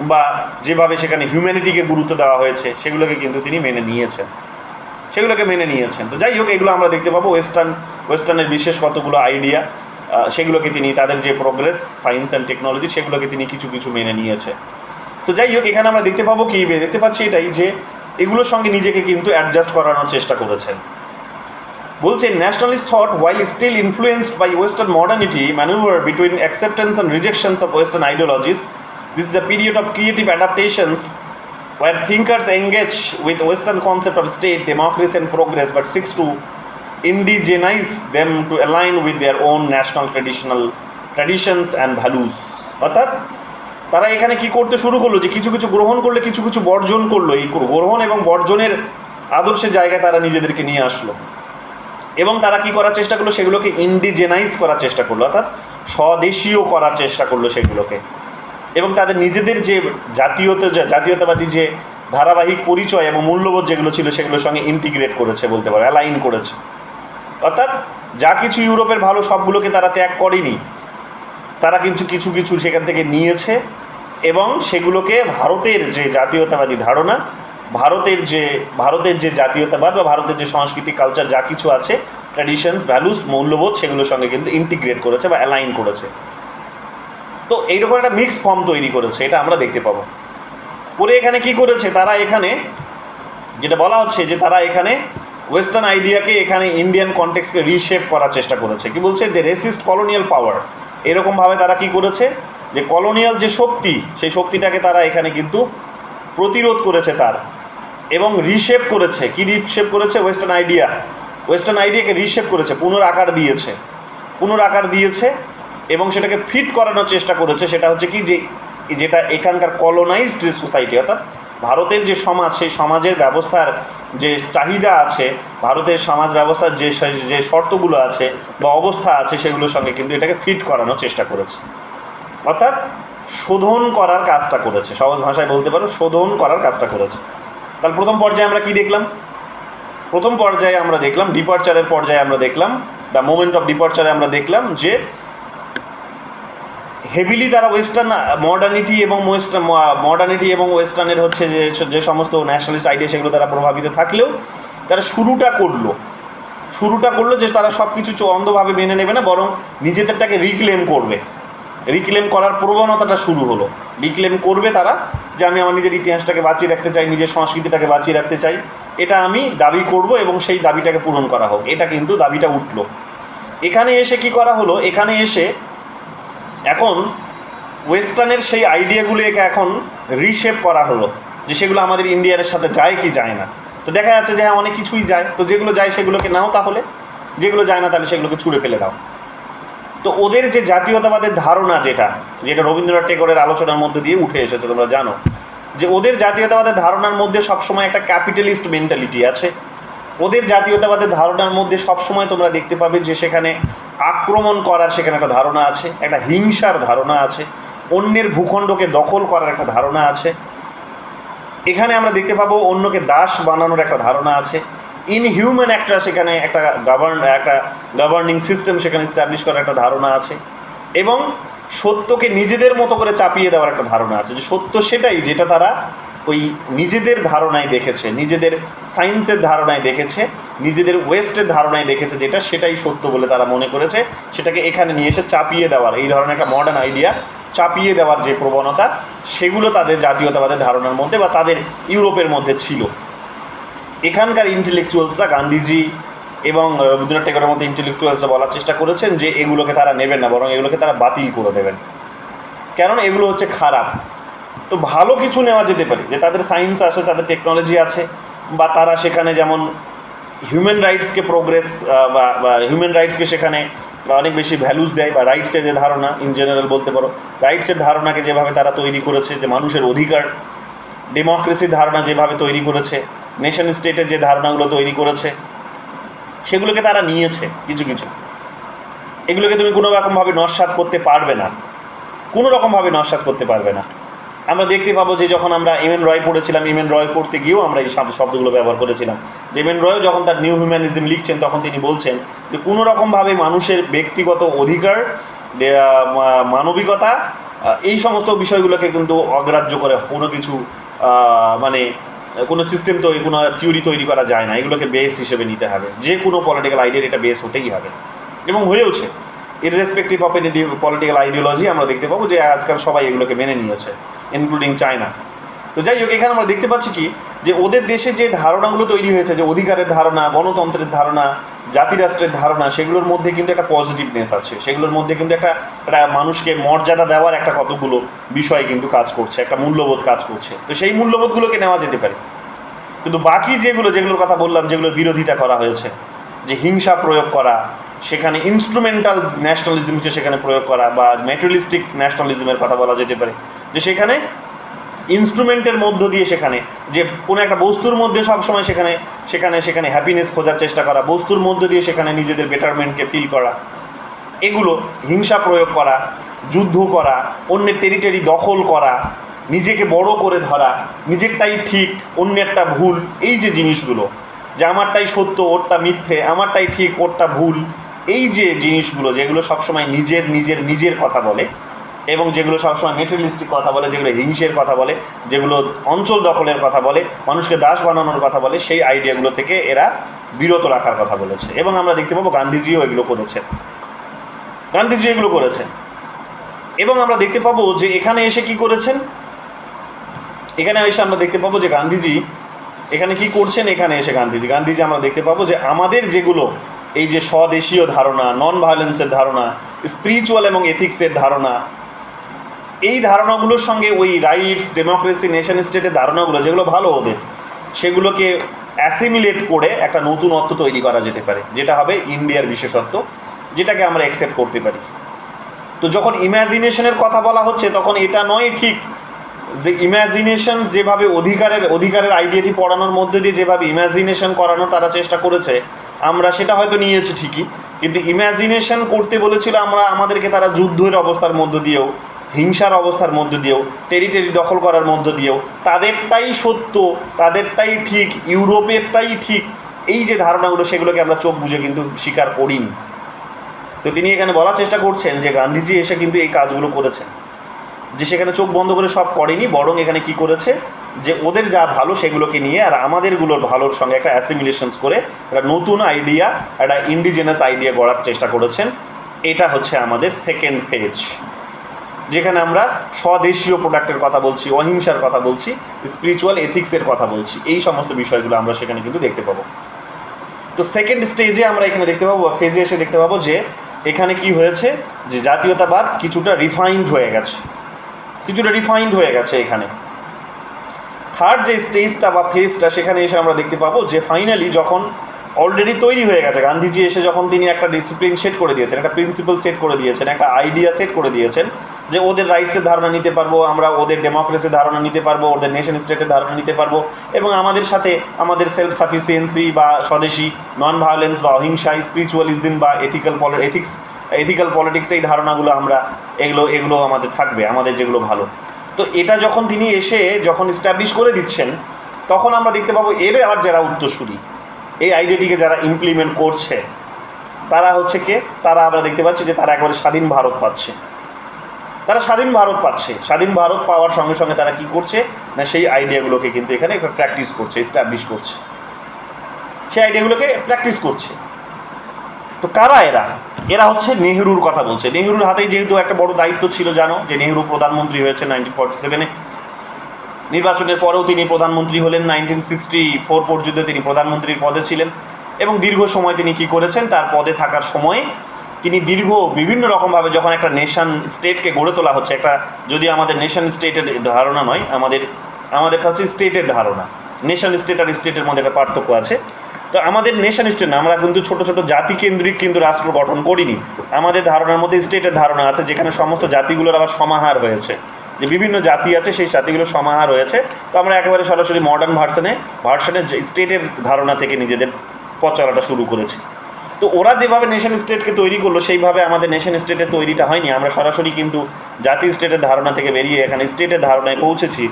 বা যেভাবে সেখানে হিউম্যানিটিকে গুরুত্ব দেওয়া হয়েছে সেগুলোকে কিন্তু তিনি মেনে নিয়েছেন। সেগুলোকে মেনে নিয়েছেন। তো যাই হোক, এগুলো আমরা দেখতে পাবো ওয়েস্টার্নের বিশেষ কতগুলো আইডিয়া, সেগুলোকে তিনি তাদের যে প্রোগ্রেস সায়েন্স অ্যান্ড টেকনোলজি সেগুলোকে তিনি কিছু কিছু মেনে নিয়েছে। তো যাই হোক, এখানে আমরা দেখতে পাবো কি, দেখতে পাচ্ছি এটাই যে এগুলোর সঙ্গে নিজেকে কিন্তু অ্যাডজাস্ট করানোর চেষ্টা করেছেন। বলছেন nationalist thought while still influenced by Western modernity maneuver between acceptance and rejections of Western ideologies. This is a period of creative adaptations where thinkers engage with Western concept of state, democracy and progress but seeks to indigenize them to align with their own national traditions and values. অর্থাৎ তারা এখানে কি করতে শুরু করলো যে কিছু কিছু গ্রহণ করলে কিছু কিছু বর্জন করলো। এই গ্রহণ এবং বর্জনের আদর্শের জায়গায় তারা নিজেদেরকে নিয়ে আসলো এবং তারা কি করার চেষ্টা করলো, সেগুলোকে ইন্ডিজেনাইজ করার চেষ্টা করলো, অর্থাৎ স্বদেশীয় করার চেষ্টা করলো সেগুলোকে, এবং তাদের নিজেদের যে জাতীয়তাবাদী যে ধারাবাহিক পরিচয় এবং মূল্যবোধ যেগুলো ছিল সেগুলোর সঙ্গে ইন্টিগ্রেট করেছে বলতে পারো, অ্যালাইন করেছে। অর্থাৎ যা কিছু ইউরোপের ভালো সবগুলোকে তারা ত্যাগ করেনি, তারা কিন্তু কিছু কিছু সেখান থেকে নিয়েছে এবং সেগুলোকে ভারতের যে জাতীয়তাবাদী ধারণা, ভারতের যে জাতীয়তাবাদ বা ভারতের যে সংস্কৃতি কালচার যা কিছু আছে, ট্র্যাডিশনস, ভ্যালুস, মূল্যবোধ, সেগুলোর সঙ্গে কিন্তু ইন্টিগ্রেট করেছে বা অ্যালাইন করেছে। তো এইরকম একটা মিক্স ফর্ম তৈরি করেছে, এটা আমরা দেখতে পাবো। পরে এখানে কি করেছে তারা, এখানে যেটা বলা হচ্ছে যে তারা এখানে ওয়েস্টার্ন আইডিয়াকে এখানে ইন্ডিয়ান কনটেক্সটকে রিশেপ করার চেষ্টা করেছে। কি বলছে, দে রেসিস্ট কলোনিয়াল পাওয়ার। এরকমভাবে তারা কি করেছে যে কলোনিয়াল যে শক্তি, সেই শক্তিটাকে তারা এখানে কিন্তু প্রতিরোধ করেছে তার, এবং রিশেপ করেছে। কি রিশেপ করেছে? ওয়েস্টার্ন আইডিয়াকে রিশেপ করেছে, পুনরাকার দিয়েছে এবং সেটাকে ফিট করানোর চেষ্টা করেছে। সেটা হচ্ছে কি, যেটা এখানকার কলোনাইজড যে সোসাইটি, অর্থাৎ ভারতের যে সমাজ, সেই সমাজের ব্যবস্থার যে চাহিদা আছে, ভারতের সমাজ ব্যবস্থার যে শর্তগুলো আছে বা অবস্থা আছে, সেগুলোর সঙ্গে কিন্তু এটাকে ফিট করানোর চেষ্টা করেছে, অর্থাৎ শোধন করার কাজটা করেছে। সহজ ভাষায় বলতে পারো, শোধন করার কাজটা করেছে। তাহলে প্রথম পর্যায়ে আমরা কি দেখলাম? প্রথম পর্যায়ে আমরা দেখলাম ডিপারচারের পর্যায়ে আমরা দেখলাম দ্য মোমেন্ট অফ ডিপারচারে আমরা দেখলাম যে হেভিলি তারা ওয়েস্টার্ন মডার্নিটি এবং ওয়েস্টার্নের হচ্ছে যে সমস্ত ন্যাশনালিস্ট আইডিয়া সেগুলো তারা প্রভাবিত থাকলেও তারা শুরুটা করলো যে তারা সব কিছু অন্ধভাবে মেনে নেবে না, বরং নিজেদেরটাকে রিক্লেম করার প্রবণতাটা শুরু হলো। রিক্লেম করবে তারা যে আমি আমার নিজের ইতিহাসটাকে বাঁচিয়ে রাখতে চাই, নিজের সংস্কৃতিটাকে বাঁচিয়ে রাখতে চাই, এটা আমি দাবি করব এবং সেই দাবিটাকে পূরণ করা হোক। এটা কিন্তু দাবিটা উঠলো। এখানে এসে কি করা হলো, এখানে এসে এখন ওয়েস্টার্নের সেই আইডিয়াগুলোকে এখন রিশেপ করা হলো যে সেগুলো আমাদের ইন্ডিয়ানের সাথে যায় কি যায় না। তো দেখা যাচ্ছে যে হ্যাঁ, অনেক কিছুই যায়, তো যেগুলো যায় সেগুলোকে নাও, তাহলে যেগুলো যায় না তাহলে সেগুলোকে ছুঁড়ে ফেলে দাও। তো ওদের যে জাতীয়তাবাদের ধারণা, যেটা রবীন্দ্রনাথ টেগোরের আলোচনার মধ্যে দিয়ে উঠে এসেছে, তোমরা জানো যে ওদের জাতীয়তাবাদের ধারণার মধ্যে সবসময় একটা ক্যাপিটালিস্ট মেন্টালিটি আছে। ওদের জাতীয়তাবাদের ধারণার মধ্যে সবসময় তোমরা দেখতে পাবে যে সেখানে আক্রমণ করার সেখানে একটা ধারণা আছে, একটা হিংসার ধারণা আছে, অন্যের ভূখণ্ডকে দখল করার একটা ধারণা আছে। এখানে আমরা দেখতে পাবো অন্যকে দাস বানানোর একটা ধারণা আছে। ইনহিউম্যান সেখানে একটা গভর্নিং সিস্টেম সেখানে এস্টাবলিশ করার একটা ধারণা আছে, এবং সত্যকে নিজেদের মতো করে চাপিয়ে দেওয়ার একটা ধারণা আছে যে সত্য সেটাই যেটা তারা ওই নিজেদের ধারণায় দেখেছে, নিজেদের সায়েন্সের ধারণায় দেখেছে, নিজেদের ওয়েস্টের ধারণায় দেখেছে, সেটাই সত্য বলে তারা মনে করেছে। সেটাকে এখানে নিয়ে এসে চাপিয়ে দেওয়ার, এই ধরনের একটা মডার্ন আইডিয়া চাপিয়ে দেওয়ার যে প্রবণতা, সেগুলো তাদের জাতীয়তাবাদের ধারণার মধ্যে বা তাদের ইউরোপের মধ্যে ছিল। এখানকার ইন্টেলেকচুয়ালসরা, গান্ধীজি এবং রবীন্দ্রনাথ টেগোরের মতো ইন্টেলেকচুয়ালসরা বলার চেষ্টা করেছেন যে এগুলোকে তারা নেবেন না, বরং এগুলোকে তারা বাতিল করে দেবেন, কারণ এগুলো হচ্ছে খারাপ। তো ভালো কিছু নেওয়া যেতে পারে, যে তাদের সায়েন্স আছে, তাদের টেকনোলজি আছে, বা তারা সেখানে যেমন হিউম্যান রাইটসকে প্রোগ্রেস বা হিউম্যান রাইটসকে সেখানে অনেক বেশি ভ্যালুস দেয়, বা রাইটসের যে ধারণা ইন জেনারেল বলতে পারো, রাইটসের ধারণাকে যেভাবে তারা তৈরি করেছে, যে মানুষের অধিকার, ডেমোক্রেসির ধারণা যেভাবে তৈরি করেছে, নেশন স্টেটের যে ধারণাগুলো তৈরি করেছে, সেগুলোকে তারা নিয়েছে কিছু কিছু। এগুলোকে তুমি কোনো রকমভাবে নস্যাৎ করতে পারবে না, আমরা দেখতে পাবো যে যখন আমরা এম.এন. রয় পড়েছিলাম, এম.এন. রয় পড়তে গিয়েও আমরা এই শব্দগুলো ব্যবহার করেছিলাম। যে এম.এন. রয়ও যখন তার নিউ হিউম্যানিজম লিখছেন, তখন তিনি বলছেন যে কোনো রকমভাবে মানুষের ব্যক্তিগত অধিকার, মানবিকতা, এই সমস্ত বিষয়গুলোকে কিন্তু অগ্রাহ্য করে কোনো কিছু কোনো সিস্টেম তৈরি, কোনো থিওরি তৈরি করা যায় না, এগুলোকে বেস হিসেবে নিতে হবে। যে কোনো পলিটিক্যাল আইডিয়ার এটা বেস হতেই হবে, এবং হয়েওছে। Irrespective of any political ideology আমরা দেখতে পাবো যে আজকাল সবাই এগুলোকে মেনে নিয়েছে, ইনক্লুডিং চায়না। তো যাই হোক, এখানে আমরা দেখতে পাচ্ছি কি যে ওদের দেশে যে ধারণাগুলো তৈরি হয়েছে, যে অধিকারের ধারণা, গণতন্ত্রের ধারণা, জাতিরাষ্ট্রের ধারণা, সেগুলোর মধ্যে কিন্তু একটা পজিটিভনেস আছে, সেগুলোর মধ্যে কিন্তু একটা মানুষকে মর্যাদা দেওয়ার একটা কতগুলো বিষয় কিন্তু কাজ করছে, একটা মূল্যবোধ কাজ করছে। তো সেই মূল্যবোধগুলোকে নেওয়া যেতে পারে, কিন্তু বাকি যেগুলোর কথা বললাম, যেগুলোর বিরোধিতা করা হয়েছে, যে হিংসা প্রয়োগ করা, সেখানে ইনস্ট্রুমেন্টাল ন্যাশনালিজমকে সেখানে প্রয়োগ করা, বা ম্যাটেরিয়ালিস্টিক ন্যাশনালিজমের কথা বলা যেতে পারে, যে সেখানে ইনস্ট্রুমেন্টের মধ্য দিয়ে সেখানে যে কোনো একটা বস্তুর মধ্যে সবসময় সেখানে সেখানে সেখানে হ্যাপিনেস খোঁজার চেষ্টা করা, বস্তুর মধ্য দিয়ে সেখানে নিজেদের বেটারমেন্টকে ফিল করা, এগুলো হিংসা প্রয়োগ করা, যুদ্ধ করা, অন্যের টেরিটরি দখল করা, নিজেকে বড় করে ধরা, নিজেরটাই ঠিক অন্যেরটা ভুল, এই যে জিনিসগুলো, যে আমারটাই সত্য ওরটা মিথ্যে, আমারটাই ঠিক ওরটা ভুল, এই যে জিনিসগুলো যেগুলো সবসময় নিজের নিজের নিজের কথা বলে, এবং যেগুলো সবসময় মেটেরিয়ালিস্টিক কথা বলে, যেগুলো হিংসের কথা বলে, যেগুলো অঞ্চল দখলের কথা বলে, মানুষকে দাস বানানোর কথা বলে, সেই আইডিয়াগুলো থেকে এরা বিরত রাখার কথা বলেছে। এবং আমরা দেখতে পাবো গান্ধীজিও এগুলো করেছেন, এবং আমরা দেখতে পাবো যে এখানে এসে কি করেছেন, এখানে এসে আমরা দেখতে পাবো যে গান্ধীজি এখানে কি করছেন। এখানে এসে গান্ধীজি আমরা দেখতে পাবো যে আমাদের যেগুলো এই যে স্বদেশীয় ধারণা, নন ভায়োলেন্সের ধারণা, স্পিরিচুয়াল এবং এথিক্সের ধারণা, এই ধারণাগুলোর সঙ্গে ওই রাইটস, ডেমোক্রেসি, নেশন স্টেটের ধারণাগুলো যেগুলো ভালো ওদের, সেগুলোকে অ্যাসিমিলেট করে একটা নতুনত্ব তৈরি করা যেতে পারে, যেটা হবে ইন্ডিয়ার বিশেষত্ব, যেটাকে আমরা অ্যাকসেপ্ট করতে পারি। তো যখন ইম্যাজিনেশনের কথা বলা হচ্ছে, তখন এটা নয় ঠিক যে ইম্যাজিনেশন যেভাবে অধিকারের আইডিয়াটি পড়ানোর মধ্যে দিয়ে যেভাবে ইম্যাজিনেশন করানো তারা চেষ্টা করেছে, আমরা সেটা হয়তো নিয়েছি ঠিকই, কিন্তু ইম্যাজিনেশন করতে বলেছিল আমাদেরকে তারা যুদ্ধের অবস্থার মধ্য দিয়েও, হিংসার অবস্থার মধ্য দিয়েও, টেরিটরি দখল করার মধ্য দিয়েও, তাদেরটাই সত্য, তাদেরটাই ঠিক, ইউরোপেরটাই ঠিক, এই যে ধারণাগুলো, সেগুলোকে আমরা চোখ বুজে কিন্তু স্বীকার করিনি। তো তিনি এখানে বলার চেষ্টা করছেন যে গান্ধীজি এসে কিন্তু এই কাজগুলো করেছেন, যে সেখানে চোখ বন্ধ করে সব করেনি, বরং এখানে কি করেছে, যে ওদের যা ভালো সেগুলোকে নিয়ে আর আমাদেরগুলোর ভালোর সঙ্গে একটা অ্যাসিমিলেশনস করে একটা নতুন আইডিয়া, একটা ইন্ডিজেনাস আইডিয়া গড়ার চেষ্টা করেছেন। এটা হচ্ছে আমাদের সেকেন্ড ফেজ, যেখানে আমরা স্বদেশীয় প্রোডাক্টের কথা বলছি, অহিংসার কথা বলছি, স্পিরিচুয়াল এথিক্সের কথা বলছি, এই সমস্ত বিষয়গুলো আমরা সেখানে কিন্তু দেখতে পাবো। তো সেকেন্ড স্টেজে আমরা এখানে দেখতে পাবো, ফেজে এসে দেখতে পাবো যে এখানে কি হয়েছে, যে জাতীয়তাবাদ কিছুটা রিফাইন্ড হয়ে গেছে, এখানে থার্ড যে স্টেজটা বা ফেজটা, সেখানে এসে আমরা দেখতে পাবো যে ফাইনালি যখন অলরেডি তৈরি হয়ে গেছে, গান্ধীজি এসে যখন তিনি একটা ডিসিপ্লিন সেট করে দিয়েছেন, একটা প্রিন্সিপাল সেট করে দিয়েছেন, একটা আইডিয়া সেট করে দিয়েছেন, যে ওদের রাইটসের ধারণা নিতে পারবো আমরা, ওদের ডেমোক্রেসির ধারণা নিতে পারবো, ওদের নেশন স্টেটের ধারণা নিতে পারবো, এবং আমাদের সাথে আমাদের সেলফ সাফিসিয়েন্সি বা স্বদেশী, নন ভায়োলেন্স বা অহিংসা, স্পিরিচুয়ালিজম বা এথিক্যাল পলিটিক্স, এই ধারণাগুলো আমরা এগুলো আমাদের থাকবে, আমাদের যেগুলো ভালো। তো এটা যখন তিনি এসে যখন এস্টাবলিশ করে দিচ্ছেন, তখন আমরা দেখতে পাবো এর আর যারা উত্তরসূরি, এই আইডিয়াটিকে যারা ইমপ্লিমেন্ট করছে, তারা হচ্ছে কে, তারা আমরা দেখতে পাচ্ছি যে তারা একেবারে স্বাধীন ভারত পাচ্ছে, স্বাধীন ভারত পাওয়ার সঙ্গে সঙ্গে তারা কি করছে না, সেই আইডিয়াগুলোকে কিন্তু এখানে প্র্যাকটিস করছে, এস্টাবলিশ করছে, সেই আইডিয়াগুলোকে প্র্যাকটিস করছে। তো কারা এরা হচ্ছে নেহরুর কথা বলছে। নেহরুর হাতেই যেহেতু একটা বড় দায়িত্ব ছিল, জানো যে নেহরু প্রধানমন্ত্রী হয়েছে 1947-এ, নির্বাচনের পরেও তিনি প্রধানমন্ত্রী হলেন, 1964 পর্যন্ত তিনি প্রধানমন্ত্রীর পদে ছিলেন, এবং দীর্ঘ সময় তিনি কি করেছেন, তার পদে থাকার সময়ে তিনি বিভিন্ন রকমভাবে যখন একটা নেশন স্টেটকে গড়ে তোলা হচ্ছে, একটা যদি আমাদের নেশন স্টেটের ধারণা নয়, আমাদেরটা হচ্ছে স্টেটের ধারণা, নেশন স্টেট আর স্টেটের মধ্যে একটা পার্থক্য আছে। তো আমাদের নেশন স্টেট না, আমরা কিন্তু ছোট ছোট জাতিকেন্দ্রিক কিন্তু রাষ্ট্র গঠন করিনি, আমাদের ধারণার মধ্যে স্টেটের ধারণা আছে, যেখানে সমস্ত জাতিগুলোর আবার সমাহার হয়েছে, যে বিভিন্ন জাতি আছে সেই জাতিগুলো সমাহার হয়েছে। তো আমরা একেবারে সরাসরি মডার্ন ভার্সনে স্টেটের ধারণা থেকে নিজেদের পথ চলাটা শুরু করেছি। তো ওরা যেভাবে নেশন স্টেটকে তৈরি করলো, সেইভাবে আমাদের নেশন স্টেটের তৈরিটা হয়নি, আমরা সরাসরি কিন্তু জাতি স্টেটের ধারণা থেকে বেরিয়ে এখানে স্টেটের ধারণায় পৌঁছেছি।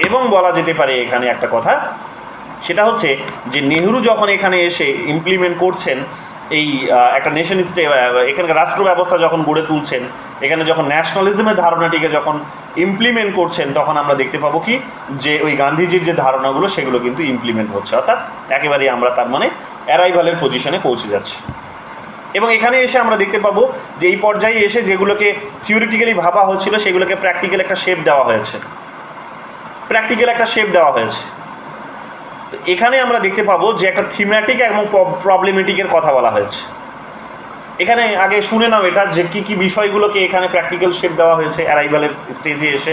এবং বলা যেতে পারে এখানে একটা কথা, সেটা হচ্ছে যে নেহরু যখন এখানে এসে ইমপ্লিমেন্ট করছেন, এই একটা নেশন এখানকার রাষ্ট্র ব্যবস্থা যখন গড়ে তুলছেন, এখানে যখন ন্যাশনালিজমের ধারণাটিকে যখন ইমপ্লিমেন্ট করছেন, তখন আমরা দেখতে পাবো কি যে ওই গান্ধীজির যে ধারণাগুলো সেগুলো কিন্তু ইমপ্লিমেন্ট হচ্ছে, অর্থাৎ একেবারেই আমরা তার মানে অ্যারাইভালের পজিশনে পৌঁছে যাচ্ছি। এবং এখানে এসে আমরা দেখতে পাবো যে এই পর্যায়ে এসে যেগুলোকে থিওরিটিক্যালি ভাবা হচ্ছিল সেগুলোকে প্র্যাকটিক্যাল একটা শেপ দেওয়া হয়েছে, তো এখানে আমরা দেখতে পাবো যে একটা থিমেটিক এবং প্রবলেমেটিকের কথা বলা হয়েছে। এখানে আগে শুনে নাও এটা যে কী কী বিষয়গুলোকে এখানে প্র্যাকটিক্যাল শেপ দেওয়া হয়েছে অ্যারাইভালের স্টেজে এসে।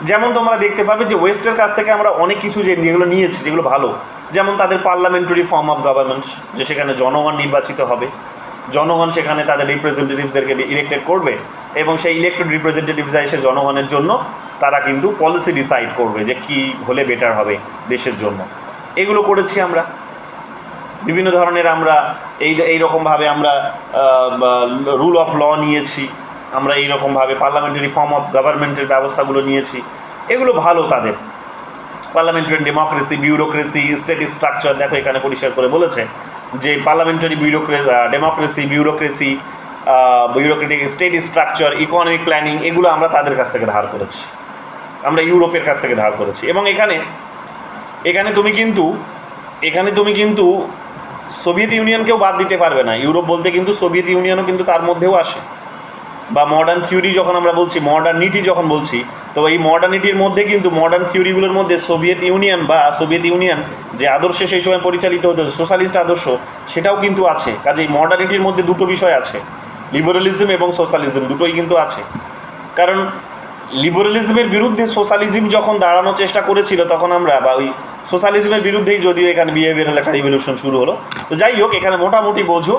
যেমন তোমরা দেখতে পাবে যে ওয়েস্টের কাছ থেকে আমরা অনেক কিছু যেগুলো নিয়েছি যেগুলো ভালো, যেমন তাদের পার্লামেন্টারি ফর্ম অফ গভর্নমেন্ট, যে সেখানে জনগণ নির্বাচিত হবে, জনগণ সেখানে তাদের রিপ্রেজেন্টেটিভসদেরকে ইলেক্টেড করবে এবং সেই ইলেক্টেড রিপ্রেজেন্টেটিভসরা এসে জনগণের জন্য তারা কিন্তু পলিসি ডিসাইড করবে যে কি হলে বেটার হবে দেশের জন্য। এগুলো করেছি আমরা বিভিন্ন ধরনের, আমরা এইরকমভাবে আমরা রুল অফ ল নিয়েছি, আমরা এইরকমভাবে পার্লামেন্টারি ফর্ম অফ গভর্নমেন্টের ব্যবস্থাগুলো নিয়েছি, এগুলো ভালো। তাদের parliamentary democracy, bureaucracy, state structure, দেখো এখানে পরিষ্কার করে বলেছে যে parliamentary democracy, bureaucratic state structure, economic planning, এগুলো আমরা তাদের কাছ থেকে ধার করেছি, আমরা ইউরোপের কাছ থেকে ধার করেছি। এবং এখানে তুমি কিন্তু সোভিয়েত ইউনিয়নকেও বাদ দিতে পারবে না। ইউরোপ বলতে কিন্তু সোভিয়েত ইউনিয়নও কিন্তু তার মধ্যেও আসে। বা মডার্ন থিওরি যখন আমরা বলছি, মডার্নিটি যখন বলছি, তো এই মডার্নিটির মধ্যে কিন্তু মডার্ন থিওরিগুলোর মধ্যে সোভিয়েত ইউনিয়ন যে আদর্শে সেই সময় পরিচালিত হতো, সোশ্যালিস্ট আদর্শ, সেটাও কিন্তু আছে। কাজেই মডার্নিটির মধ্যে দুটো বিষয় আছে, লিবারালিজম এবং সোশ্যালিজম, দুটোই কিন্তু আছে। কারণ লিবারালিজমের বিরুদ্ধে সোশ্যালিজম যখন দাঁড়ানোর চেষ্টা করেছিল, তখন আমরা বা ওই সোশ্যালিজমের বিরুদ্ধেই যদিও এখানে বিহেভিয়ারাল একটা রিভলিউশন শুরু হলো। তো যাই হোক, এখানে মোটামুটি বোঝো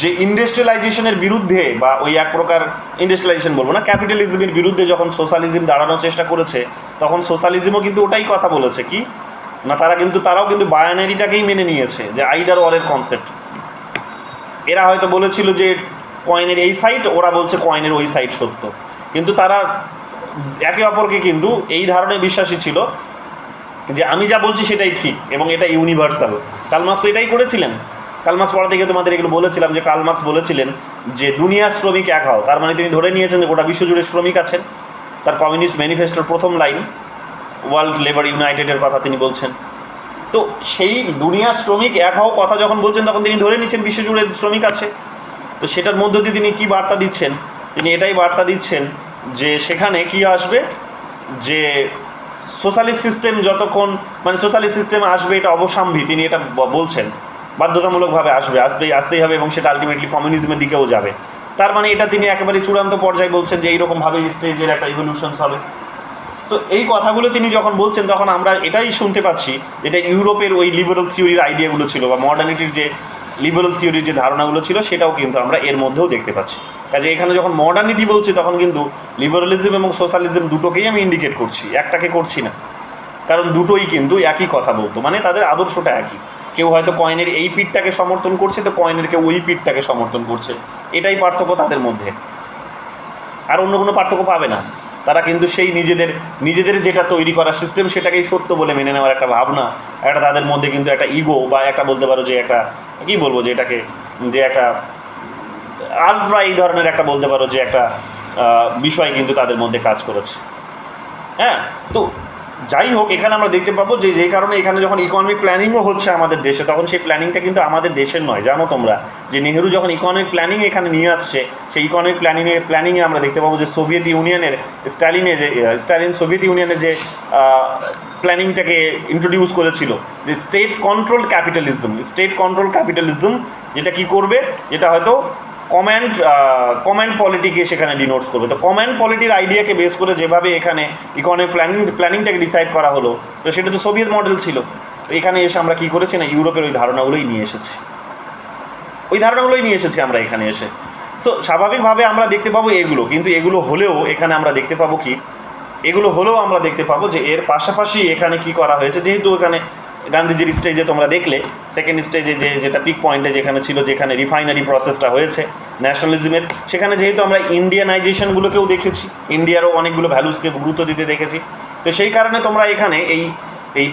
যে ইন্ডাস্ট্রিয়ালাইজেশনের বিরুদ্ধে বা ওই এক প্রকার ইন্ডাস্ট্রিয়ালাইজেশন বলবো না, ক্যাপিটালিজমের বিরুদ্ধে যখন সোশ্যালিজম দাঁড়ানোর চেষ্টা করেছে, তখন সোশ্যালিজমও কিন্তু ওটাই কথা বলেছে কি না, তারাও কিন্তু বায়োনারিটাকেই মেনে নিয়েছে যে আইদার অরের কনসেপ্ট। এরা হয়তো বলেছিল যে কয়েনের এই সাইড, ওরা বলছে কয়েনের ওই সাইড সত্য, কিন্তু তারা একে অপরকে কিন্তু এই ধারণায় বিশ্বাসী ছিল যে আমি যা বলছি সেটাই ঠিক এবং এটা ইউনিভার্সাল। কার্ল মার্কস তো এটাই করেছিলেন। কার্ল মার্কস পড়া থেকে তোমাদের এগুলো বলেছিলাম যে কার্ল মার্কস বলেছিলেন যে দুনিয়ার শ্রমিক এক হও, তার মানে তিনি ধরে নিয়েছেন যে গোটা বিশ্বজুড়ে শ্রমিক আছেন। তার কমিউনিস্ট ম্যানিফেস্টোর প্রথম লাইন ওয়ার্ল্ড লেবার ইউনাইটেডের কথা তিনি বলছেন। তো সেই দুনিয়ার শ্রমিক এক হও কথা যখন বলছেন, তখন তিনি ধরে নিচ্ছেন বিশ্বজুড়ে শ্রমিক আছে। তো সেটার মধ্য দিয়ে তিনি কী বার্তা দিচ্ছেন? তিনি এটাই বার্তা দিচ্ছেন যে সেখানে কি আসবে, যে সোশ্যালিস্ট সিস্টেম যতক্ষণ সোশ্যালিস্ট সিস্টেম আসবে এটা অবসাম্ভী, তিনি এটা বলছেন বাধ্যতামূলকভাবে আসতেই হবে এবং সেটা আলটিমেটলি কমিউনিজমের দিকেও যাবে। তার মানে এটা তিনি একেবারে চূড়ান্ত পর্যায়ে বলছেন যে এইরকমভাবে স্টেজের একটা ইভলিউশন হবে। সো এই কথাগুলো তিনি যখন বলছেন, তখন আমরা এটাই শুনতে পাচ্ছি এটা ইউরোপের ওই লিবারাল থিওরির আইডিয়াগুলো ছিল বা মডার্নিটির যে লিবারাল থিওরির যে ধারণাগুলো ছিল, সেটাও কিন্তু আমরা এর মধ্যেও দেখতে পাচ্ছি। কাজে এখানে যখন মডার্নিটি বলছি, তখন কিন্তু লিবারালিজম এবং সোশ্যালিজম দুটোকেই আমি ইন্ডিকেট করছি, একটাকে করছি না। কারণ দুটোই কিন্তু একই কথা বলতো, মানে তাদের আদর্শটা একই। কেউ হয়তো কয়েনের এই পিঠটাকে সমর্থন করছে, তো কয়েনের কেউ ওই পিঠটাকে সমর্থন করছে, এটাই পার্থক্য তাদের মধ্যে, আর অন্য কোনো পার্থক্য পাবে না। তারা কিন্তু সেই নিজেদের যেটা তৈরি করা সিস্টেম, সেটাকেই সত্য বলে মেনে নেওয়ার একটা ভাবনা, একটা তাদের মধ্যে কিন্তু একটা ইগো বা একটা বলতে পারো যে একটা কী বলবো, যে এটাকে যে একটা আলট্রা এই ধরনের একটা বলতে পারো যে একটা বিষয় কিন্তু তাদের মধ্যে কাজ করেছে। হ্যাঁ, তো যাই হোক, এখানে আমরা দেখতে পাবো যে যে কারণে এখানে যখন ইকোনমিক প্ল্যানিংও হচ্ছে আমাদের দেশে, তখন সেই প্ল্যানিংটা কিন্তু আমাদের দেশের নয়। জানো তোমরা যে নেহেরু যখন ইকোনমিক প্ল্যানিং এখানে নিয়ে আসছে, সেই ইকোনমিক প্ল্যানিংয়ে আমরা দেখতে পাবো যে সোভিয়েত ইউনিয়নের স্ট্যালিন সোভিয়েত ইউনিয়নে যে প্ল্যানিংটাকে ইন্ট্রোডিউস করেছিল, যে স্টেট কন্ট্রোল ক্যাপিটালিজম, যেটা কি করবে, যেটা হয়তো কমান্ড পলিটিকে সেখানে ডিনোটস করবে। তো কমান্ড পলিটির আইডিয়াকে বেস করে যেভাবে এখানে ইকোনমিক প্ল্যানিংটাকে ডিসাইড করা হলো, তো সেটা তো সোভিয়েত মডেল ছিল। তো এখানে এসে আমরা কী করেছি না, ইউরোপের ওই ধারণাগুলোই নিয়ে এসেছি আমরা এখানে এসে। সো স্বাভাবিকভাবে আমরা দেখতে পাবো এগুলো, কিন্তু এগুলো হলেও এখানে আমরা দেখতে পাবো যে এর পাশাপাশি এখানে কি করা হয়েছে। যেহেতু এখানে গান্ধীজির স্টেজে তোমরা দেখলে, সেকেন্ড স্টেজে যেটা পিক পয়েন্টে যেখানে ছিল, যেখানে রিফাইনারি প্রসেসটা হয়েছে ন্যাশনালিজমের, সেখানে যেহেতু আমরা ইন্ডিয়ানাইজেশনগুলোকেও দেখেছি, ইন্ডিয়ারও অনেকগুলো ভ্যালুসকে গুরুত্ব দিতে দেখেছি। তো সেই কারণে তোমরা এখানে এই এই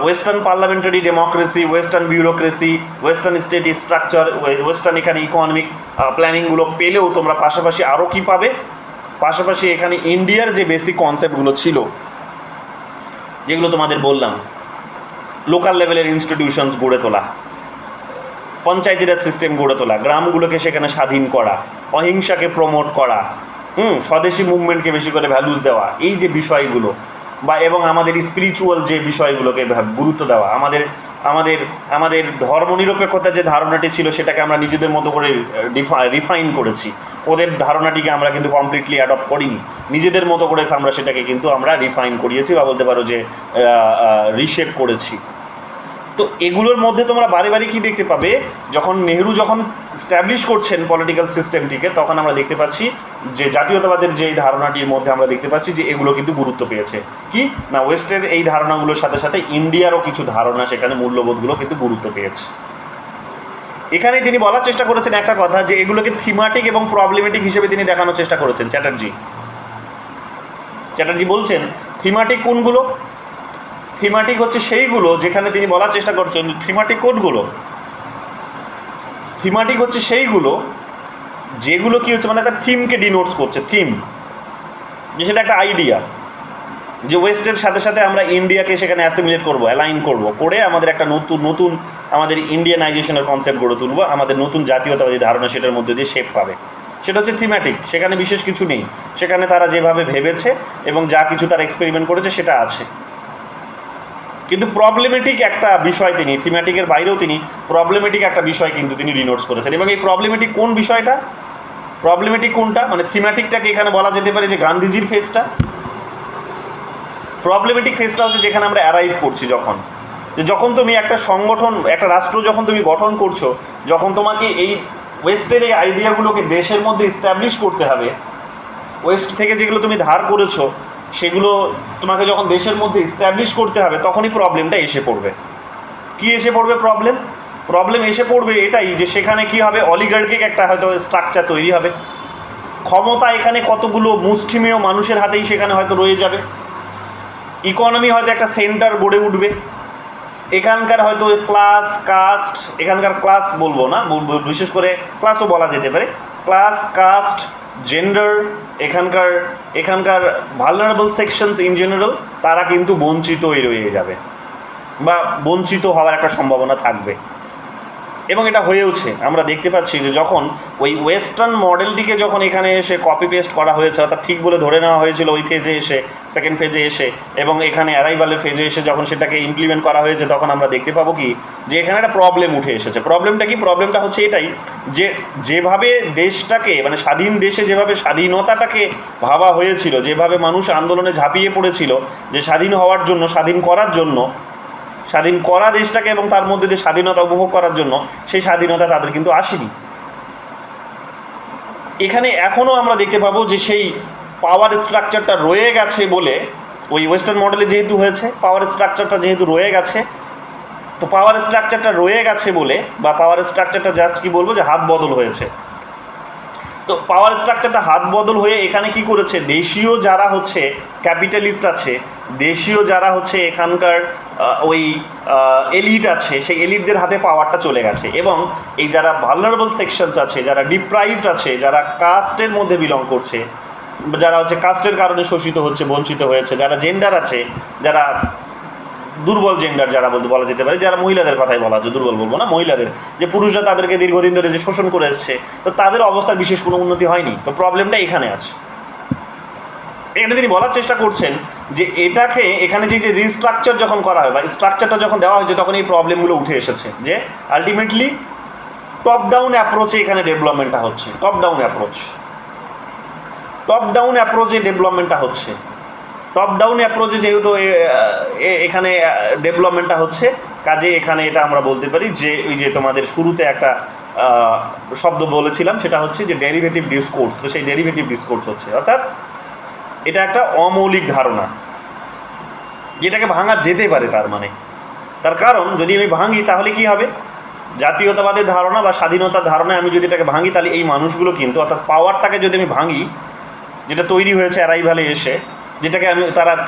western parliamentary democracy, western bureaucracy, western state structure, western এখানে ইকোনমিক প্ল্যানিংগুলো পেলেও তোমরা পাশাপাশি আরও কী পাবে, পাশাপাশি এখানে ইন্ডিয়ার যে বেসিক কনসেপ্টগুলো ছিল যেগুলো তোমাদের বললাম, লোকাল লেভেলের ইনস্টিটিউশনস গড়ে তোলা, পঞ্চায়েতি রাজ সিস্টেম গড়ে তোলা, গ্রামগুলোকে সেখানে স্বাধীন করা, অহিংসাকে প্রমোট করা, স্বদেশি মুভমেন্টকে বেশি করে ভ্যালুস দেওয়া, এই যে বিষয়গুলো বা এবং আমাদের স্পিরিচুয়াল যে বিষয়গুলোকে গুরুত্ব দেওয়া, আমাদের আমাদের আমাদের ধর্মনিরপেক্ষতার যে ধারণাটি ছিল সেটাকে আমরা নিজেদের মতো করে রিফাইন করেছি। ওদের ধারণাটিকে আমরা কিন্তু কমপ্লিটলি অ্যাডপ্ট করিনি, নিজেদের মতো করে আমরা সেটাকে কিন্তু আমরা রিফাইন করিয়েছি বা বলতে পারো যে রিশেপ করেছি। তো এগুলোর মধ্যে তোমরা বারে বারে কী দেখতে পাবে, যখন নেহরু যখন স্ট্যাবলিশ করছেন পলিটিক্যাল সিস্টেমটিকে, তখন আমরা দেখতে পাচ্ছি যে জাতীয়তাবাদের যে এই ধারণাটির মধ্যে আমরা দেখতে পাচ্ছি যে এগুলো কিন্তু গুরুত্ব পেয়েছে। কি না, ওয়েস্টের এই ধারণাগুলোর সাথে সাথে ইন্ডিয়ারও কিছু ধারণা, সেখানে মূল্যবোধগুলো কিন্তু গুরুত্ব পেয়েছে। এখানে তিনি বলার চেষ্টা করেছেন একটা কথা, যে এগুলোকে থিমাটিক এবং প্রবলেমেটিক হিসেবে তিনি দেখানোর চেষ্টা করেছেন। চ্যাটার্জি বলছেন থিমাটিক কোনগুলো? থিমাটিক হচ্ছে সেইগুলো যেখানে তিনি বলার চেষ্টা করছেন থিমাটিক কোডগুলো, থিমাটিক হচ্ছে সেইগুলো যেগুলো কি হচ্ছে মানে তার থিমকে ডিনোটস করছে। থিম যে সেটা একটা আইডিয়া, যে ওয়েস্টের সাথে সাথে আমরা ইন্ডিয়াকে সেখানে অ্যাসিমিলেট করবো, অ্যালাইন করবো, করে আমাদের একটা নতুন আমাদের ইন্ডিয়ানাইজেশনের কনসেপ্ট গড়ে তুলবো, আমাদের নতুন জাতীয়তাবাদী ধারণা সেটার মধ্যে দিয়ে শেপ পাবে। সেটা হচ্ছে থিম্যাটিক, সেখানে বিশেষ কিছু নেই, সেখানে তারা যেভাবে ভেবেছে এবং যা কিছু তারা এক্সপেরিমেন্ট করেছে সেটা আছে। কিন্তু প্রবলেমেটিক একটা বিষয় তিনি থিম্যাটিকের বাইরেও তিনি প্রবলেমেটিক একটা বিষয় কিন্তু তিনি ডিনোটস করেছেন। এবং এই প্রবলেমেটিক কোন বিষয়টা, প্রবলেমেটিক কোনটা, মানে থিম্যাটিকটাকে এখানে বলা যেতে পারে যে গান্ধীজির ফেজটা। প্রবলেমেটিক ফেজটা হচ্ছে যেখানে আমরা অ্যারাইভ করছি, যখন তুমি একটা সংগঠন, একটা রাষ্ট্র যখন তুমি গঠন করছো, যখন তোমাকে এই ওয়েস্টের এই আইডিয়াগুলোকে দেশের মধ্যে এস্টাবলিশ করতে হবে, ওয়েস্ট থেকে যেগুলো তুমি ধার করেছো সেগুলো তোমাকে যখন দেশের মধ্যে এস্টাবলিশ করতে হবে, তখনই প্রবলেমটা এসে পড়বে। কি এসে পড়বে প্রবলেম এসে পড়বে এটাই যে সেখানে কি হবে, অলিগার্কিক একটা হয়তো স্ট্রাকচার তৈরি হবে, ক্ষমতা এখানে কতগুলো মুষ্টিমেয় মানুষের হাতেই সেখানে হয়তো রয়ে যাবে, ইকোনমি হয়তো একটা সেন্টার গড়ে উঠবে, এখানকার হয়তো ক্লাস কাস্ট, এখানকার ক্লাস বলবো না, বিশেষ করে ক্লাসও বলা যেতে পারে, ক্লাস কাস্ট জেন্ডার, এখানকার ভালনারেবল সেকশনস ইন জেনারেল, তারা কিন্তু বঞ্চিতই রয়ে যাবে বা বঞ্চিত হওয়ার একটা সম্ভাবনা থাকবে। এবং এটা হয়েওছে, আমরা দেখতে পাচ্ছি যে যখন ওই ওয়েস্টার্ন মডেলটিকে যখন এখানে এসে কপি পেস্ট করা হয়েছে, অর্থাৎ ঠিক বলে ধরে নেওয়া হয়েছিল ওই ফেজে এসে, সেকেন্ড ফেজে এসে, এবং এখানে অ্যারাইভালের ফেজে এসে যখন সেটাকে ইমপ্লিমেন্ট করা হয়েছে, তখন আমরা দেখতে পাবো কি যে এখানে একটা প্রবলেম উঠে এসেছে। প্রবলেমটা কি? প্রবলেমটা হচ্ছে এটাই যে যেভাবে দেশটাকে মানে স্বাধীন দেশে যেভাবে স্বাধীনতাটাকে ভাবা হয়েছিল, যেভাবে মানুষ আন্দোলনে ঝাঁপিয়ে পড়েছিল যে স্বাধীন হওয়ার জন্য, স্বাধীন করার জন্য, স্বাধীন করা দেশটাকে এবং তার মধ্যে যে স্বাধীনতা উপভোগ করার জন্য, সেই স্বাধীনতা তাদের কিন্তু আসেনি। এখানে এখনও আমরা দেখতে পাবো যে সেই পাওয়ার স্ট্রাকচারটা রয়ে গেছে বলে, ওই ওয়েস্টার্ন মডেলে যেহেতু হয়েছে, পাওয়ার স্ট্রাকচারটা যেহেতু রয়ে গেছে, তো পাওয়ার স্ট্রাকচারটা রয়ে গেছে বলে, বা পাওয়ার স্ট্রাকচারটা জাস্ট কি বলবো যে হাত বদল হয়েছে। তো পাওয়ার স্ট্রাকচারটা হাত বদল হয়ে এখানে কি করেছে, দেশীয় যারা হচ্ছে ক্যাপিটালিস্ট আছে, দেশীয় যারা হচ্ছে এখানকার ওই এলিট আছে, সেই এলিটদের হাতে পাওয়ারটা চলে গেছে। এবং এই যারা ভালনারেবল সেকশনস আছে, যারা ডিপ্রাইভড আছে, যারা কাস্টের মধ্যে বিলং করছে, যারা হচ্ছে কাস্টের কারণে শোষিত হচ্ছে, বঞ্চিত হয়েছে, যারা জেন্ডার আছে, যারা দুর্বল জেন্ডার যারা বলা যেতে পারে, যারা মহিলাদের কথাই বলা হচ্ছে, দুর্বল বলবো না, মহিলাদের, যে পুরুষরা তাদেরকে দীর্ঘদিন ধরে যে শোষণ করে এসছে, তো তাদের অবস্থার বিশেষ কোনো উন্নতি হয়নি। তো প্রবলেমটা এখানে আছে। এখানে তিনি বলার চেষ্টা করছেন যে এটাকে এখানে যে রিস্ট্রাকচার যখন করা হয় বা স্ট্রাকচারটা যখন দেওয়া হয়েছে, তখন এই প্রবলেমগুলো উঠে এসেছে যে আলটিমেটলি টপ ডাউন অ্যাপ্রোচে এখানে ডেভেলপমেন্টটা হচ্ছে। টপ ডাউন অ্যাপ্রোচে ডেভেলপমেন্টটা হচ্ছে। টপ ডাউন অ্যাপ্রোচে যেহেতু এখানে ডেভেলপমেন্টটা হচ্ছে, কাজে এখানে এটা আমরা বলতে পারি যে ওই যে তোমাদের শুরুতে একটা শব্দ বলেছিলাম, সেটা হচ্ছে যে ডেরিভেটিভ ডিসকোর্স। তো সেই ডেরিভেটিভ ডিসকোর্স হচ্ছে, অর্থাৎ এটা একটা অমৌলিক ধারণা যেটাকে ভাঙা যেতে পারে। তার কারণ যদি আমি ভাঙি তাহলে কি হবে, জাতীয়তাবাদের ধারণা বা স্বাধীনতার ধারণায় আমি যদি এটাকে ভাঙি, তাহলে এই মানুষগুলো কিন্তু, অর্থাৎ পাওয়ারটাকে যদি আমি ভাঙি, যেটা তৈরি হয়েছে অ্যারাইভালে এসে, যেটাকে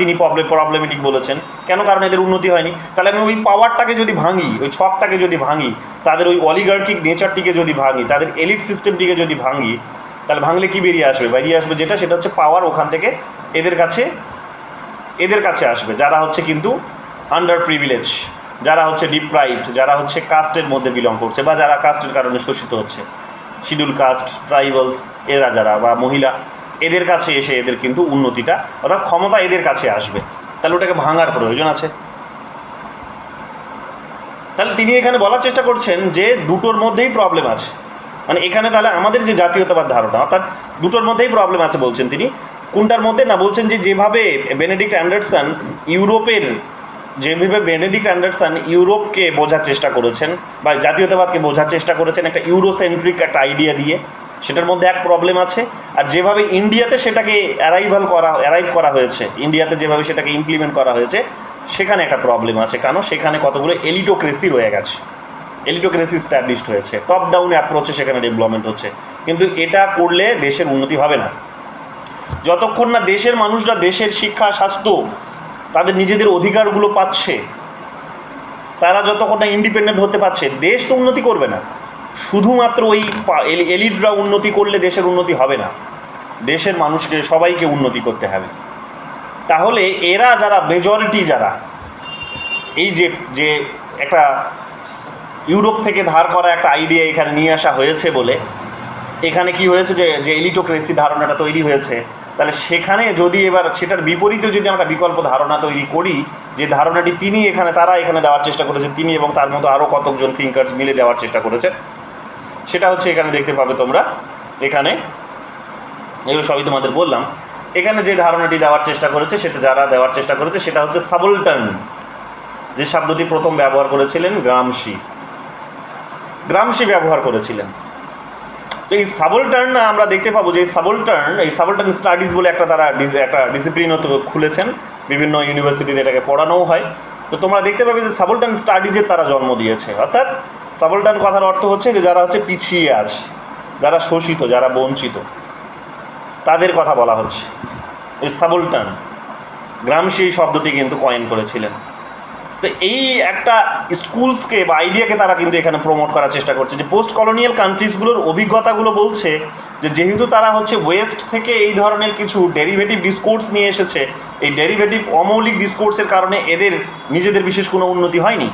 তিনি প্রবলেমেটিক বলেছেন। কেন? কারণ এদের উন্নতি হয়নি। তাহলে আমি ওই পাওয়ারটাকে যদি ভাঙি, ওই ছকটাকে যদি ভাঙি, তাদের ওই অলিগার্কিক নেচারটিকে যদি ভাঙি, তাদের এলিট সিস্টেমটিকে যদি ভাঙি, তাহলে ভাঙলে কি বেরিয়ে আসবে? বেরিয়ে আসবে সেটা হচ্ছে পাওয়ার ওখান থেকে এদের কাছে আসবে, যারা হচ্ছে কিন্তু আন্ডার প্রিভিলেজ, যারা হচ্ছে ডিপ্রাইভড, যারা হচ্ছে কাস্টের মধ্যে বিলং করছে বা যারা কাস্টের কারণে শোষিত হচ্ছে, শিডিউল কাস্ট, ট্রাইবালস, এরা যারা বা মহিলা, এদের কাছে এসে এদের কিন্তু উন্নতিটা অর্থাৎ ক্ষমতা এদের কাছে আসবে। তাহলে ওটাকে ভাঙার প্রয়োজন আছে। তাহলে তিনি এখানে বলার চেষ্টা করছেন যে দুটোর মধ্যেই প্রবলেম আছে, মানে এখানে তাহলে আমাদের যে জাতীয়তাবাদ ধারণা অর্থাৎ দুটোর মধ্যেই প্রবলেম আছে বলছেন তিনি। কোনটার মধ্যে না? বলছেন যে যেভাবে বেনেডিক্ট অ্যান্ডারসন ইউরোপকে বোঝার চেষ্টা করেছেন বা জাতীয়তাবাদকে বোঝার চেষ্টা করেছেন একটা ইউরোসেন্ট্রিক একটা আইডিয়া দিয়ে, সেটার মধ্যে এক প্রবলেম আছে। আর যেভাবে ইন্ডিয়াতে সেটাকে অ্যারাইভ করা হয়েছে, ইন্ডিয়াতে যেভাবে সেটাকে ইমপ্লিমেন্ট করা হয়েছে, সেখানে একটা প্রবলেম আছে। কেন? সেখানে কতগুলো এলিটোক্রেসি রয়ে গেছে, এলিটোক্রেসি স্ট্যাবলিশড হয়েছে, টপ ডাউন অ্যাপ্রোচে সেখানে ডেভেলপমেন্ট হচ্ছে। কিন্তু এটা করলে দেশের উন্নতি হবে না। যতক্ষণ না দেশের মানুষরা দেশের শিক্ষা, স্বাস্থ্য, তাদের নিজেদের অধিকারগুলো পাচ্ছে, তারা যতক্ষণ না ইন্ডিপেন্ডেন্ট হতে পারছে, দেশ তো উন্নতি করবে না। শুধুমাত্র ওই এলিটরা উন্নতি করলে দেশের উন্নতি হবে না, দেশের মানুষকে সবাইকে উন্নতি করতে হবে। তাহলে এরা যারা মেজরিটি, যারা এই যে একটা ইউরোপ থেকে ধার করা একটা আইডিয়া এখানে নিয়ে আসা হয়েছে বলে এখানে কি হয়েছে যে এলিটোক্রেসি ধারণাটা তৈরি হয়েছে, তাহলে সেখানে যদি এবার সেটার বিপরীতে যদি আমরা বিকল্প ধারণা তৈরি করি, যে ধারণাটি তারা এখানে দেওয়ার চেষ্টা করেছেন, তিনি এবং তার মতো আরও কতজন থিঙ্কার্স মিলে দেওয়ার চেষ্টা করেছেন, সেটা হচ্ছে এখানে দেখতে পাবে তোমরা। এখানে এগুলো সবই তোমাদের বললাম। এখানে যে ধারণাটি দেওয়ার চেষ্টা করেছে, যারা দেওয়ার চেষ্টা করেছে সেটা হচ্ছে সাবলটার্ন, যে শব্দটি প্রথম ব্যবহার করেছিলেন গ্রামসি ব্যবহার করেছিলেন। তো এই সাবলটার্ন আমরা দেখতে পাবো যে এই সাবলটার্ন স্টাডিজ বলে তারা একটা ডিসিপ্লিনও তো খুলেছেন, বিভিন্ন ইউনিভার্সিটিতে এটাকে পড়ানোও হয়। তো তোমরা দেখতে পাবে যে সাবলটার্ন স্টাডিজের তারা জন্ম দিয়েছে। অর্থাৎ সাবলটার্ন কথার অর্থ হচ্ছে যে যারা হচ্ছে পিছিয়ে আছে, যারা শোষিত, যারা বঞ্চিত, তাদের কথা বলা হচ্ছে। এই সাবলটার্ন গ্রামসি এই শব্দটি কিন্তু কয়েন করেছিলেন। তো এই একটা স্কুলসকে বা আইডিয়াকে তারা কিন্তু এখানে প্রমোট করার চেষ্টা করছে, যে পোস্ট কলোনিয়াল কান্ট্রিজগুলোর অভিজ্ঞতাগুলো বলছে যে যেহেতু তারা হচ্ছে ওয়েস্ট থেকে এই ধরনের কিছু ডেরিভেটিভ ডিসকোর্স নিয়ে এসেছে, এই ডেরিভেটিভ অমৌলিক ডিসকোর্সের কারণে এদের নিজেদের বিশেষ কোনো উন্নতি হয়নি,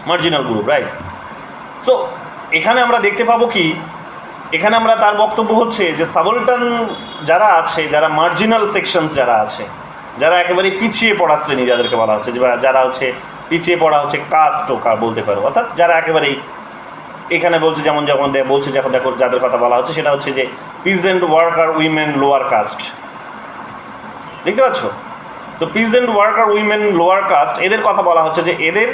মার্জিনাল গ্রুপ, রাইট? সো এখানে আমরা দেখতে পাবো কি, এখানে আমরা তার বক্তব্য হচ্ছে যে সাবলটার্ন যারা আছে, যারা মার্জিনাল সেকশনস যারা আছে, যারা একেবারে পিছিয়ে পড়া শ্রেণী যাদেরকে বলা হচ্ছে, যারা হচ্ছে পিছিয়ে পড়া হচ্ছে কাস্টও বলতে পারো, অর্থাৎ যারা একেবারেই এখানে বলছে যখন দেখো যাদের কথা বলা হচ্ছে সেটা হচ্ছে যে peasant worker women lower caste, দেখতে পাচ্ছ? তো peasant worker women lower caste, এদের কথা বলা হচ্ছে যে এদের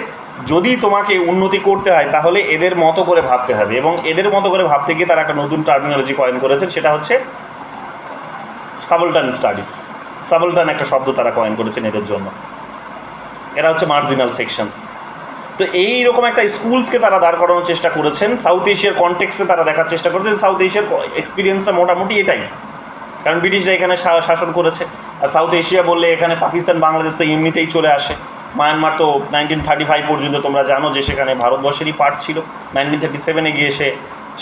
যদি তোমাকে উন্নতি করতে হয় তাহলে এদের মতো করে ভাবতে হবে, এবং এদের মতো করে ভাবতে গিয়ে তারা একটা নতুন টার্মিনোলজি কয়েন করেছেন, সেটা হচ্ছে সাবলটার্ন স্টাডিজ। সাবলটার্ন একটা শব্দ তারা কয়েন করেছেন এদের জন্য। এরা হচ্ছে মার্জিনাল সেকশনস। তো এই রকম একটা স্কুলসকে তারা দাঁড় করানোর চেষ্টা করেছেন। সাউথ এশিয়ার কনটেক্সটে তারা দেখার চেষ্টা করেছেন সাউথ এশিয়ার এক্সপিরিয়েন্সটা মোটামুটি এটাই, কারণ ব্রিটিশরা এখানে শাসন করেছে। আর সাউথ এশিয়া বললে এখানে পাকিস্তান, বাংলাদেশ তো এমনিতেই চলে আসে। মায়ানমার তো 1935 পর্যন্ত তোমরা জানো যে সেখানে ভারতবর্ষেরই পার্ট ছিল। 1937-এ গিয়ে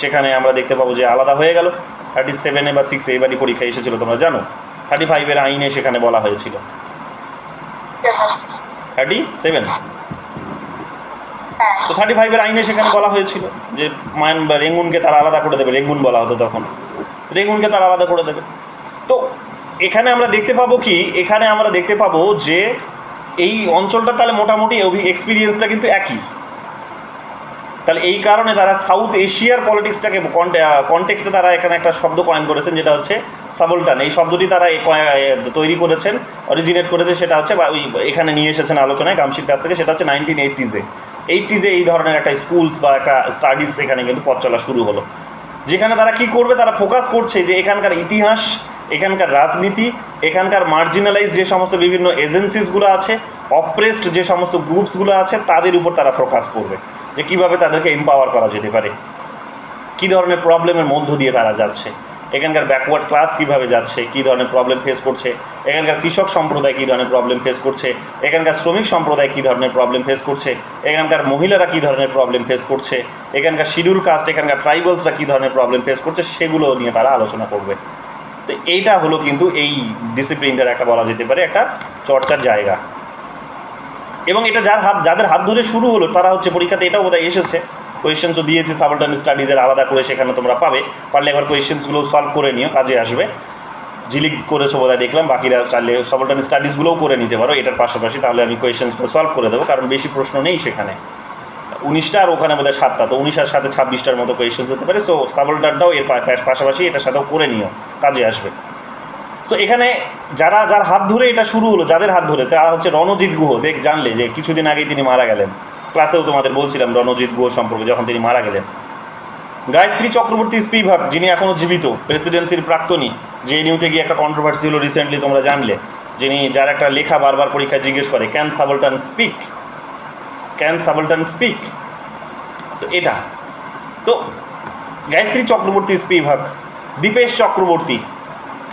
সেখানে আমরা দেখতে পাবো যে আলাদা হয়ে গেল। 37-এ বা 6-এ এবারই পরীক্ষা এসেছিলো, তোমরা জানো। 35-এর আইনে সেখানে বলা হয়েছিল, 37, তো 35-এর আইনে সেখানে বলা হয়েছিল যে মায়ানমার রেঙ্গুনকে তারা আলাদা করে দেবে, রেঙ্গুন বলা হতো তখন, রেঙ্গুনকে তারা আলাদা করে দেবে। তো এখানে আমরা দেখতে পাবো যে এই অঞ্চলটা তাহলে মোটামুটি এক্সপিরিয়েন্সটা কিন্তু একই। তাহলে এই কারণে তারা সাউথ এশিয়ার পলিটিক্সটাকে কনটেক্সটে তারা এখানে একটা শব্দ কয়েন করেছেন, যেটা হচ্ছে সাবলটার্ন। এই শব্দটি তারা তৈরি করেছেন, অরিজিনেট করেছে, সেটা হচ্ছে বা এখানে নিয়ে এসেছেন আলোচনায় গ্রামসির কাছ থেকে, সেটা হচ্ছে 1980-এ এই ধরনের একটা স্কুলস বা একটা স্টাডিজ এখানে কিন্তু পথ চলা শুরু হলো, যেখানে তারা কি করবে, তারা ফোকাস করছে যে এখানকার ইতিহাস, এখানকার রাজনীতি, এখানকার মার্জিনালাইজ যে সমস্ত বিভিন্ন এজেন্সিসগুলো আছে, অপ্রেসড যে সমস্ত গ্রুপসগুলো আছে, তাদের উপর তারা ফোকাস করবে যে কীভাবে তাদেরকে এম্পাওয়ার করা যেতে পারে, কী ধরনের প্রবলেমের মধ্য দিয়ে তারা যাচ্ছে, এখানকার ব্যাকওয়ার্ড ক্লাস কীভাবে যাচ্ছে, কী ধরনের প্রবলেম ফেস করছে, এখানকার কৃষক সম্প্রদায় কী ধরনের প্রবলেম ফেস করছে, এখানকার শ্রমিক সম্প্রদায় কী ধরনের প্রবলেম ফেস করছে, এখানকার মহিলারা কী ধরনের প্রবলেম ফেস করছে, এখানকার শিডিউল কাস্ট, এখানকার ট্রাইবালসরা কী ধরনের প্রবলেম ফেস করছে, সেগুলো নিয়ে তারা আলোচনা করবে। তো এইটা হলো কিন্তু এই ডিসিপ্লিনটার একটা বলা যেতে পারে একটা চর্চার জায়গা। এবং এটা যাদের হাত ধরে শুরু হলো তারা হচ্ছে পরীক্ষাতে এটাও বোধহয় এসেছে, কোয়েশ্চেন্সও দিয়েছে সাবঅল্টার্ন স্টাডিজের আলাদা করে, সেখানে তোমরা পাবে, পারলে একবার কোয়েশ্চেন্সগুলো সলভ করে নিও, কাজে আসবে। জিলিক করেছো বোধহয় দেখলাম, বাকিরা চাইলে সাবঅল্টার্ন স্টাডিজগুলোও করে নিতে পারো এটার পাশাপাশি, তাহলে আমি কোয়েশ্চেন্সগুলো সলভ করে দেবো, কারণ বেশি প্রশ্ন নেই সেখানে, 19টা আর ওখানে বোধহয় 7টা, তো 19 আর 7 26টার মতো কোয়েশ্চেন্স হতে পারে। সো সাবঅল্টার্নটাও এর পাশাপাশি এটার সাথেও করে নিও, কাজে আসবে। সো এখানে যার হাত ধরে এটা শুরু হলো, যাদের হাত ধরে, তারা হচ্ছে রণজিৎ গুহ। জানলে যে কিছুদিন আগেই তিনি মারা গেলেন, ক্লাসেও তোমাদের বলছিলাম রণজিৎ গুহ সম্পর্কে যখন তিনি মারা গেলেন। গায়ত্রী চক্রবর্তী স্পিভাক, যিনি এখনও জীবিত, প্রেসিডেন্সির প্রাক্তনী, জেএনইউতে গিয়ে একটা কন্ট্রোভার্সি হলো রিসেন্টলি, তোমরা জানলে, যার একটা লেখা বারবার পরীক্ষায় জিজ্ঞেস করে, can subaltern speak, can subaltern speak. তো এটা তো গায়ত্রী চক্রবর্তী স্পিভাক, দীপেশ চক্রবর্তী,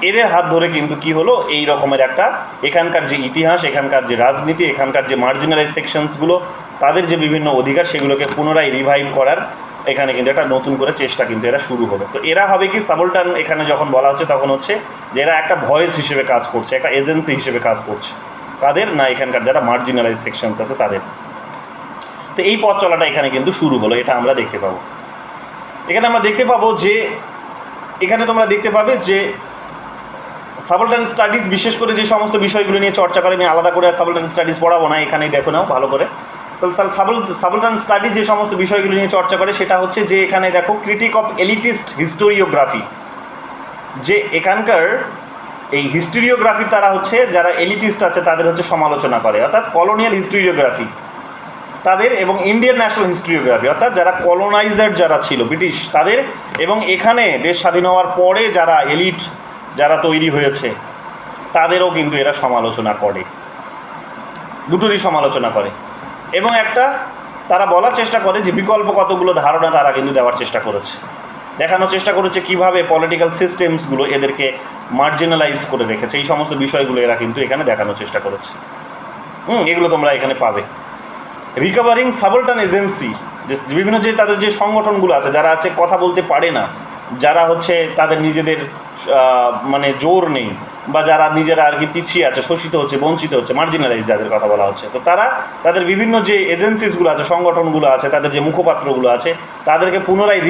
এদের হাত ধরে কিন্তু কি হলো, এই রকমের একটা এখানকার যে ইতিহাস, এখানকার যে রাজনীতি, এখানকার যে মার্জিনালাইজ সেকশনসগুলো, তাদের যে বিভিন্ন অধিকার, সেগুলোকে পুনরায় রিভাইভ করার এখানে কিন্তু একটা নতুন করে চেষ্টা কিন্তু এরা শুরু হলো। তো এরা হবে কি সাবঅল্টার্ন, এখানে যখন বলা হচ্ছে তখন হচ্ছে যে এরা একটা ভয়েস হিসেবে কাজ করছে, একটা এজেন্সি হিসেবে কাজ করছে, তাদের না এখানকার যারা মার্জিনালাইজ সেকশনস আছে তাদের। তো এই পথ চলাটা এখানে কিন্তু শুরু হলো, এটা আমরা দেখতে পাবো। এখানে আমরা দেখতে পাবো যে এখানে তোমরা দেখতে পাবে যে সাবঅল্টার্ন স্টাডিজ বিশেষ করে যে সমস্ত বিষয়গুলো নিয়ে চর্চা করে, আমি আলাদা করে সাবঅল্টার্ন স্টাডিজ পড়াবো না, এখানেই দেখো নাও ভালো করে। তো সাবঅল্টার্ন স্টাডিজ যে সমস্ত বিষয়গুলো নিয়ে চর্চা করে সেটা হচ্ছে যে এখানে দেখো ক্রিটিক অফ এলিটিস্ট হিস্টোরিওগ্রাফি, যে এখানকার এই হিস্টোরিওগ্রাফির তারা হচ্ছে যারা এলিটিস্ট আছে তাদের হচ্ছে সমালোচনা করে, অর্থাৎ কলোনিয়াল হিস্টোরিওগ্রাফি তাদের, এবং ইন্ডিয়ান ন্যাশনাল হিস্টোরিওগ্রাফি অর্থাৎ যারা কলোনাইজার যারা ছিল ব্রিটিশ তাদের, এবং এখানে দেশ স্বাধীন হওয়ার পরে যারা এলিট যারা তৈরি হয়েছে তাদেরও কিন্তু এরা সমালোচনা করে, দুটোরই সমালোচনা করে। এবং একটা তারা বলার চেষ্টা করে যে বিকল্প কতগুলো ধারণা তারা কিন্তু দেওয়ার চেষ্টা করেছে, দেখানোর চেষ্টা করেছে কীভাবে পলিটিক্যাল সিস্টেমসগুলো এদেরকে মার্জিনালাইজ করে রেখেছে, এই সমস্ত বিষয়গুলো এরা কিন্তু এখানে দেখানোর চেষ্টা করেছে। এগুলো তোমরা এখানে পাবে। রিকভারিং সাবঅল্টার্ন এজেন্সি, যে বিভিন্ন যে তাদের যে সংগঠনগুলো আছে, যারা আছে কথা বলতে পারে না, যারা হচ্ছে তাদের নিজেদের মানে জোর নেই, বা যারা নিজেরা আর কি পিছিয়ে আছে, শোষিত হচ্ছে, বঞ্চিত হচ্ছে, মার্জিনালাইজ যাদের কথা বলা হচ্ছে, তো তারা তাদের বিভিন্ন যে এজেন্সিসগুলো আছে, সংগঠনগুলো আছে, তাদের যে মুখপাত্রগুলো আছে, তাদেরকে পুনরায়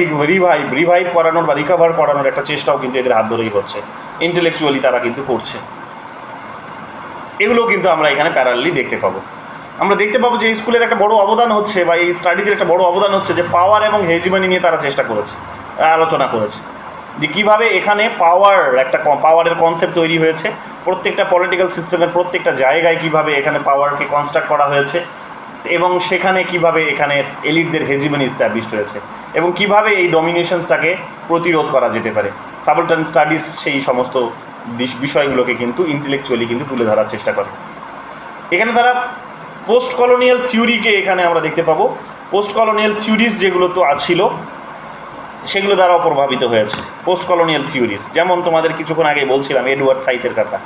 রিভাইভ করানোর বা রিকভার করানোর একটা চেষ্টাও কিন্তু এদের হাত ধরেই হচ্ছে, ইন্টেলেকচুয়ালি তারা কিন্তু করছে। এগুলোও কিন্তু আমরা এখানে প্যারালালি দেখতে পাবো। আমরা দেখতে পাবো যে এই স্কুলের একটা বড় অবদান হচ্ছে, বা এই স্টাডিজের একটা বড় অবদান হচ্ছে যে পাওয়ার এবং হেজিমনি নিয়ে তারা চেষ্টা করেছে, আলোচনা করেছে, যে কীভাবে এখানে পাওয়ারের কনসেপ্ট তৈরি হয়েছে, প্রত্যেকটা পলিটিক্যাল সিস্টেমের প্রত্যেকটা জায়গায় কীভাবে এখানে পাওয়ারকে কনস্ট্রাক্ট করা হয়েছে, এবং সেখানে কিভাবে এখানে এলিটদের হেজিমনি এস্টাবলিশড হয়েছে, এবং কিভাবে এই ডমিনেশনসটাকে প্রতিরোধ করা যেতে পারে। সাবঅল্টার্ন স্টাডিজ সেই সমস্ত বিষয়গুলোকে কিন্তু ইন্টেলেকচুয়ালি কিন্তু তুলে ধরার চেষ্টা করে। এখানে তারা পোস্ট কলোনিয়াল থিওরিকে এখানে আমরা দেখতে পাবো। পোস্ট কলোনিয়াল থিওরিজ যেগুলো তো ছিল সেগুলো দ্বারাও প্রভাবিত হয়েছে পোস্ট কলোনিয়াল থিওরিজ, যেমন তোমাদের কিছুক্ষণ আগে বলছিলাম এডওয়ার্ড সাইথের কথা,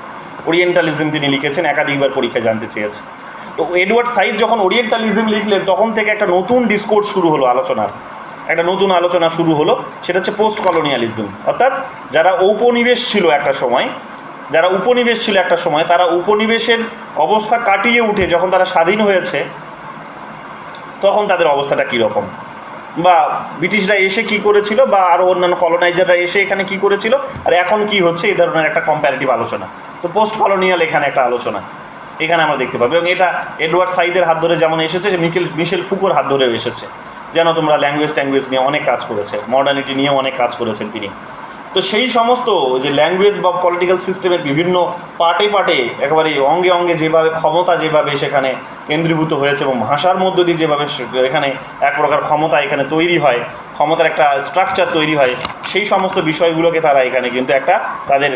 ওরিয়েন্টালিজম তিনি লিখেছেন, একাধিকবার পরীক্ষায় জানতে চেয়েছে। তো এডওয়ার্ড সাইথ যখন ওরিয়েন্টালিজম লিখলেন তখন থেকে একটা নতুন ডিসকোর্স শুরু হলো, একটা নতুন আলোচনা শুরু হলো, সেটা হচ্ছে পোস্ট কলোনিয়ালিজম। অর্থাৎ যারা উপনিবেশ ছিল একটা সময়, তারা উপনিবেশের অবস্থা কাটিয়ে উঠে যখন তারা স্বাধীন হয়েছে তখন তাদের অবস্থাটা কীরকম, বা ব্রিটিশরা এসে কি করেছিল, বা আরও অন্যান্য কলোনাইজাররা এসে এখানে কি করেছিল, আর এখন কি হচ্ছে, এই ধরনের একটা কম্প্যারেটিভ আলোচনা। তো পোস্ট কলোনিয়াল এখানে একটা আলোচনা এখানে আমরা দেখতে পাবো, এবং এটা এডওয়ার্ড সাইদের হাত ধরে যেমন এসেছে, মিশেল ফুকোর হাত ধরেও এসেছে। যেন তোমরা ল্যাঙ্গুয়েজ নিয়ে অনেক কাজ করেছে, মডার্নিটি নিয়েও অনেক কাজ করেছেন তিনি। তো সেই সমস্ত যে ল্যাঙ্গুয়েজ বা পলিটিক্যাল সিস্টেমের বিভিন্ন পার্টে একেবারে অঙ্গে অঙ্গে যেভাবে ক্ষমতা যেভাবে সেখানে কেন্দ্রীভূত হয়েছে, এবং ভাষার মধ্য দিয়ে যেভাবে এখানে এক প্রকার ক্ষমতা এখানে তৈরি হয়, ক্ষমতার একটা স্ট্রাকচার তৈরি হয়, সেই সমস্ত বিষয়গুলোকে তারা এখানে কিন্তু তাদের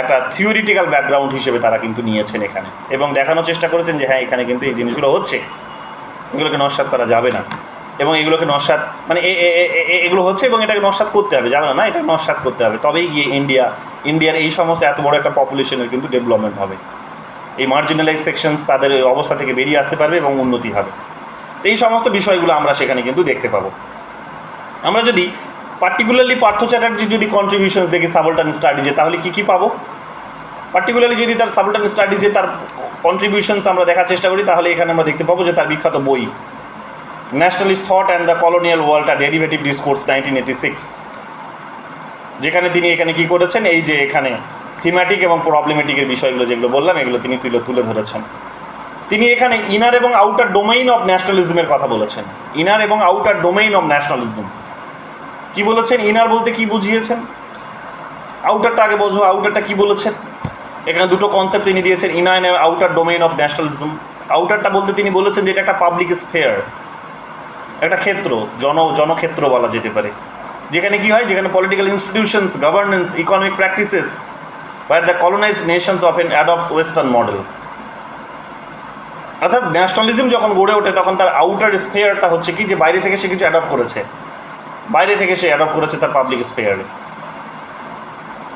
একটা থিওরিটিক্যাল ব্যাকগ্রাউন্ড হিসেবে তারা কিন্তু নিয়েছেন এখানে, এবং দেখানোর চেষ্টা করেছেন যে হ্যাঁ এখানে কিন্তু এই জিনিসগুলো হচ্ছে, এগুলোকে নস্যাৎ করা যাবে না। এবং এগুলোকে নস্যাৎ মানে এগুলো হচ্ছে এবং এটাকে নস্যাৎ করতে হবে, যাবে না, এটাকে নস্যাৎ করতে হবে, তবেই গিয়ে ইন্ডিয়ার এই সমস্ত এত বড় একটা পপুলেশনের কিন্তু ডেভেলপমেন্ট হবে। এই মার্জিনালাইজ সেকশনস তাদের ওই অবস্থা থেকে বেরিয়ে আসতে পারবে এবং উন্নতি হবে। তো এই সমস্ত বিষয়গুলো আমরা সেখানে কিন্তু দেখতে পাবো। আমরা যদি পার্টিকুলারলি পার্থ চ্যাটার্জির যদি কন্ট্রিবিউশনস দেখি সাবলটান স্টাডিজে, তাহলে কী কী পাবো? পার্টিকুলারলি যদি তার সাবলটান স্টাডিজে তার কন্ট্রিবিউশনস আমরা দেখার চেষ্টা করি, তাহলে এখানে আমরা দেখতে পাবো যে তার বিখ্যাত বই nationalist thought and the colonial world, আর ডেরিভেটিভ ডিসকোর্স 1986, যেখানে তিনি এখানে কী করেছেন, এই যে এখানে থিম্যাটিক এবং প্রবলেমেটিকের বিষয়গুলো যেগুলো বললাম এগুলো তিনি তুলে ধরেছেন। তিনি এখানে ইনার এবং আউটার ডোমেইন অফ ন্যাশনালিজমের কথা বলেছেন। ইনার এবং আউটার ডোমেইন অফ ন্যাশনালিজম কি বলেছেন? ইনার বলতে কি বুঝিয়েছেন, আউটারটা আগে বোঝো, আউটারটা কি বলেছেন। এখানে দুটো কনসেপ্ট তিনি দিয়েছেন, inner and outer domain of nationalism. আউটারটা বলতে তিনি বলেছেন যে এটা একটা পাবলিক স্ফেয়ার, একটা ক্ষেত্র, জনক্ষেত্র বলা যেতে পারে, যেখানে কি হয়, যেখানে political institutions, governance, economic practices where the colonized nations often adopts western model। অর্থাৎ ন্যাশনালিজম যখন গড়ে ওঠে তখন তার আউটার স্ফেয়ারটা হচ্ছে কি, যে বাইরে থেকে সে কিছু অ্যাডপ্ট করেছে, বাইরে থেকে সে অ্যাডপ্ট করেছে তার পাবলিক স্ফেয়ারে।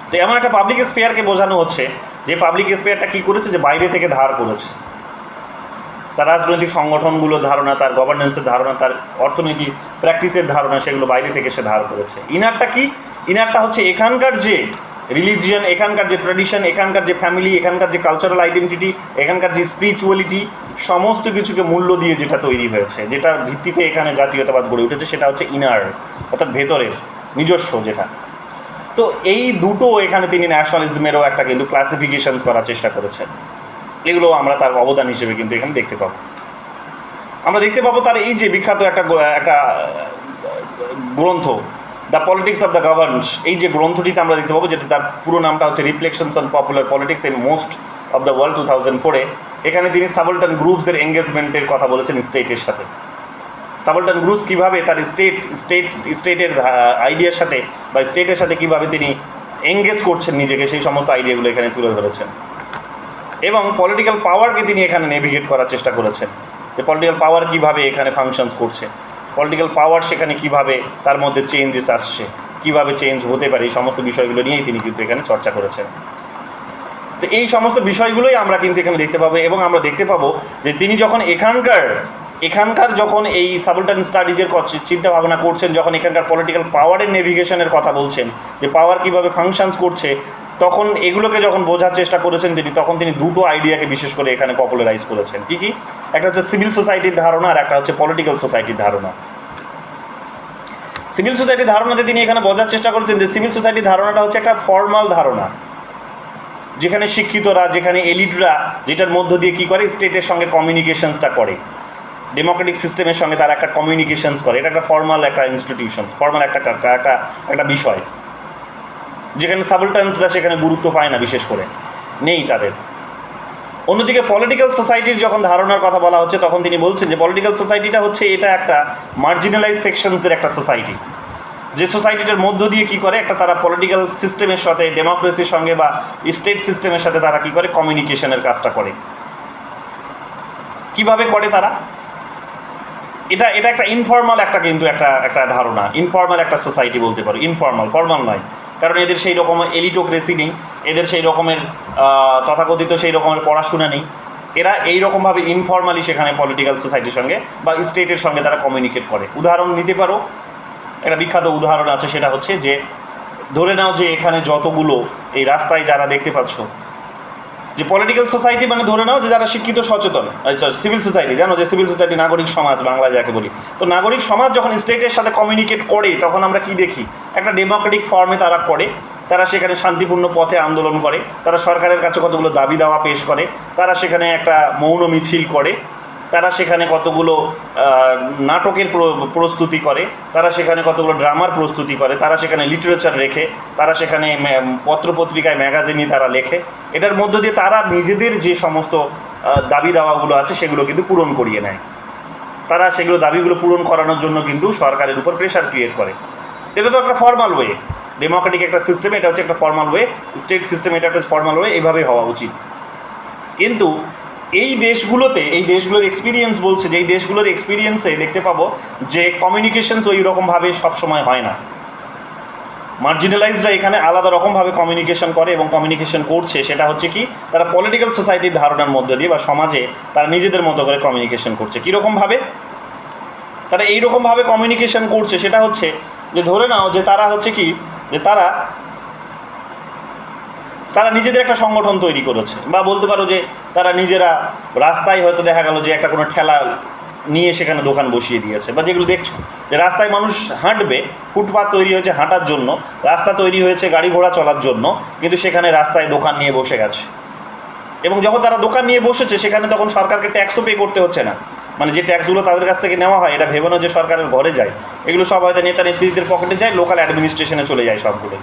তো এমন একটা পাবলিক স্ফেয়ারকে বোঝানো হচ্ছে যে পাবলিক স্ফেয়ারটা কী করেছে, যে বাইরে থেকে ধার করেছে, তার রাজনৈতিক সংগঠনগুলোর ধারণা, তার গভর্নেন্সের ধারণা, তার অর্থনৈতিক প্র্যাকটিসের ধারণা, সেগুলো বাইরে থেকে সে ধার করেছে। ইনারটা কি? ইনারটা হচ্ছে এখানকার যে রিলিজিয়ন, এখানকার যে ট্র্যাডিশন, এখানকার যে ফ্যামিলি, এখানকার যে কালচারাল আইডেন্টিটি, এখানকার যে স্পিরিচুয়ালিটি, সমস্ত কিছুকে মূল্য দিয়ে যেটা তৈরি হয়েছে, যেটার ভিত্তিতে এখানে জাতীয়তাবাদ গড়ে উঠেছে, সেটা হচ্ছে ইনার, অর্থাৎ ভেতরের নিজস্ব যেটা। তো এই দুটো এখানে তিনি ন্যাশনালিজমেরও একটা কিন্তু ক্লাসিফিকেশনস করার চেষ্টা করেছেন। এগুলো আমরা তার অবদান হিসেবে কিন্তু এখানে দেখতে পাবো। আমরা দেখতে পাবো তার এই যে বিখ্যাত একটা গ্রন্থ the politics of the governed, এই যে গ্রন্থটিতে আমরা দেখতে পাবো, যেটা তার পুরো নামটা হচ্ছে reflections on popular politics in most of the world 2004। এখানে তিনি সাবলটান গ্রুপসদের এঙ্গেজমেন্টের কথা বলেছেন স্টেটের সাথে। সাবলটান গ্রুপস কীভাবে তার স্টেটের আইডিয়ার সাথে বা স্টেটের সাথে কীভাবে তিনি এঙ্গেজ করছেন নিজেকে, সেই সমস্ত আইডিয়াগুলো এখানে তুলে ধরেছেন। এবং পলিটিক্যাল পাওয়ারকে তিনি এখানে নেভিগেট করার চেষ্টা করেছেন, যে পলিটিক্যাল পাওয়ার কীভাবে এখানে ফাংশনস করছে, পলিটিক্যাল পাওয়ার সেখানে কিভাবে তার মধ্যে চেঞ্জেস আসছে, কিভাবে চেঞ্জ হতে পারে, এই সমস্ত বিষয়গুলো নিয়েই তিনি কিন্তু এখানে চর্চা করেছেন। তো এই সমস্ত বিষয়গুলোই আমরা কিন্তু এখানে দেখতে পাবো। এবং আমরা দেখতে পাবো যে তিনি যখন এখানকার যখন এই সাবলটান স্টাডিজের চিন্তা ভাবনা করছেন, যখন এখানকার পলিটিক্যাল পাওয়ারের নেভিগেশনের কথা বলছেন, যে পাওয়ার কীভাবে ফাংশনস করছে, তখন এগুলোকে যখন বোঝার চেষ্টা করেছেন তিনি, তখন তিনি দুটো আইডিয়াকে বিশেষ করে এখানে পপুলারাইজ করেছেন। কি? একটা হচ্ছে সিভিল সোসাইটির ধারণা, আর একটা হচ্ছে পলিটিক্যাল সোসাইটির ধারণা। সিভিল সোসাইটির ধারণাতে তিনি এখানে বোঝার চেষ্টা করেছেন যে সিভিল সোসাইটির ধারণাটা হচ্ছে একটা ফর্মাল ধারণা, যেখানে শিক্ষিতরা, যেখানে এলিটরা, যেটার মধ্য দিয়ে কী করে, স্টেটের সঙ্গে কমিউনিকেশনসটা করে, ডেমোক্রেটিক সিস্টেমের সঙ্গে তারা একটা কমিউনিকেশনস করে। এটা একটা ফর্মাল একটা ইনস্টিটিউশনস, ফর্মাল একটা বিষয়, যেখানে সাবলটান্সরা সেখানে গুরুত্ব পায় না, বিশেষ করে নেই তাদের। অন্যদিকে পলিটিক্যাল সোসাইটির যখন ধারণার কথা বলা হচ্ছে, তখন তিনি বলছেন যে পলিটিক্যাল সোসাইটিটা হচ্ছে এটা একটা মার্জিনালাইজ সেকশনসদের একটা সোসাইটি, যে সোসাইটিটার মধ্য দিয়ে কী করে, একটা তারা পলিটিক্যাল সিস্টেমের সাথে, ডেমোক্রেসির সঙ্গে বা স্টেট সিস্টেমের সাথে তারা কী করে, কমিউনিকেশনের কাজটা করে। কিভাবে করে তারা? এটা একটা ইনফর্মাল কিন্তু একটা ধারণা, ইনফর্মাল একটা সোসাইটি বলতে পারো, ইনফর্মাল, ফর্মাল নয়, কারণ এদের সেই রকমের এলিটোক্রেসি নেই, এদের সেই রকমের তথাকথিত সেই রকমের পড়াশোনা নেই। এরা এই রকমভাবে ইনফর্মালি সেখানে পলিটিক্যাল সোসাইটির সঙ্গে বা স্টেটের সঙ্গে তারা কমিউনিকেট করে। উদাহরণ নিতে পারো, একটা বিখ্যাত উদাহরণ আছে, সেটা হচ্ছে যে ধরে নাও যে এখানে যতগুলো এই রাস্তায় যারা দেখতে পাচ্ছ, যে পলিটিক্যাল সোসাইটি মানে ধরে নাও যে যারা শিক্ষিত সচেতন, সিভিল সোসাইটি, জানো যে সিভিল সোসাইটি নাগরিক সমাজ বাংলায় যাকে বলি। তো নাগরিক সমাজ যখন স্টেটের সাথে কমিউনিকেট করে, তখন আমরা কি দেখি, একটা ডেমোক্রেটিক ফর্মে তারা করে, তারা সেখানে শান্তিপূর্ণ পথে আন্দোলন করে, তারা সরকারের কাছে কতগুলো দাবি দাওয়া পেশ করে, তারা সেখানে একটা মৌন মিছিল করে, তারা সেখানে কতগুলো নাটকের প্রস্তুতি করে, তারা সেখানে কতগুলো ড্রামার প্রস্তুতি করে, তারা সেখানে লিটারেচার রেখে, তারা সেখানে পত্রপত্রিকায় ম্যাগাজিনই তারা লেখে। এটার মধ্য দিয়ে তারা নিজেদের যে সমস্ত দাবি দাওয়াগুলো আছে সেগুলো কিন্তু পূরণ করিয়ে নেয়। তারা সেগুলো দাবিগুলো পূরণ করানোর জন্য কিন্তু সরকারের উপর প্রেশার ক্রিয়েট করে। এটা তো একটা ফর্মাল ওয়ে, ডেমোক্রেটিক একটা সিস্টেম, এটা হচ্ছে একটা ফর্মাল ওয়ে, স্টেট সিস্টেম এটা একটা ফর্মাল ওয়ে, এইভাবেই হওয়া উচিত। কিন্তু এই দেশগুলোর এক্সপিরিয়েন্স বলছে যে এই দেশগুলোর এক্সপিরিয়েন্সে দেখতে পাবো যে কমিউনিকেশনস ওই রকমভাবে সবসময় হয় না। মার্জিনালাইজরা এখানে আলাদা রকমভাবে কমিউনিকেশন করে এবং কমিউনিকেশন করছে, সেটা হচ্ছে কি তারা পলিটিক্যাল সোসাইটির ধারণার মধ্যে দিয়ে বা সমাজে তারা নিজেদের মতো করে কমিউনিকেশন করছে। কীরকমভাবে তারা এইরকমভাবে কমিউনিকেশন করছে, সেটা হচ্ছে যে ধরে নাও যে তারা হচ্ছে কি যে তারা নিজেদের একটা সংগঠন তৈরি করেছে, বা বলতে পারো যে তারা নিজেরা রাস্তায় হয়তো দেখা গেল যে একটা কোনো ঠেলা নিয়ে সেখানে দোকান বসিয়ে দিয়েছে, বা যেগুলো দেখছো যে রাস্তায় মানুষ হাঁটবে, ফুটপাথ তৈরি হয়েছে হাঁটার জন্য, রাস্তা তৈরি হয়েছে গাড়ি ঘোড়া চলার জন্য, কিন্তু সেখানে রাস্তায় দোকান নিয়ে বসে গেছে। এবং যখন তারা দোকান নিয়ে বসেছে সেখানে তখন সরকারকে ট্যাক্সও পে করতে হচ্ছে না, মানে যে ট্যাক্সগুলো তাদের কাছ থেকে নেওয়া হয় এটা ভেবে না যে সরকারের ঘরে যায়, এগুলো সব হয়তো নেতা নেত্রীদের পকেটে যায়, লোকাল অ্যাডমিনিস্ট্রেশনে চলে যায় সবগুলো,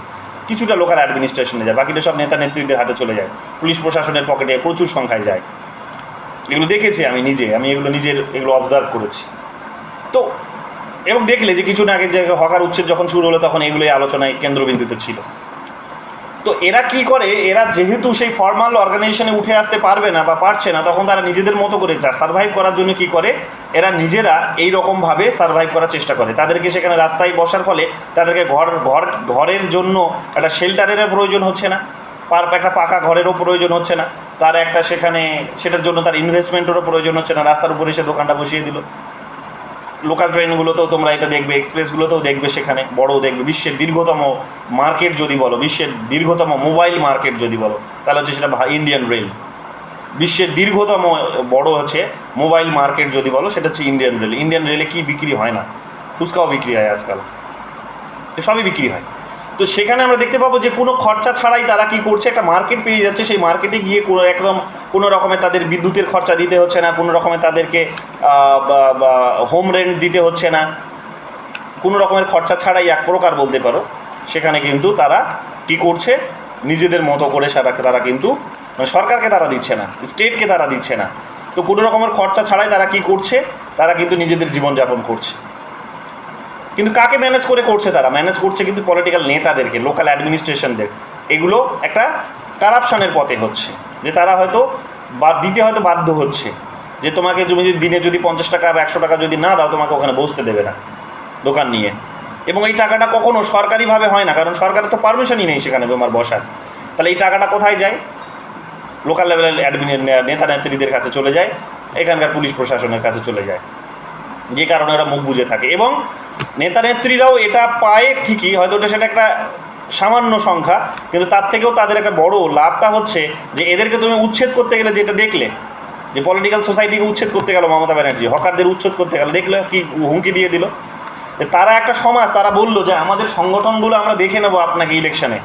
কিছুটা লোকাল অ্যাডমিনিস্ট্রেশনে যায়, বাকিটা সব নেতা নেত্রীদের হাতে চলে যায়, পুলিশ প্রশাসনের পকেটে প্রচুর সংখ্যায় যায়। এগুলো দেখেছি আমি এগুলো অবজার্ভ করেছি। তো এবং দেখলে যে কিছু না আগে যে হকার উচ্ছেদ যখন শুরু হলো তখন এগুলোই আলোচনায় কেন্দ্রবিন্দুতে ছিল। তো এরা কি করে, এরা যেহেতু সেই ফর্মাল অর্গানাইজেশনে উঠে আসতে পারবে না বা পারছে না, তখন তারা নিজেদের মতো করে সার্ভাইভ করার জন্য কি করে, এরা নিজেরা এই রকমভাবে সার্ভাইভ করার চেষ্টা করে। তাদেরকে সেখানে রাস্তায় বসার ফলে তাদেরকে ঘরের জন্য একটা শেল্টারেরও প্রয়োজন হচ্ছে না, একটা পাকা ঘরেরও প্রয়োজন হচ্ছে না, তার একটা সেটার জন্য তার ইনভেস্টমেন্টেরও প্রয়োজন হচ্ছে না, রাস্তার উপরে এসে দোকানটা বসিয়ে দিল। লোকাল ট্রেনগুলোতেও তোমরা এটা দেখবে, এক্সপ্রেসগুলোতেও দেখবে, সেখানে বড়ও দেখবে। বিশ্বের দীর্ঘতম মার্কেট যদি বলো, বিশ্বের দীর্ঘতম মোবাইল মার্কেট যদি বলো, তাহলে হচ্ছে সেটা ইন্ডিয়ান রেল। বিশ্বের দীর্ঘতম বড় হচ্ছে মোবাইল মার্কেট যদি বলো, সেটা হচ্ছে ইন্ডিয়ান রেল। ইন্ডিয়ান রেলে কি বিক্রি হয় না, ফুচকাও বিক্রি হয় আজকাল, তো সবই বিক্রি হয়। তো সেখানে আমরা দেখতে পাবো যে কোনো খরচা ছাড়াই তারা কি করছে, একটা মার্কেট পেয়ে যাচ্ছে, সেই মার্কেটে গিয়ে কোনো রকমের তাদের বিদ্যুতের খরচা দিতে হচ্ছে না, কোনো রকমের তাদেরকে হোম রেন্ট দিতে হচ্ছে না, কোনো রকমের খরচা ছাড়াই এক প্রকার বলতে পারো সেখানে কিন্তু তারা কি করছে, নিজেদের মতো করে তারা কিন্তু মানে সরকারকে তারা দিচ্ছে না, স্টেটকে তারা দিচ্ছে না, তো কোনো রকমের খরচা ছাড়াই তারা কি করছে, তারা কিন্তু নিজেদের জীবনযাপন করছে। কিন্তু কাকে ম্যানেজ করছে, তারা ম্যানেজ করছে কিন্তু পলিটিক্যাল নেতাদেরকে, লোকাল অ্যাডমিনিস্ট্রেশনদের। এগুলো একটা কারাপশনের পথে হচ্ছে, যে তারা হয়তো দিতে হয়তো বাধ্য হচ্ছে, যে তোমাকে তুমি যদি দিনে যদি 50 টাকা বা 100 টাকা যদি না দাও, তোমাকে ওখানে বসতে দেবে না দোকান নিয়ে। এবং এই টাকাটা কখনো সরকারিভাবে হয় না, কারণ সরকারের তো পারমিশনই নেই সেখানে তোমার বসার। তাহলে এই টাকাটা কোথায় যায়, লোকাল লেভেলের নেতা নেত্রীদের কাছে চলে যায়, এখানকার পুলিশ প্রশাসনের কাছে চলে যায়, যে কারণে ওরা মুখ বুজে থাকে। এবং নেতা নেত্রীরাও এটা পায় ঠিকই, হয়তো সেটা একটা সামান্য সংখ্যা, কিন্তু তার থেকেও তাদের একটা বড় লাভটা হচ্ছে যে এদেরকে তুমি উচ্ছেদ করতে গেলে, যেটা দেখলে যে পলিটিক্যাল সোসাইটিকে উচ্ছেদ করতে গেল মমতা ব্যানার্জি, হকারদের উচ্ছেদ করতে গেল, দেখলে কি হুমকি দিয়ে দিল, তারা একটা সমাজ, তারা বললো যে আমাদের সংগঠনগুলো আমরা দেখে নেবো আপনাকে ইলেকশনে।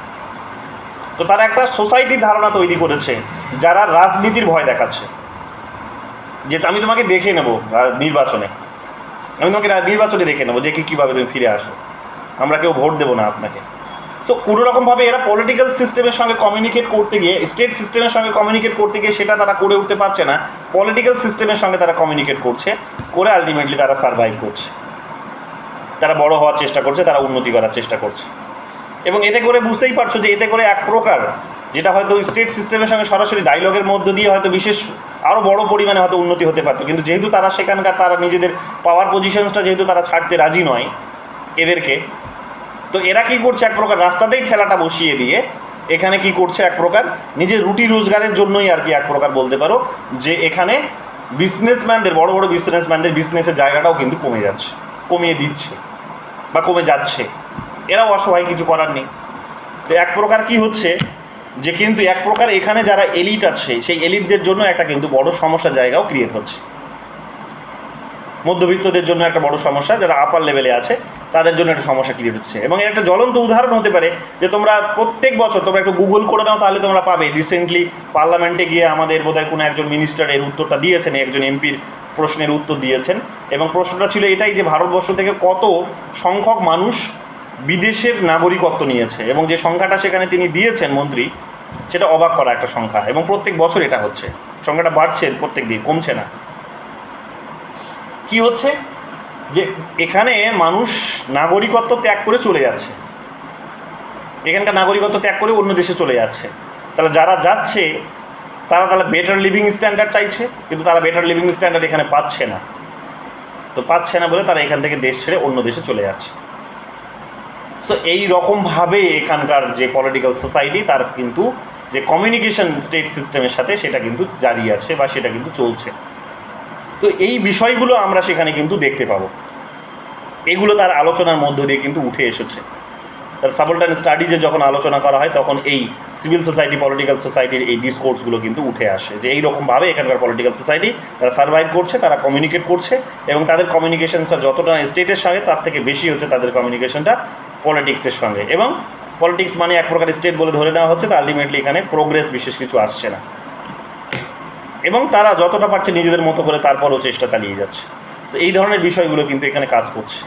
তো তারা একটা সোসাইটির ধারণা তৈরি করেছে যারা রাজনীতির ভয় দেখাচ্ছে, যে আমি তোমাকে দেখে নেবো নির্বাচনে, আমি তোমাকে নির্বাচনে দেখে নেবো যে কীভাবে তুমি ফিরে আসো, আমরা কেউ ভোট দেবো না আপনাকে। সো কোনোরকমভাবে এরা পলিটিক্যাল সিস্টেমের সঙ্গে কমিউনিকেট করতে গিয়ে, স্টেট সিস্টেমের সঙ্গে কমিউনিকেট করতে গিয়ে সেটা তারা করে উঠতে পারছে না, পলিটিক্যাল সিস্টেমের সঙ্গে তারা কমিউনিকেট করে আলটিমেটলি তারা সার্ভাইভ করছে, তারা বড় হওয়ার চেষ্টা করছে, তারা উন্নতি করার চেষ্টা করছে। এবং এতে করে বুঝতেই পারছো যে এতে করে এক প্রকার যেটা হয়তো স্টেট সিস্টেমের সঙ্গে সরাসরি ডায়লগের মধ্য দিয়ে হয়তো বিশেষ আরও বড় পরিমাণে হয়তো উন্নতি হতে পারতো, কিন্তু যেহেতু তারা সেখানকার তারা নিজেদের পাওয়ার পজিশনসটা যেহেতু তারা ছাড়তে রাজি নয় এদেরকে, তো এরা কী করছে, এক প্রকার রাস্তাতেই ঠেলাটা বসিয়ে দিয়ে এখানে কি করছে, এক প্রকার নিজের রুটি রোজগারের জন্যই আর কি এক প্রকার বলতে পারো যে এখানে বিজনেসম্যানদের, বড় বড় বিজনেসম্যানদের বিজনেসের জায়গাটাও কিন্তু কমিয়ে দিচ্ছে বা কমে যাচ্ছে, এরাও অসহায়, কিছু করার নেই। তো এক প্রকার কি হচ্ছে যে কিন্তু এক প্রকার এখানে যারা এলিট আছে সেই এলিটদের জন্য একটা কিন্তু বড় সমস্যার জায়গাও ক্রিয়েট হচ্ছে, মধ্যবিত্তদের জন্য একটা বড় সমস্যা, যারা আপার লেভেলে আছে তাদের জন্য একটা সমস্যা ক্রিয়েট হচ্ছে। এবং এর একটা জ্বলন্ত উদাহরণ হতে পারে যে তোমরা প্রত্যেক বছর তোমরা একটু গুগল করে নাও, তাহলে তোমরা পাবে রিসেন্টলি পার্লামেন্টে গিয়ে আমাদের বোধহয় কোনো একজন মিনিস্টার এর উত্তরটা দিয়েছেন, একজন এমপির প্রশ্নের উত্তর দিয়েছেন, এবং প্রশ্নটা ছিল এটাই যে ভারতবর্ষ থেকে কত সংখ্যক মানুষ বিদেশের নাগরিকত্ব নিয়েছে, এবং যে সংখ্যাটা সেখানে তিনি দিয়েছেন মন্ত্রী, সেটা অবাক করা একটা সংখ্যা, এবং প্রত্যেক বছর এটা হচ্ছে, সংখ্যাটা বাড়ছে প্রত্যেক দিন, কমছে না। কি হচ্ছে যে এখানে মানুষ নাগরিকত্ব ত্যাগ করে চলে যাচ্ছে, এখানকার নাগরিকত্ব ত্যাগ করে অন্য দেশে চলে যাচ্ছে। তাহলে যারা যাচ্ছে তারা বেটার লিভিং স্ট্যান্ডার্ড চাইছে, কিন্তু তারা বেটার লিভিং স্ট্যান্ডার্ড এখানে পাচ্ছে না। তো পাচ্ছে না বলে তারা এখান থেকে দেশ ছেড়ে অন্য দেশে চলে যাচ্ছে। সো এই রকমভাবে এখানকার যে পলিটিক্যাল সোসাইটি তার কিন্তু যে কমিউনিকেশন স্টেট সিস্টেমের সাথে সেটা কিন্তু জারি আছে বা সেটা কিন্তু চলছে। তো এই বিষয়গুলো আমরা সেখানে কিন্তু দেখতে পাবো, এগুলো তার আলোচনার মধ্য দিয়ে কিন্তু উঠে এসেছে। তার সাবলটাইন স্টাডিজে যখন আলোচনা করা হয় তখন এই সিভিল সোসাইটি পলিটিক্যাল সোসাইটির এই ডিসকোর্সগুলো কিন্তু উঠে আসে, যে এইরকমভাবে এখানকার পলিটিক্যাল সোসাইটি তারা সার্ভাইভ করছে, তারা কমিউনিকেট করছে, এবং তাদের কমিউনিকেশনসটা যতটা স্টেটের সঙ্গে তার থেকে বেশি হচ্ছে তাদের কমিউনিকেশনটা পলিটিক্সের সঙ্গে। এবং পলিটিক্স মানে এক প্রকার স্টেট বলে ধরে নেওয়া হচ্ছে, তো আলটিমেটলি এখানে প্রোগ্রেস বিশেষ কিছু আসছে না, এবং তারা যতটা পারছে নিজেদের মতো করে তারপরও চেষ্টা চালিয়ে যাচ্ছে। তো এই ধরনের বিষয়গুলো কিন্তু এখানে কাজ করছে,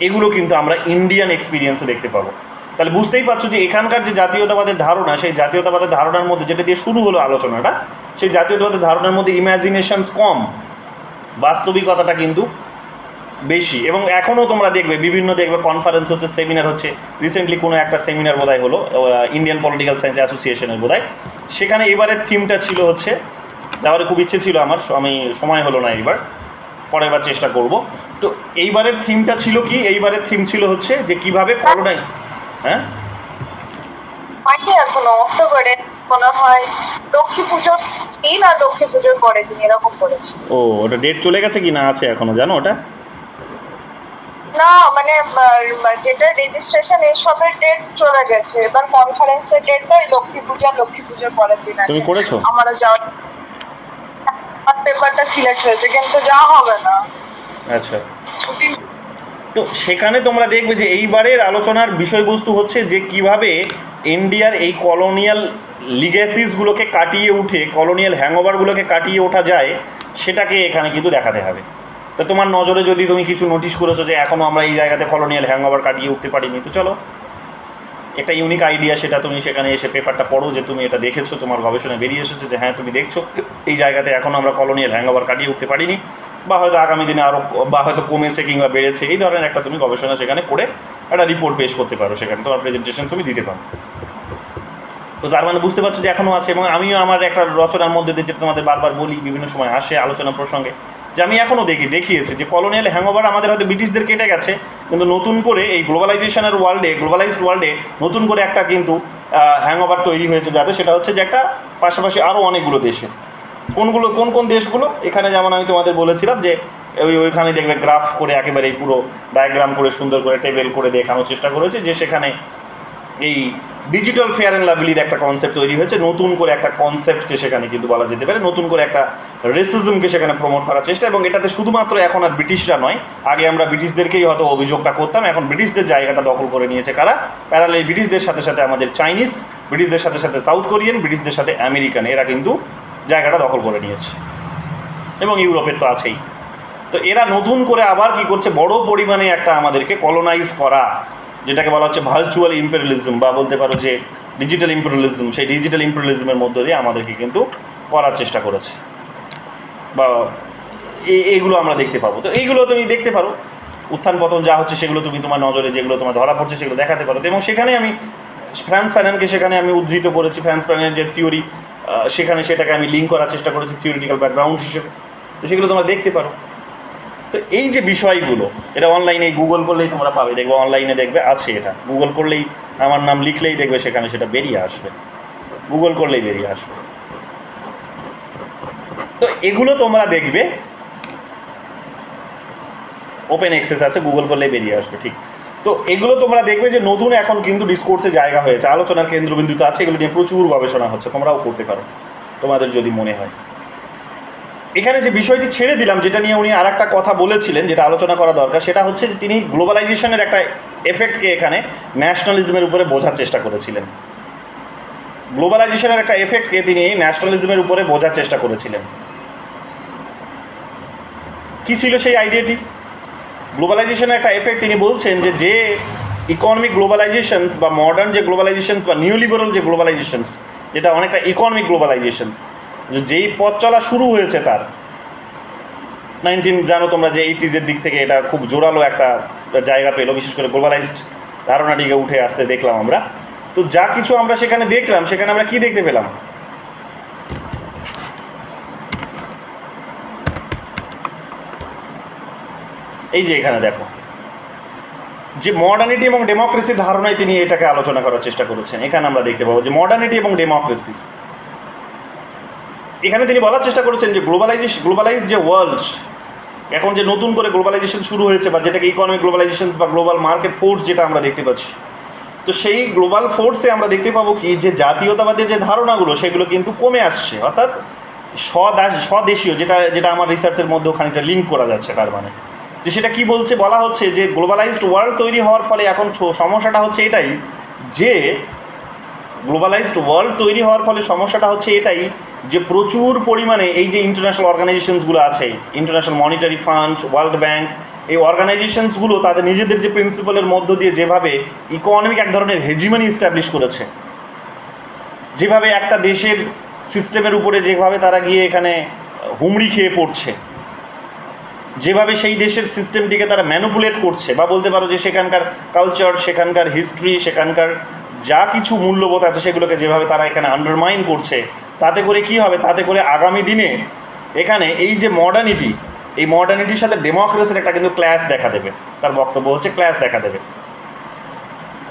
এগুলো কিন্তু আমরা ইন্ডিয়ান এক্সপিরিয়েন্সে দেখতে পাবো। তাহলে বুঝতেই পারছো যে এখানকার যে জাতীয়তাবাদের ধারণা, সেই জাতীয়তাবাদের ধারণার মধ্যে যেটা দিয়ে শুরু হলো আলোচনাটা, সেই জাতীয়তাবাদের ধারণার মধ্যে ইমাজিনেশনস কম, বাস্তবিকতাটা কিন্তু বেশি। এবং এখনও তোমরা দেখবে বিভিন্ন কনফারেন্স হচ্ছে, সেমিনার হচ্ছে। রিসেন্টলি কোনো একটা সেমিনার বোধহয় হলো ইন্ডিয়ান পলিটিক্যাল সায়েন্স অ্যাসোসিয়েশনের বোধহয়, সেখানে এবারের থিমটা ছিল হচ্ছে, যাওয়ার খুব ইচ্ছে ছিল আমার, আমি সময় হলো না, এইবার পরের বার চেষ্টা করব। তো এইবারের থিমটা ছিল কি, এইবারের থিম ছিল হচ্ছে যে কিভাবে করোনায়, হ্যাঁ এখনো অক্টোবরে মনে হয় লক্ষ্মী পুজোর দিন আর লক্ষ্মী পুজোর পরের দিন এরকম করেছে। ও, ওটা ডেট চলে গেছে কি না আছে এখনো জানো ওটা? না মানে যেটা রেজিস্ট্রেশন এসবের ডেট চলে গেছে, এবার কনফারেন্সের ডেটটা লক্ষ্মী পুজোর পরের দিন আছে। তুমি করেছো? আমারও যাওয়ার পেপারটা সিলেক্ট হয়েছে, কিন্তু যা হবে না। আচ্ছা, তো সেখানে তোমরা দেখবে যে এইবারের আলোচনার বিষয়বস্তু হচ্ছে যে কিভাবে ইন্ডিয়ার এই কলোনিয়াল লিগেসিসগুলোকে কাটিয়ে উঠে, কলোনিয়াল হ্যাংওভারগুলোকে কাটিয়ে ওঠা যায়, সেটাকে এখানে কিন্তু দেখাতে হবে। তো তোমার নজরে যদি তুমি কিছু নোটিশ করেছো যে এখনও আমরা এই জায়গাতে কলোনিয়াল হ্যাংওভার কাটিয়ে উঠতে পারিনি, তো চলো একটা ইউনিক আইডিয়া, সেটা তুমি সেখানে এসে পেপারটা পড়ো, যে তুমি এটা দেখেছো, তোমার গবেষণায় বেরিয়ে এসেছে যে হ্যাঁ তুমি দেখছো এই জায়গাতে এখনও আমরা কলোনিয়াল হ্যাংওভার কাটিয়ে উঠতে পারিনি, বা হয়তো আগামী দিনে আরও, বা হয়তো কমেছে কিংবা বেড়েছে, এই ধরনের একটা তুমি গবেষণা সেখানে করে একটা রিপোর্ট পেশ করতে পারো, সেখানে তোমার প্রেজেন্টেশন তুমি দিতে পারো। তো তার মানে বুঝতে পারছো যে এখনও আছে। এবং আমিও আমার একটা রচনার মধ্যে দিয়ে যেটা তোমাদের বারবার বলি, বিভিন্ন সময় আসে আলোচনা প্রসঙ্গে, যে আমি এখনও দেখিয়েছি যে কলোনিয়াল হ্যাংওভার আমাদের হয়তো ব্রিটিশদের কেটে গেছে, কিন্তু নতুন করে এই গ্লোবালাইজেশনের ওয়ার্ল্ডে, গ্লোবালাইজড ওয়ার্ল্ডে নতুন করে একটা কিন্তু হ্যাংওভার তৈরি হয়েছে, যাতে সেটা হচ্ছে যে একটা পাশাপাশি আরও অনেকগুলো দেশে, কোন দেশগুলো, এখানে যেমন আমি তোমাদের বলেছিলাম যে ওইখানে দেখবে গ্রাফ করে একেবারে পুরো ডায়াগ্রাম করে সুন্দর করে টেবিল করে দেখানোর চেষ্টা করেছে, যে সেখানে এই ডিজিটাল ফেয়ার অ্যান্ড লাভলির একটা কনসেপ্ট তৈরি হয়েছে, নতুন করে একটা কনসেপ্টকে সেখানে কিন্তু বলা যেতে পারে, নতুন করে একটা রেসিজমকে সেখানে প্রমোট করার চেষ্টা। এবং এটাতে শুধুমাত্র এখন আর ব্রিটিশরা নয়, আগে আমরা ব্রিটিশদেরকেই হয়তো অভিযোগটা করতাম, এখন ব্রিটিশদের জায়গাটা দখল করে নিয়েছে কারা? প্যারালাল ব্রিটিশদের সাথে সাথে আমাদের চাইনিজ, ব্রিটিশদের সাথে সাথে সাউথ কোরিয়ান, ব্রিটিশদের সাথে আমেরিকান, এরা কিন্তু জায়গাটা দখল করে নিয়েছে, এবং ইউরোপের তো আছেই। তো এরা নতুন করে আবার কি করছে, বড় পরিমাণে একটা আমাদেরকে কলোনাইজ করা, যেটাকে বলা হচ্ছে ভার্চুয়াল ইম্পেরিয়ালিজম, বা বলতে পারো যে ডিজিটাল ইম্পেরিয়ালিজম, সেই ডিজিটাল ইম্পেরিয়ালিজমের মধ্য দিয়ে আমাদেরকে কিন্তু করার চেষ্টা করেছে, বা এইগুলো আমরা দেখতে পাবো। তো এইগুলো তুমি দেখতে পারো, উত্থান পতন যা হচ্ছে সেগুলো তুমি তোমার নজরে যেগুলো তোমার ধরা পড়ছে সেগুলো দেখাতে পারো। এবং সেখানে আমি ফ্রান্স ফ্যাননকে সেখানে আমি উদ্ধৃত করেছি, ফ্রান্স ফ্যাননের যে থিওরি, সেখানে সেটাকে আমি লিঙ্ক করার চেষ্টা করেছি থিওরিটিক্যাল ব্যাকগ্রাউন্ড হিসেবে, তো সেগুলো তোমরা দেখতে পারো। তো এই যে বিষয়গুলো, এটা অনলাইনে গুগল করলেই তোমরা পাবে, দেখবে অনলাইনে দেখবে আছে, এটা গুগল করলেই আমার নাম লিখলেই দেখবে সেখানে সেটা বেরিয়ে আসবে, গুগল করলেই বেরিয়ে আসবে। তো এগুলো তোমরা দেখবে, ওপেন অ্যাক্সেস আছে, গুগল করলেই বেরিয়ে আসবে, ঠিক। তো এগুলো তোমরা দেখবে যে নতুন এখন কিন্তু ডিসকোর্সে জায়গা হয়েছে, আলোচনার কেন্দ্রবিন্দুতে আছে, এগুলো নিয়ে প্রচুর গবেষণা হচ্ছে, তোমরাও করতে পারো তোমাদের যদি মনে হয়। এখানে যে বিষয়টি ছেড়ে দিলাম, যেটা নিয়ে উনি আর একটা কথা বলেছিলেন, যেটা আলোচনা করা দরকার, সেটা হচ্ছে যে তিনি গ্লোবালাইজেশনের একটা এফেক্টকে এখানে ন্যাশনালিজমের উপরে বোঝার চেষ্টা করেছিলেন। গ্লোবালাইজেশনের একটা এফেক্টকে তিনি ন্যাশনালিজমের উপরে বোঝার চেষ্টা করেছিলেন। কি ছিল সেই আইডিয়াটি? গ্লোবালাইজেশনের একটা এফেক্ট তিনি বলছেন যে ইকোনমিক গ্লোবালাইজেশনস বা মডার্ন যে গ্লোবালাইজেশনস বা নিউ লিবারাল যে গ্লোবালাইজেশনস, যেটা অনেকটা ইকোনমিক গ্লোবালাইজেশনস, যেই পথ চলা শুরু হয়েছে তার জানো তোমরা যে 80s দিক থেকে এটা খুব জোরালো একটা জায়গা পেলো, বিশেষ করে গ্লোবালাইজড ধারণাটিকে উঠে আসতে দেখলাম আমরা। তো যা কিছু আমরা সেখানে দেখলাম, সেখানে আমরা কি দেখতে পেলাম? এই যে এখানে দেখো, যে মডার্নিটি এবং ডেমোক্রেসির ধারণায় তিনি এটাকে আলোচনা করার চেষ্টা করেছেন। এখানে আমরা দেখতে পাবো যে মডার্নিটি এবং ডেমোক্রেসি, এখানে তিনি বলার চেষ্টা করেছেন যে গ্লোবালাইজ যে ওয়ার্ল্ড, এখন যে নতুন করে গ্লোবালাইজেশন শুরু হয়েছে, বা যেটাকে ইকোনমিক গ্লোবালাইজেশন বা গ্লোবাল মার্কেট ফোর্স যেটা আমরা দেখতে পাচ্ছি, তো সেই গ্লোবাল ফোর্সে আমরা দেখতে পাবো কি যে জাতীয়তাবাদের যে ধারণাগুলো সেগুলো কিন্তু কমে আসছে, অর্থাৎ স্বদেশীয়, যেটা আমার রিসার্চের মধ্যেও খানিকটা লিঙ্ক করা যাচ্ছে। তার মানে যে সেটা কি বলছে, বলা হচ্ছে যে গ্লোবালাইজড ওয়ার্ল্ড তৈরি হওয়ার ফলে এখন সমস্যাটা হচ্ছে এটাই যে গ্লোবালাইজড ওয়ার্ল্ড তৈরি হওয়ার ফলে সমস্যাটা হচ্ছে এটাই যে প্রচুর পরিমাণে এই যে ইন্টারন্যাশনাল অর্গানাইজেশনসগুলো আছে, international monetary fund, world bank, এই অর্গানাইজেশনসগুলো তাদের নিজেদের যে প্রিন্সিপালের মধ্য দিয়ে যেভাবে ইকোনমিক এক ধরনের হেজিমনি ইস্টাবলিশ করেছে, যেভাবে একটা দেশের সিস্টেমের উপরে যেভাবে তারা গিয়ে এখানে হুমড়ি খেয়ে পড়ছে, যেভাবে সেই দেশের সিস্টেমটিকে তারা ম্যানিপুলেট করছে, বা বলতে পারো যে সেখানকার কালচার, সেখানকার হিস্ট্রি, সেখানকার যা কিছু মূল্যবোধ আছে সেগুলোকে যেভাবে তারা এখানে আন্ডারমাইন করছে, তাতে করে কি হবে, তাতে করে আগামী দিনে এখানে এই যে মডার্নিটি, এই মডার্নিটির সাথে ডেমোক্রেসির একটা কিন্তু ক্ল্যাশ দেখা দেবে। তার বক্তব্য হচ্ছে ক্ল্যাশ দেখা দেবে,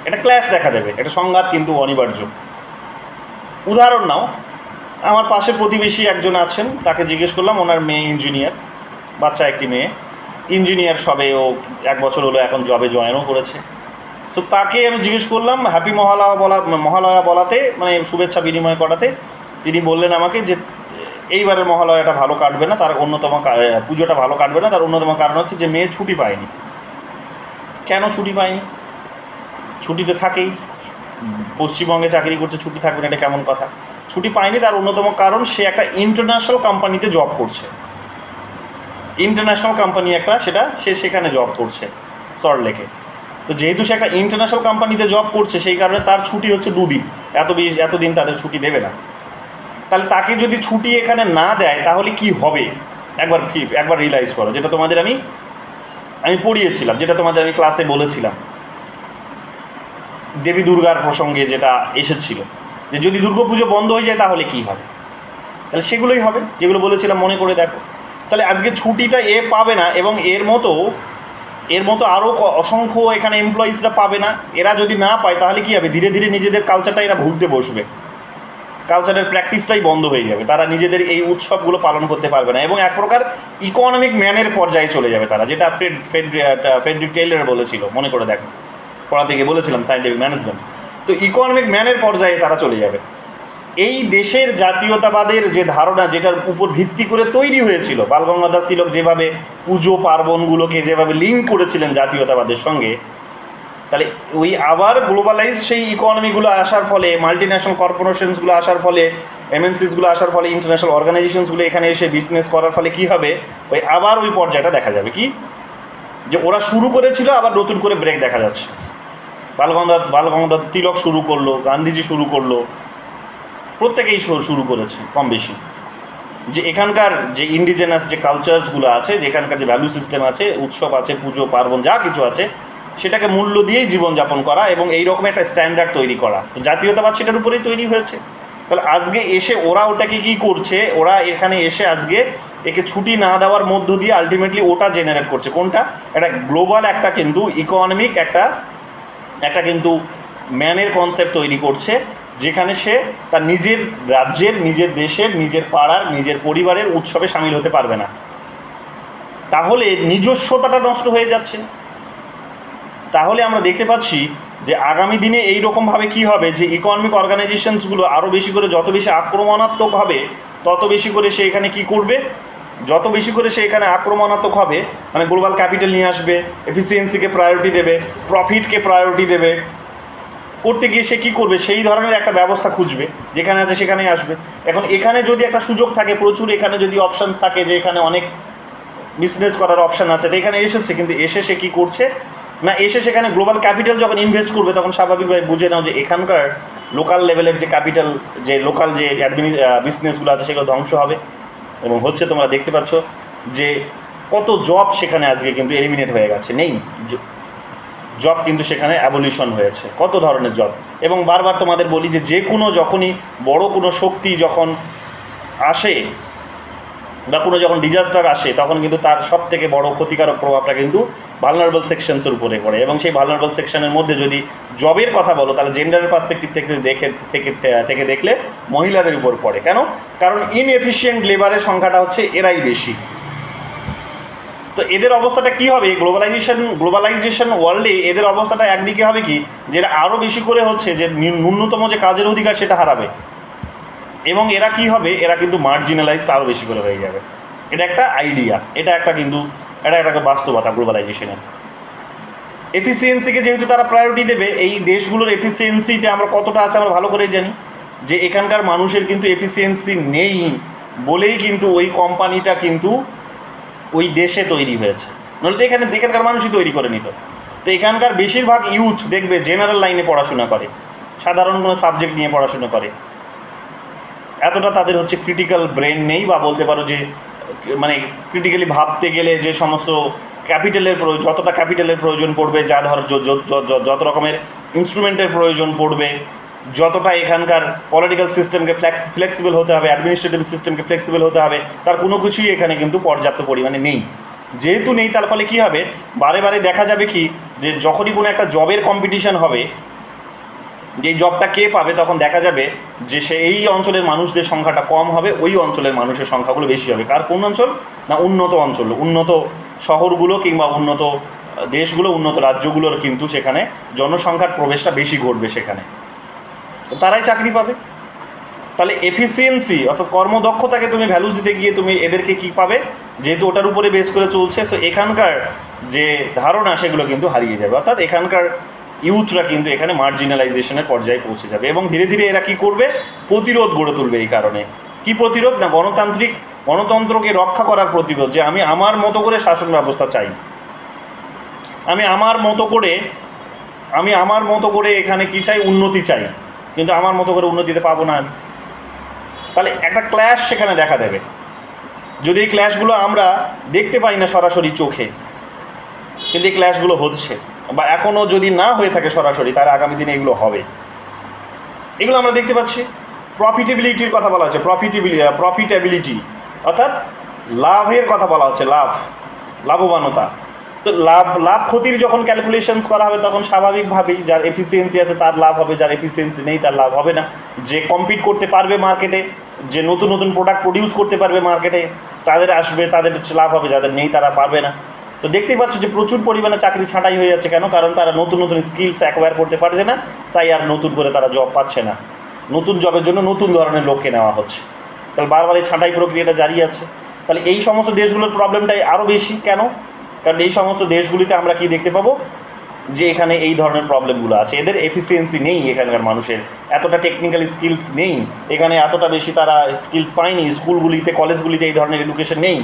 এটা ক্ল্যাশ দেখা দেবে, এটা সংঘাত কিন্তু অনিবার্য। উদাহরণ নাও, আমার পাশে প্রতিবেশী একজন আছেন, তাকে জিজ্ঞেস করলাম, ওনার মেয়ে ইঞ্জিনিয়ার, বাচ্চা একটি মেয়ে ইঞ্জিনিয়ার, সবে ও 1 বছর হলো এখন জবে জয়েনও করেছে। সো তাকে আমি জিজ্ঞেস করলাম হ্যাপি মহালয়া বলাতে, মানে শুভেচ্ছা বিনিময় করাতে, তিনি বললেন আমাকে যে এইবারের মহালয়াটা ভালো কাটবে না, তার অন্যতম পুজোটা ভালো কাটবে না, তার অন্যতম কারণ হচ্ছে যে মেয়ে ছুটি পায়নি। কেন ছুটি পায়নি? ছুটি তো থাকেই, পশ্চিমবঙ্গে চাকরি করছে, ছুটি থাকবে না, এটা কেমন কথা? ছুটি পায়নি তার অন্যতম কারণ সে একটা ইন্টারন্যাশনাল কোম্পানিতে জব করছে, ইন্টারন্যাশনাল কোম্পানি একটা, সে সেখানে জব করছে সল্টলেকে। তো যেহেতু সে একটা ইন্টারন্যাশনাল কোম্পানিতে জব করছে, সেই কারণে তার ছুটি হচ্ছে 2 দিন, এতদিন তাদের ছুটি দেবে না। তাহলে তাকে যদি ছুটি এখানে না দেয় তাহলে কি হবে? একবার রিয়েলাইজ করো, যেটা তোমাদের আমি পড়িয়েছিলাম, যেটা তোমাদের আমি ক্লাসে বলেছিলাম, দেবী দুর্গার প্রসঙ্গে যেটা এসেছিল, যে যদি দুর্গাপুজো বন্ধ হয়ে যায় তাহলে কি হবে? তাহলে সেগুলোই হবে যেগুলো বলেছিলাম, মনে করে দেখো। তাহলে আজকে ছুটিটা পাবে না, এবং এর মতো আরও অসংখ্য এখানে এমপ্লয়িজরা পাবে না। এরা যদি না পায় তাহলে কী হবে? ধীরে ধীরে নিজেদের কালচারটা এরা ভুলতে বসবে, কালচারের প্র্যাকটিসটাই বন্ধ হয়ে যাবে, তারা নিজেদের এই উৎসবগুলো পালন করতে পারবে না, এবং এক প্রকার ইকোনমিক ম্যানের পর্যায়ে চলে যাবে তারা, যেটা ফ্রেডরিক টেইলর বলেছিল, মনে করে দেখো, পড়াতে গিয়ে বলেছিলাম সায়েন্টিফিক ম্যানেজমেন্ট। তো ইকোনমিক ম্যানের পর্যায়ে তারা চলে যাবে। এই দেশের জাতীয়তাবাদের যে ধারণা, যেটার উপর ভিত্তি করে তৈরি হয়েছিল, বাল গঙ্গাধর তিলক যেভাবে পুজো পার্বণগুলোকে যেভাবে লিঙ্ক করেছিলেন জাতীয়তাবাদের সঙ্গে, তাহলে ওই আবার গ্লোবালাইজ সেই ইকোনমিগুলো আসার ফলে, মাল্টিন্যাশনাল কর্পোরেশনসগুলো আসার ফলে, এমএনসিসগুলো আসার ফলে, ইন্টারন্যাশনাল অর্গানাইজেশনসগুলো এখানে এসে বিজনেস করার ফলে কি হবে? আবার ওই পর্যায়টা দেখা যাবে কি, যে ওরা শুরু করেছিল, আবার নতুন করে ব্রেক দেখা যাচ্ছে। বাল গঙ্গাধর তিলক শুরু করলো, গান্ধীজি শুরু করলো, প্রত্যেকেই শুরু করেছে কম বেশি, যে এখানকার যে ইন্ডিজেনাস যে কালচারসগুলো আছে, যেখানকার যে ভ্যালু সিস্টেম আছে, উৎসব আছে, পুজো পার্বণ যা কিছু আছে, সেটাকে মূল্য দিয়েই জীবনযাপন করা এবং এই রকম একটা স্ট্যান্ডার্ড তৈরি করা। তো জাতীয়তাবাদ সেটার উপরেই তৈরি হয়েছে। তাহলে আজকে এসে ওরা ওটাকে কী করছে? ওরা এখানে এসে আজকে একে ছুটি না দেওয়ার মধ্য দিয়ে আলটিমেটলি ওটা জেনারেট করছে। কোনটা? একটা গ্লোবাল একটা কিন্তু ইকোনমিক একটা কিন্তু ম্যানের কনসেপ্ট তৈরি করছে, যেখানে সে তার নিজের রাজ্যের, নিজের দেশের, নিজের পাড়ার, নিজের পরিবারের উৎসবে সামিল হতে পারবে না। তাহলে নিজস্বতাটা নষ্ট হয়ে যাচ্ছে। তাহলে আমরা দেখতে পাচ্ছি যে আগামী দিনে এই রকমভাবে কী হবে, যে ইকোনমিক অর্গানাইজেশনসগুলো আরও বেশি করে, যত বেশি আক্রমণাত্মক হবে, তত বেশি করে সে এখানে কী করবে, যত বেশি করে সে এখানে আক্রমণাত্মক হবে, মানে গ্লোবাল ক্যাপিটাল নিয়ে আসবে, এফিসিয়েন্সিকে প্রায়োরিটি দেবে, প্রফিটকে প্রায়োরিটি দেবে, করতে গিয়ে সে কী করবে? সেই ধরনের একটা ব্যবস্থা খুঁজবে, যেখানে আছে সেখানেই আসবে। এখন এখানে যদি একটা সুযোগ থাকে প্রচুর, এখানে যদি অপশান থাকে যে এখানে অনেক বিজনেস করার অপশান আছে, তো এখানে এসেছে, কিন্তু এসে সে কী করছে না, এসে সেখানে গ্লোবাল ক্যাপিটাল যখন ইনভেস্ট করবে, তখন স্বাভাবিকভাবে বুঝে নাও যে এখানকার লোকাল লেভেলের যে ক্যাপিটাল, যে লোকাল যে বিজনেসগুলো আছে, সেগুলো ধ্বংস হবে। এবং হচ্ছে, তোমরা দেখতে পাচ্ছ যে কত জব সেখানে আজকে কিন্তু এলিমিনেট হয়ে গেছে, নেই জব, কিন্তু সেখানে অ্যাবলিউশন হয়েছে, কত ধরনের জব। এবং বারবার তোমাদের বলি যে কোনো যখনই বড় কোনো শক্তি যখন আসে, বা কোনো যখন ডিজাস্টার আসে তখন কিন্তু তার সব থেকে বড় ক্ষতিকারক প্রভাবটা কিন্তু ভালনারেবল সেকশনসের উপরে পড়ে, এবং সেই ভালনারেবল সেকশনের মধ্যে যদি জবের কথা বলো তাহলে জেন্ডারের পার্সপেক্টিভ থেকে দেখলে মহিলাদের উপর পড়ে। কেন? কারণ ইনএফিশিয়েন্ট লেবারের সংখ্যাটা হচ্ছে এরাই বেশি। তো এদের অবস্থাটা কি হবে? গ্লোবালাইজেশন ওয়ার্ল্ডে এদের অবস্থাটা একদিকে হবে কি, যেটা আরও বেশি করে হচ্ছে যে ন্যূনতম যে কাজের অধিকার সেটা হারাবে, এবং এরা কি হবে, এরা কিন্তু মার্জিনালাইজড আরও বেশি করে হয়ে যাবে। এটা একটা আইডিয়া, এটা একটা বাস্তবতা গ্লোবালাইজেশনের। এফিসিয়েন্সিকে যেহেতু তারা প্রায়োরিটি দেবে, এই দেশগুলোর এফিসিয়েন্সিতে আমরা কতটা আছে আমরা ভালো করেই জানি, যে এখানকার মানুষের কিন্তু এফিসিয়েন্সি নেই বলেই কিন্তু ওই কোম্পানিটা কিন্তু ওই দেশে তৈরি হয়েছে, নইলে তো এখানকার মানুষই তৈরি করে নিত। তো এখানকার বেশিরভাগ ইউথ দেখবে জেনারেল লাইনে পড়াশোনা করে, সাধারণ কোনো সাবজেক্ট নিয়ে পড়াশোনা করে, এতটা তাদের হচ্ছে ক্রিটিক্যাল ব্রেন নেই, বা বলতে পারো যে মানে ক্রিটিক্যালি ভাবতে গেলে যে সমস্ত যতটা ক্যাপিটালের প্রয়োজন পড়বে, যা ধর যত রকমের ইনস্ট্রুমেন্টের প্রয়োজন পড়বে, যতটা এখানকার পলিটিক্যাল সিস্টেমকে ফ্লেক্সিবল হতে হবে, অ্যাডমিনিস্ট্রেটিভ সিস্টেমকে ফ্লেক্সিবল হতে হবে, তার কোনো কিছুই এখানে কিন্তু পর্যাপ্ত পরিমাণে নেই। যেহেতু নেই, তার ফলে কী হবে, বারে বারে দেখা যাবে কি, যে যখনই কোনো একটা জবের কম্পিটিশান হবে, যেই জবটা কে পাবে, তখন দেখা যাবে যে এই অঞ্চলের মানুষদের সংখ্যাটা কম হবে, ওই অঞ্চলের মানুষের সংখ্যাগুলো বেশি হবে। কোন অঞ্চল? না উন্নত অঞ্চল, উন্নত শহরগুলো কিংবা উন্নত দেশগুলো, উন্নত রাজ্যগুলোর কিন্তু সেখানে জনসংখ্যার প্রবেশটা বেশি ঘটবে, সেখানে তারাই চাকরি পাবে। তাহলে এফিসিয়েন্সি অর্থাৎ কর্মদক্ষতাকে তুমি ভ্যালু দিতে গিয়ে তুমি এদেরকে কী পাবে, যেহেতু ওটার উপরে বেস করে চলছে, সো এখানকার যে ধারণা সেগুলো কিন্তু হারিয়ে যাবে, অর্থাৎ এখানকার ইউথরা কিন্তু এখানে মার্জিনালাইজেশনের পর্যায়ে পৌঁছে যাবে, এবং ধীরে ধীরে এরা কী করবে, প্রতিরোধ গড়ে তুলবে। এই কারণে কি প্রতিরোধ? না গণতন্ত্রকে রক্ষা করার প্রতিরোধ, যে আমি আমার মতো করে শাসন ব্যবস্থা চাই, আমি আমার মতো করে এখানে কি চাই, উন্নতি চাই, কিন্তু আমার মতো করে উন্নতিতে পাবো না আমি। তাহলে একটা ক্ল্যাশ সেখানে দেখা দেবে। যদি এই ক্ল্যাশগুলো আমরা দেখতে পাই না সরাসরি চোখে, কিন্তু এই ক্ল্যাশগুলো হচ্ছে, বা এখনও যদি না হয়ে থাকে সরাসরি, তাহলে আগামী দিনে এগুলো হবে। এগুলো আমরা দেখতে পাচ্ছি। প্রফিটেবিলিটির কথা বলা হচ্ছে, প্রফিটেবিলিটি অর্থাৎ লাভের কথা বলা হচ্ছে, লাভবানতা। তো লাভ ক্ষতির যখন ক্যালকুলেশনস করা হবে, তখন স্বাভাবিকভাবেই যার এফিসিয়েন্সি আছে তার লাভ হবে, যার এফিসিয়েন্সি নেই তার লাভ হবে না। যে কম্পিট করতে পারবে মার্কেটে, যে নতুন নতুন প্রোডাক্ট প্রডিউস করতে পারবে মার্কেটে, তাদের আসবে, তাদের লাভ হবে, যাদের নেই তারা পারবে না। তো দেখতেই পাচ্ছ যে প্রচুর পরিমাণে চাকরি ছাঁটাই হয়ে যাচ্ছে। কেন? কারণ তারা নতুন নতুন স্কিলস অ্যাকোয়ার করতে পারছে না, তাই আর নতুন করে তারা জব পাচ্ছে না। নতুন জবের জন্য নতুন ধরনের লোককে নেওয়া হচ্ছে। তাহলে বারবার এই ছাঁটাই প্রক্রিয়াটা জারি আছে। তাহলে এই সমস্ত দেশগুলোর প্রবলেমটাই আরও বেশি। কেন? কারণ এই সমস্ত দেশগুলিতে আমরা কি দেখতে পাবো, যে এখানে এই ধরনের প্রবলেমগুলো আছে, এদের এফিসিয়েন্সি নেই, এখানকার মানুষের এতটা টেকনিক্যাল স্কিলস নেই, এখানে এতটা বেশি তারা স্কিলস পায়নি, স্কুলগুলিতে কলেজগুলিতে এই ধরনের এডুকেশন নেই।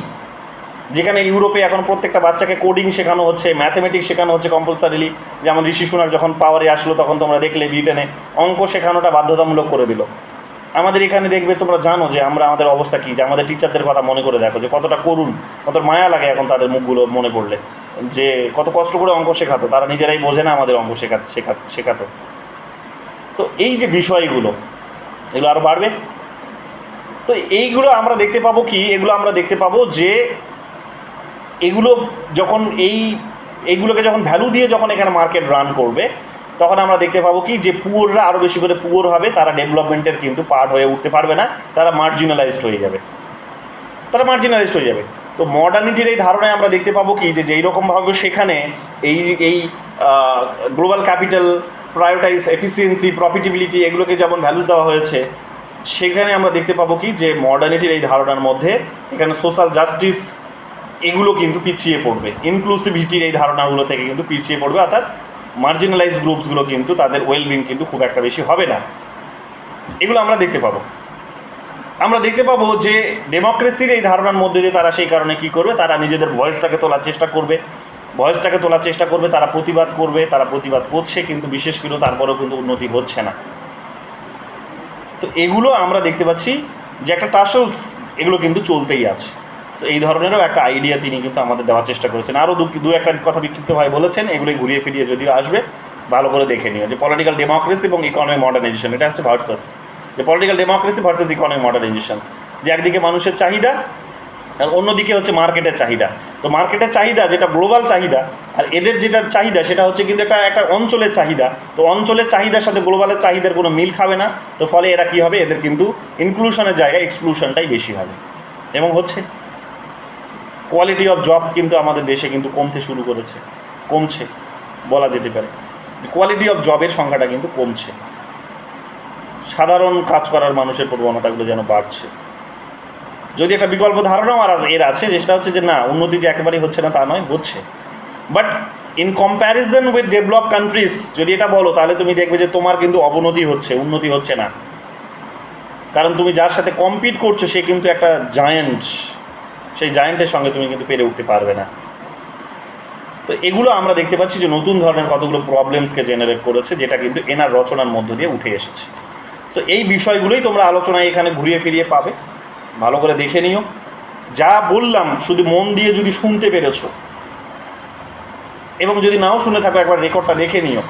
যেখানে ইউরোপে এখন প্রত্যেকটা বাচ্চাকে কোডিং শেখানো হচ্ছে, ম্যাথমেটিক্স শেখানো হচ্ছে কম্পালসারিলি। যেমন ঋষি সুনাক যখন পাওয়ারে আসলো, তখন তোমরা দেখলে ব্রিটেনে অঙ্ক শেখানোটা বাধ্যতামূলক করে দিল। আমাদের এখানে দেখবে, তোমরা জানো যে আমাদের অবস্থা কী, যে আমাদের টিচারদের কথা মনে করে দেখো যে কতটা করুণ, কত মায়া লাগে এখন তাদের মুখগুলো মনে পড়লে, যে কত কষ্ট করে অঙ্ক শেখাতো, তারা নিজেরাই বোঝে না আমাদের অঙ্ক শেখাতো। তো এই যে বিষয়গুলো, এগুলো আরও বাড়বে। তো এইগুলো আমরা দেখতে পাবো কি, এগুলো আমরা দেখতে পাবো যে এগুলো যখন এইগুলোকে যখন ভ্যালু দিয়ে যখন এখানে মার্কেট রান করবে, তখন আমরা দেখতে পাবো কি, যে পুয়াররা আরও বেশি করে পুয়ার হবে, তারা ডেভেলপমেন্টের কিন্তু পার্ট হয়ে উঠতে পারবে না, তারা মার্জিনালাইজড হয়ে যাবে। তো মডার্নিটির এই ধারণায় আমরা দেখতে পাবো কি, যে যেই রকমভাবে সেখানে এই global capital, prioritise, efficiency, profitability, এগুলোকে যেমন ভ্যালুস দেওয়া হয়েছে, সেখানে আমরা দেখতে পাবো কি, যে মডার্নিটির এই ধারণার মধ্যে এখানে সোশ্যাল জাস্টিস এগুলো কিন্তু পিছিয়ে পড়বে, ইনক্লুসিভিটির এই ধারণাগুলো থেকে কিন্তু পিছিয়ে পড়বে, অর্থাৎ মার্জিনালাইজ গ্রুপসগুলো কিন্তু তাদের ওয়েলবিং কিন্তু খুব একটা বেশি হবে না। এগুলো আমরা দেখতে পাবো যে ডেমোক্রেসির এই ধারণার মধ্যে দিয়ে তারা সেই কারণে কি করবে, তারা নিজেদের ভয়েসটাকে তোলার চেষ্টা করবে, তারা প্রতিবাদ করছে, কিন্তু বিশেষ করে তারপরেও কিন্তু উন্নতি হচ্ছে না। তো এগুলো আমরা দেখতে পাচ্ছি যে একটা টাসলস এগুলো কিন্তু চলতেই আছে। সো এই ধরনেরও একটা আইডিয়া তিনি কিন্তু আমাদের দেওয়ার চেষ্টা করেছেন। আরও দু একটা কথা বিক্ষিপ্তভাবে বলেছেন, এগুলোই ঘুরিয়ে ফিরিয়ে যদিও আসবে, ভালো করে দেখে নিও। যে পলিটিক্যাল ডেমোক্রেসি এবং ইকোনমিক মডার্নাইজেশন, এটা হচ্ছে ভার্সাস, যে পলিটিক্যাল ডেমোক্রেসি ভার্সাস ইকোনমিক মডার্নাইজেশনস, যে একদিকে মানুষের চাহিদা, আর অন্যদিকে হচ্ছে মার্কেটের চাহিদা। তো মার্কেটের চাহিদা যেটা গ্লোবাল চাহিদা, আর এদের যেটা চাহিদা সেটা হচ্ছে কিন্তু একটা অঞ্চলের চাহিদা। তো অঞ্চলের চাহিদার সাথে গ্লোবালের চাহিদার কোনো মিল খাবে না। তো ফলে এরা কী হবে, এদের কিন্তু ইনক্লুশনের জায়গায় এক্সক্লুশনটাই বেশি হবে এবং হচ্ছে। কোয়ালিটি অফ জব কিন্তু আমাদের দেশে কিন্তু কমছে বলা যেতে পারে। কোয়ালিটি অফ জবের সংখ্যাটা কিন্তু কমছে, সাধারণ কাজ করার মানুষের প্রবণতাগুলো যেন বাড়ছে। যদি একটা বিকল্প ধারণাও এর আছে, যেটা হচ্ছে যে না, উন্নতি যে একেবারেই হচ্ছে না তা নয়, হচ্ছে, but in comparison with develop countries যদি এটা বলো, তাহলে তুমি দেখবে যে তোমার কিন্তু অবনতি হচ্ছে, উন্নতি হচ্ছে না। কারণ তুমি যার সাথে কম্পিট করছো সে কিন্তু একটা জায়েন্ট, সেই জায়েন্টের সঙ্গে তুমি কিন্তু পেরে উঠতে পারবে না। তো এগুলো আমরা দেখতে পাচ্ছি যে নতুন ধরনের কতগুলো প্রবলেমসকে জেনারেট করেছে, যেটা কিন্তু এনার রচনার মধ্য দিয়ে উঠে এসেছে। সো এই বিষয়গুলোই তোমরা আলোচনায় এখানে ঘুরিয়ে ফিরিয়ে পাবে, ভালো করে দেখে নিও। যা বললাম শুধু মন দিয়ে যদি শুনতে পেরেছো, এবং যদি নাও শুনে থাকো একবার রেকর্ডটা দেখে নিও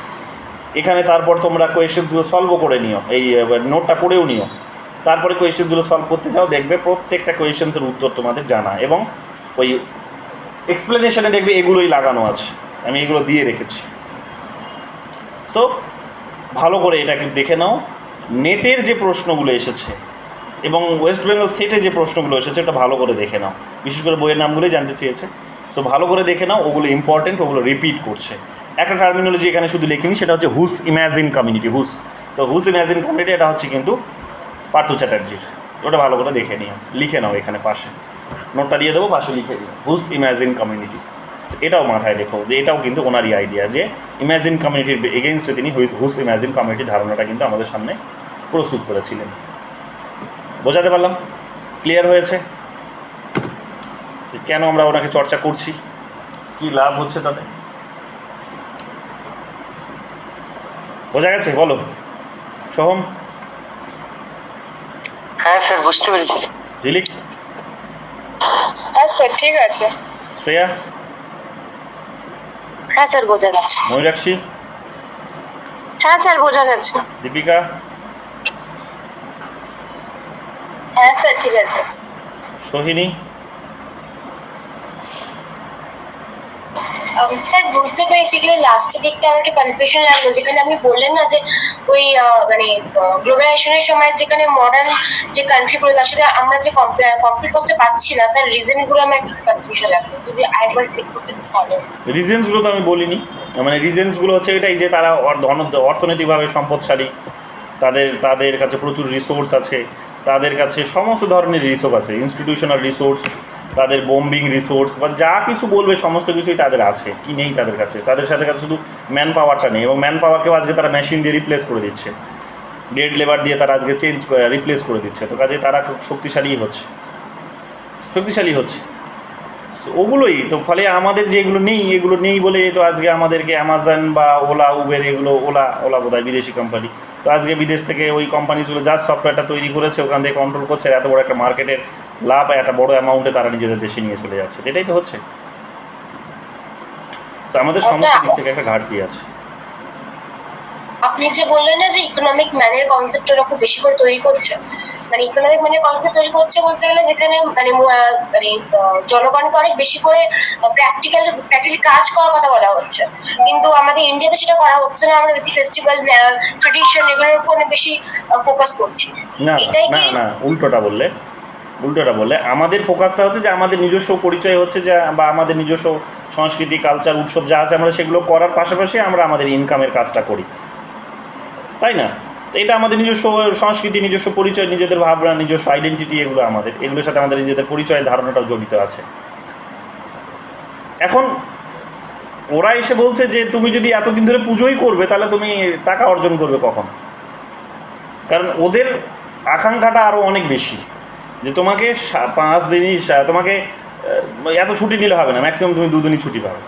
এখানে, তারপর তোমরা কোয়েশ্চেন্সগুলো সলভও করে নিও, এই নোটটা পড়েও নিও, তারপরে কোয়েশ্চেন্সগুলো সলভ করতে যাও, দেখবে প্রত্যেকটা কোয়েশ্চেন্সের উত্তর তোমাদের জানা, এবং ওই এক্সপ্লেনেশনে দেখবে এগুলোই লাগানো আছে, আমি এগুলো দিয়ে রেখেছি। সো ভালো করে এটা কিন্তু দেখে নাও। নেটের যে প্রশ্নগুলো এসেছে এবং ওয়েস্ট বেঙ্গল সেটে যে প্রশ্নগুলো এসেছে এটা ভালো করে দেখে নাও, বিশেষ করে বইয়ের নামগুলোই জানতে চেয়েছে। সো ভালো করে দেখে নাও, ওগুলো ইম্পর্টেন্ট, ওগুলো রিপিট করছে। একটা টার্মিনোলজি এখানে শুধু লিখিনি, সেটা হচ্ছে হুস ইম্যাজিন কমিউনিটি। তো হুস ইম্যাজিন কমিউনিটি এটা হচ্ছে কিন্তু পার্থ চ্যাটার্জির, ওটা ভালো করে দেখে নিও, লিখে নাও এখানে পাশে, নোটটা দিয়ে দেবো, পাশে লিখে দিও হুস ইম্যাজিন কমিউনিটি। এটাও মাথায় রেখো যে এটাও কিন্তু ওনারই আইডিয়া, যে ইম্যাজিন কমিউনিটির এগেইনস্টে তিনি হুস ইম্যাজিন কমিউনিটি ধারণাটা কিন্তু আমাদের সামনে প্রস্তুত করেছিলেন। বোঝাতে পারলাম? ক্লিয়ার হয়েছে কেন আমরা ওনাকে চর্চা করছি, কি লাভ হচ্ছে তাতে? বোঝা গেছে? বলো সোহম। হ্যাঁ স্যার, বুঝতে পেরেছি। ঝিলিক? হ্যাঁ স্যার, ঠিক আছে। শ্রেয়া? হ্যাঁ স্যার, বোঝা গেছে। ময়ূরাক্ষী? হ্যাঁ স্যার, বোঝা গেছে। দীপিকা? হ্যাঁ স্যার, ঠিক আছে। সোহিনী? স্যার বুঝতে পেরেছি, কিন্তু লাস্টের দিকটা আমার একটু কনফিউশন লাগলো, যেখানে আপনি বললেন না যে ওই মানে গ্লোবালাইজেশনের সময় যেখানে মডার্ন যে কান্ট্রিগুলো তার সাথে আমরা যে কম্পিট করতে পারছি না, তার রিজনগুলো আমার একটু কনফিউশন লাগলো, যদি আরেকবার ক্লিক করতে ভালো। রিজেন্সগুলো তো আমি বলিনি, মানে রিজেন্সগুলো হচ্ছে এটাই যে তারা অর্থনৈতিকভাবে সম্পদশালী, তাদের কাছে প্রচুর রিসোর্স আছে, তাদের কাছে সমস্ত ধরনের রিসোর্স আছে, ইনস্টিটিউশনাল রিসোর্স, তাদের বোম্বিং রিসোর্স বা যা কিছু বলবে সমস্ত কিছুই তাদের আছে। কি নেই তাদের কাছে? তাদের সাথে শুধু ম্যান পাওয়ারটা নেই, এবং ম্যান পাওয়ারকেও আজকে তারা মেশিন দিয়ে রিপ্লেস করে দিচ্ছে, ডেড লেবার দিয়ে তারা আজকে রিপ্লেস করে দিচ্ছে। তো কাজে তারা খুব শক্তিশালী হচ্ছে। ওগুলোই তো ফলে আমাদের যে এগুলো নেই বলে তো আজকে আমাদেরকে অ্যামাজন বা ওলা উবের, এগুলো ওলা বোধহয় বিদেশি কোম্পানি, তো আজকে বিদেশ থেকে ওই কোম্পানিগুলো যা সফটওয়্যারটা তৈরি করেছে ওখান থেকে কন্ট্রোল করছে, এত বড় একটা মার্কেটের লাভ একটা বড় অ্যামাউন্টে তারা নিজেদের দেশে নিয়ে চলে যাচ্ছে। এটাই তো হচ্ছে। আমাদের সমস্ত দিক থেকে একটা ঘাটতি আছে। আপনি যে বললেন না যে ইকোনমিক ম্যানের কনসেপ্টটা খুব বেশি করে তৈরি করছে, মানে ইকোনমিক ম্যানের কনসেপ্ট তৈরি করছে বলতে গেলে যেখানে মানে জনগণকে অনেক বেশি করে প্র্যাকটিক্যালি কাজ করার কথা বলা হচ্ছে, কিন্তু আমাদের ইন্ডিয়াতে সেটা করা হচ্ছে না। আমরা বেশি ফেস্টিভ্যাল, ট্রেডিশন এগুলোর উপর অনেক বেশি ফোকাস করছি। না, উল্টোটা বললে আমাদের ফোকাসটা হচ্ছে যে আমাদের নিজস্ব পরিচয় হচ্ছে যে, বা আমাদের নিজস্ব সংস্কৃতি, কালচার, উৎসব যা আছে আমরা সেগুলো করার পাশাপাশি আমরা আমাদের ইনকামের কাজটা করি, তাই না? এটা আমাদের নিজস্ব সংস্কৃতি, নিজস্ব পরিচয়, নিজেদের ভাবনা, নিজস্ব আইডেন্টিটি, এগুলোর সাথে আমাদের নিজেদের পরিচয়ের ধারণাটাও জড়িত আছে। এখন ওরা এসে বলছে যে তুমি যদি এতদিন ধরে পুজোই করবে তাহলে তুমি টাকা অর্জন করবে কখন? কারণ ওদের আকাঙ্ক্ষাটা আরও অনেক বেশি, যে তোমাকে 5 দিনই, তোমাকে এত ছুটি নিলে হবে না, ম্যাক্সিমাম তুমি 2 দিনই ছুটি পাবে।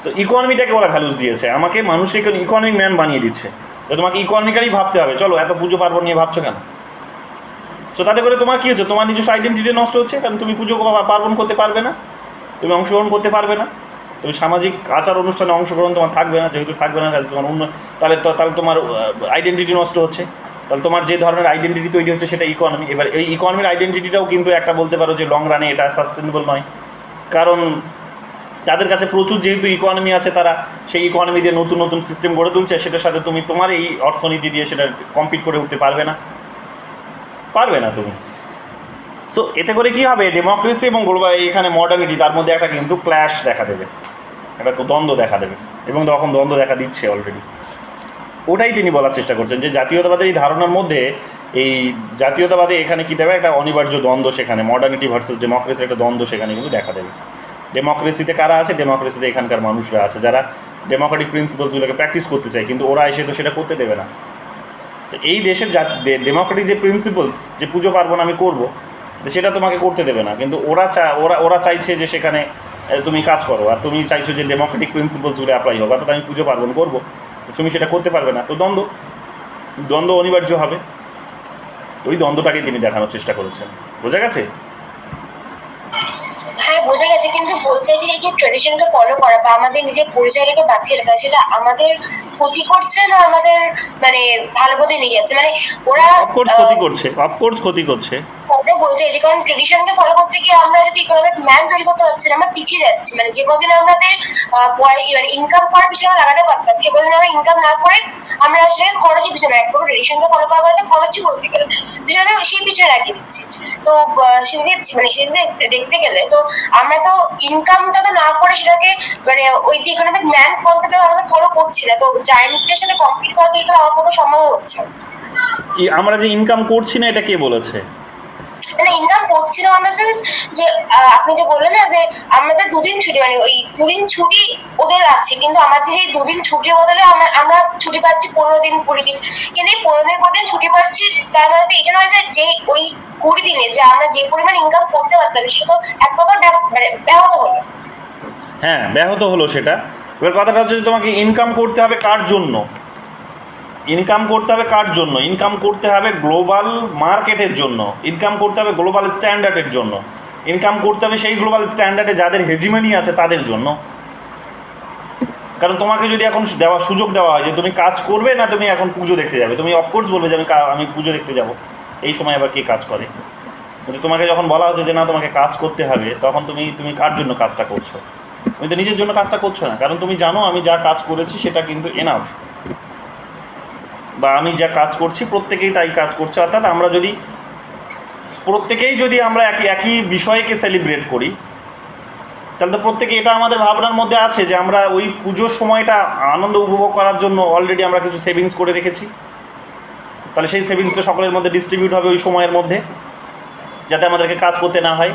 তো ইকোনমিটাকে ওরা ভ্যালুস দিয়েছে, আমাকে মানুষকে ইকোনমিক ম্যান বানিয়ে দিচ্ছে, তো তোমাকে ইকোনমিক্যালি ভাবতে হবে। চলো, এত পুজো পার্বণ নিয়ে ভাবছো কেন? তো তাতে করে তোমার কী হচ্ছে? তোমার নিজস্ব আইডেন্টিটি নষ্ট হচ্ছে, কারণ তুমি পুজো পার্বণ করতে পারবে না, তুমি অংশগ্রহণ করতে পারবে না, তুমি সামাজিক আচার অনুষ্ঠানে অংশগ্রহণ তোমার থাকবে না, যেহেতু থাকবে না তাহলে তোমার তাহলে তোমার আইডেন্টিটি নষ্ট হচ্ছে। তাহলে তোমার যে ধরনের আইডেন্টিটি তৈরি হচ্ছে সেটা ইকোনমি। এবার এই ইকোনমির আইডেন্টিটিটাও কিন্তু একটা বলতে পারো যে লং রানে এটা সাস্টেনেবল নয়, কারণ তাদের কাছে প্রচুর যেহেতু ইকোনমি আছে, তারা সেই ইকোনমি দিয়ে নতুন নতুন সিস্টেম গড়ে তুলছে, সেটার সাথে তুমি তোমার এই অর্থনীতি দিয়ে সেটা কম্পিট করে উঠতে পারবে না তুমি। সো এতে করে কি হবে, ডেমোক্রেসি এবং গ্লোবাল এখানে মডার্নিটি তার মধ্যে একটা কিন্তু ক্ল্যাশ দেখা দেবে, একটা দ্বন্দ্ব দেখা দেবে, এবং তখন দ্বন্দ্ব দেখা দিচ্ছে অলরেডি। ওটাই তিনি বলার চেষ্টা করছেন যে জাতীয়তাবাদের এই ধারণার মধ্যে এই জাতীয়তাবাদে এখানে কী দেবে, একটা অনিবার্য দ্বন্দ্ব সেখানে, মডার্নিটি ভার্সেস ডেমোক্রেসির একটা দ্বন্দ্ব সেখানে কিন্তু দেখা দেবে। ডেমোক্রেসিতে কারা আছে, ডেমোক্রেসিতে এখানকার মানুষরা আছে যারা ডেমোক্রেটিক প্রিন্সিপালসগুলোকে প্র্যাকটিস করতে চায়, কিন্তু ওরা এসে তো সেটা করতে দেবে না। তো এই দেশের ডেমোক্রেটিক যে প্রিন্সিপালস, যে পুজো পার্বণ আমি করবো, সেটা তোমাকে করতে দেবে না, কিন্তু ওরা চাইছে যে সেখানে তুমি কাজ করো, আর তুমি চাইছো যে ডেমোক্রেটিক প্রিন্সিপালসগুলো অ্যাপ্লাই হোক, অর্থাৎ আমি পুজো পার্বণ করবো, তুমি সেটা করতে পারবে না। তো দ্বন্দ্ব অনিবার্য হবে। ওই দ্বন্দ্বটাকে তিনি দেখানোর চেষ্টা করেছেন। বোঝা গেছে? হ্যাঁ, বোঝা গেছে, কিন্তু বলতে চাইছি এই যে ট্রেডিশনকে ফলো করা বা আমাদের নিজের পরিচয়টাকে বাঁচিয়ে রাখা, সেটা আমাদের ক্ষতি করছে না আমাদের মানে ভালো পথে নিয়ে যাচ্ছে? মানে ওরা অফকোর্স ক্ষতি করছে। আমরা বলতে চাইছি কারণ ট্রেডিশনকে ফলো করতে গিয়ে আমরা যদি ইকোনমিক ম্যান তৈরি করতে পারছি না, আমরা পিছিয়ে যাচ্ছি। মানে যে কদিন আমাদের মানে ইনকাম করার পিছনে আমরা লাগাতে পারতাম, সে কদিন আমরা ইনকাম না করে আমরা আসলে খরচের পিছনে, একবার ট্রেডিশনকে ফলো করা বলতে খরচই বলতে গেলে পিছনে সেই পিছনে রাখিয়ে দিচ্ছি। তো সেদিকে দেখতে গেলে তো আমরা তো ইনকামটা তো না করে সেটাকে মানে ওই যে ইকোনমিক ম্যান কনসেপ্টটা আমরা ফলো করছি না, তো জায়ান্টের সাথে কম্পিট করা তো আমার কোনো সম্ভব হচ্ছে না। আমরা যে ইনকাম করছি না এটা কে বলেছে? মানে ইনকাম করছি না অন দ্য সেন্স যে আপনি যে বললেন না যে আমাদের দুদিন ছুটি, মানে ওই দুদিন ছুটি ওদের আছে, কিন্তু আমাদের যে দুদিন ছুটির বদলে আমরা ছুটি পাচ্ছি 15 দিন 20 দিন, কিন্তু এই 15 দিন 20 দিন ছুটি পাচ্ছি, তার মানে এটা নয় যে ওই 20 দিনে যে আমরা যে পরিমাণ ইনকাম করতে পারতাম সেটা তো এক প্রকার ব্যাহত হলো। হ্যাঁ, ব্যাহত হলো সেটা। এবার কথাটা হচ্ছে যে তোমাকে ইনকাম করতে হবে কার জন্য? ইনকাম করতে হবে গ্লোবাল মার্কেটের জন্য, ইনকাম করতে হবে গ্লোবাল স্ট্যান্ডার্ডের জন্য, ইনকাম করতে হবে সেই গ্লোবাল স্ট্যান্ডার্ডে যাদের হেজিমনি আছে তাদের জন্য। কারণ তোমাকে যদি এখন সুযোগ দেওয়া হয় যে তুমি কাজ করবে না তুমি এখন পুজো দেখতে যাবে, তুমি অফকোর্স বলবে যে আমি পুজো দেখতে যাব, এই সময় আবার কে কাজ করে? কিন্তু তোমাকে যখন বলা হচ্ছে যে না তোমাকে কাজ করতে হবে, তখন তুমি কার জন্য কাজটা করছো? তুমি তো নিজের জন্য কাজটা করছো না, কারণ তুমি জানো আমি যা কাজ করেছি সেটা কিন্তু এনাফ, বা আমি যা কাজ করছি প্রত্যেকেই তাই কাজ করছে। অর্থাৎ আমরা যদি প্রত্যেকেই আমরা একই বিষয়কে সেলিব্রেট করি, তাহলে তো প্রত্যেকে এটা আমাদের ভাবনার মধ্যে আছে যে আমরা ওই পুজোর সময়টা আনন্দ উপভোগ করার জন্য অলরেডি আমরা কিছু সেভিংস করে রেখেছি, তাহলে সেই সেভিংসটা সকলের মধ্যে ডিস্ট্রিবিউট হবে ওই সময়ের মধ্যে, যাতে আমাদেরকে কাজ করতে না হয়।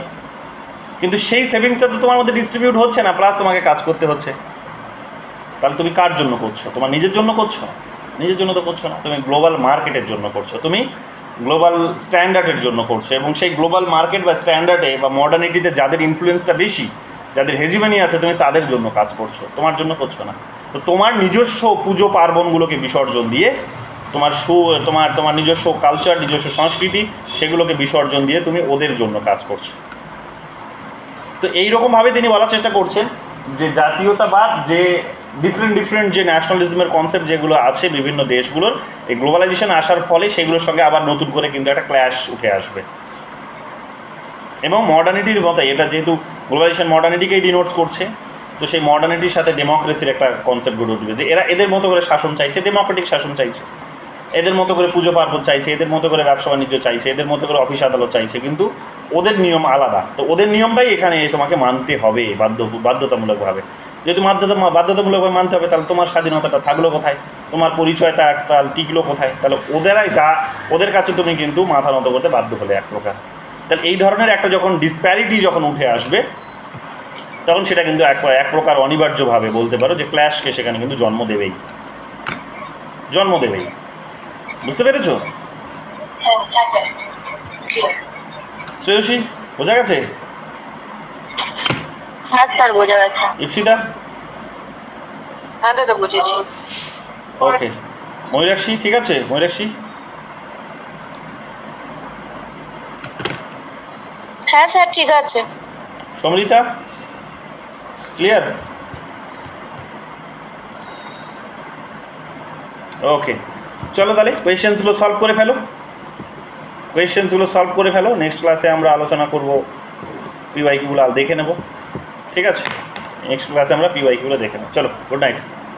কিন্তু সেই সেভিংসটা তো তোমার মধ্যে ডিস্ট্রিবিউট হচ্ছে না, প্লাস তোমাকে কাজ করতে হচ্ছে। তাহলে তুমি কার জন্য করছো? তোমার নিজের জন্য করছো? নিজের জন্য তো করছো না, তুমি গ্লোবাল মার্কেটের জন্য করছো, তুমি গ্লোবাল স্ট্যান্ডার্ডের জন্য করছো, এবং সেই গ্লোবাল মার্কেট বা স্ট্যান্ডার্ডে বা মডার্নিটিতে যাদের ইনফ্লুয়েন্সটা বেশি, যাদের হেজিমনি আছে, তুমি তাদের জন্য কাজ করছো, তোমার জন্য করছো না। তো তোমার নিজস্ব পুজো পার্বণগুলোকে বিসর্জন দিয়ে, তোমার নিজস্ব কালচার, নিজস্ব সংস্কৃতি, সেগুলোকে বিসর্জন দিয়ে তুমি ওদের জন্য কাজ করছো। তো এইরকমভাবে তিনি বলার চেষ্টা করছেন যে জাতীয়তাবাদ, যে ডিফারেন্ট যে ন্যাশনালিজমের কনসেপ্ট যেগুলো আছে বিভিন্ন দেশগুলোর, এই গ্লোবালাইজেশন আসার ফলে সেগুলোর সঙ্গে আবার নতুন করে কিন্তু একটা ক্ল্যাশ উঠে আসবে। এবং মডার্নিটির মতো, এটা যেহেতু গ্লোবালাইজেশন মডার্নিটিকেই ডিনোটস করছে, তো সেই মডার্নিটির সাথে ডেমোক্রেসির একটা কনসেপ্ট গড়ে উঠবে, যে এদের মতো করে শাসন চাইছে, ডেমোক্রেটিক শাসন চাইছে, এদের মতো করে পুজো পার্বণ চাইছে, এদের মতো করে ব্যবসা বাণিজ্য চাইছে, এদের মতো করে অফিস আদালত চাইছে, কিন্তু ওদের নিয়ম আলাদা। তো ওদের নিয়মটাই এখানে তোমাকে মানতে হবে বাধ্যতামূলকভাবে। যদি বাধ্যতামূলকভাবে মানতে হবে, তাহলে তোমার স্বাধীনতাটা থাকলো কোথায়? তোমার পরিচয়টা তাহলে টিকলো কোথায়? তাহলে ওদের কাছে তুমি কিন্তু মাথা নত করতে বাধ্য হলে এক প্রকার। তাহলে এই ধরনের একটা যখন ডিসপ্যারিটি যখন উঠে আসবে, তখন সেটা কিন্তু এক প্রকার অনিবার্যভাবে বলতে পারো যে ক্ল্যাশকে সেখানে কিন্তু জন্ম দেবেই। বুঝতে পেরেছো? শ্রেয়সী, বোঝা গেছে? হ্যাঁ স্যার, বোঝা গেছে। ইপসিতা? হ্যাঁ দাদা, বুঝেছি। ওকে। ময়ূরাক্ষী, ঠিক আছে? ময়ূরাক্ষী? হ্যাঁ স্যার, ঠিক আছে। সমৃতা, ক্লিয়ার? ওকে। চলো তাহলে কোয়েশ্চেন্সগুলো সলভ করে ফেলো। নেক্সট ক্লাসে আমরা আলোচনা করব পিওয়াইকিউগুলো দেখে নেব, ঠিক আছে? নেক্সট ক্লাসে আমরা পিওয়াইকিউগুলো দেখে নেব। চলো, গুড নাইট।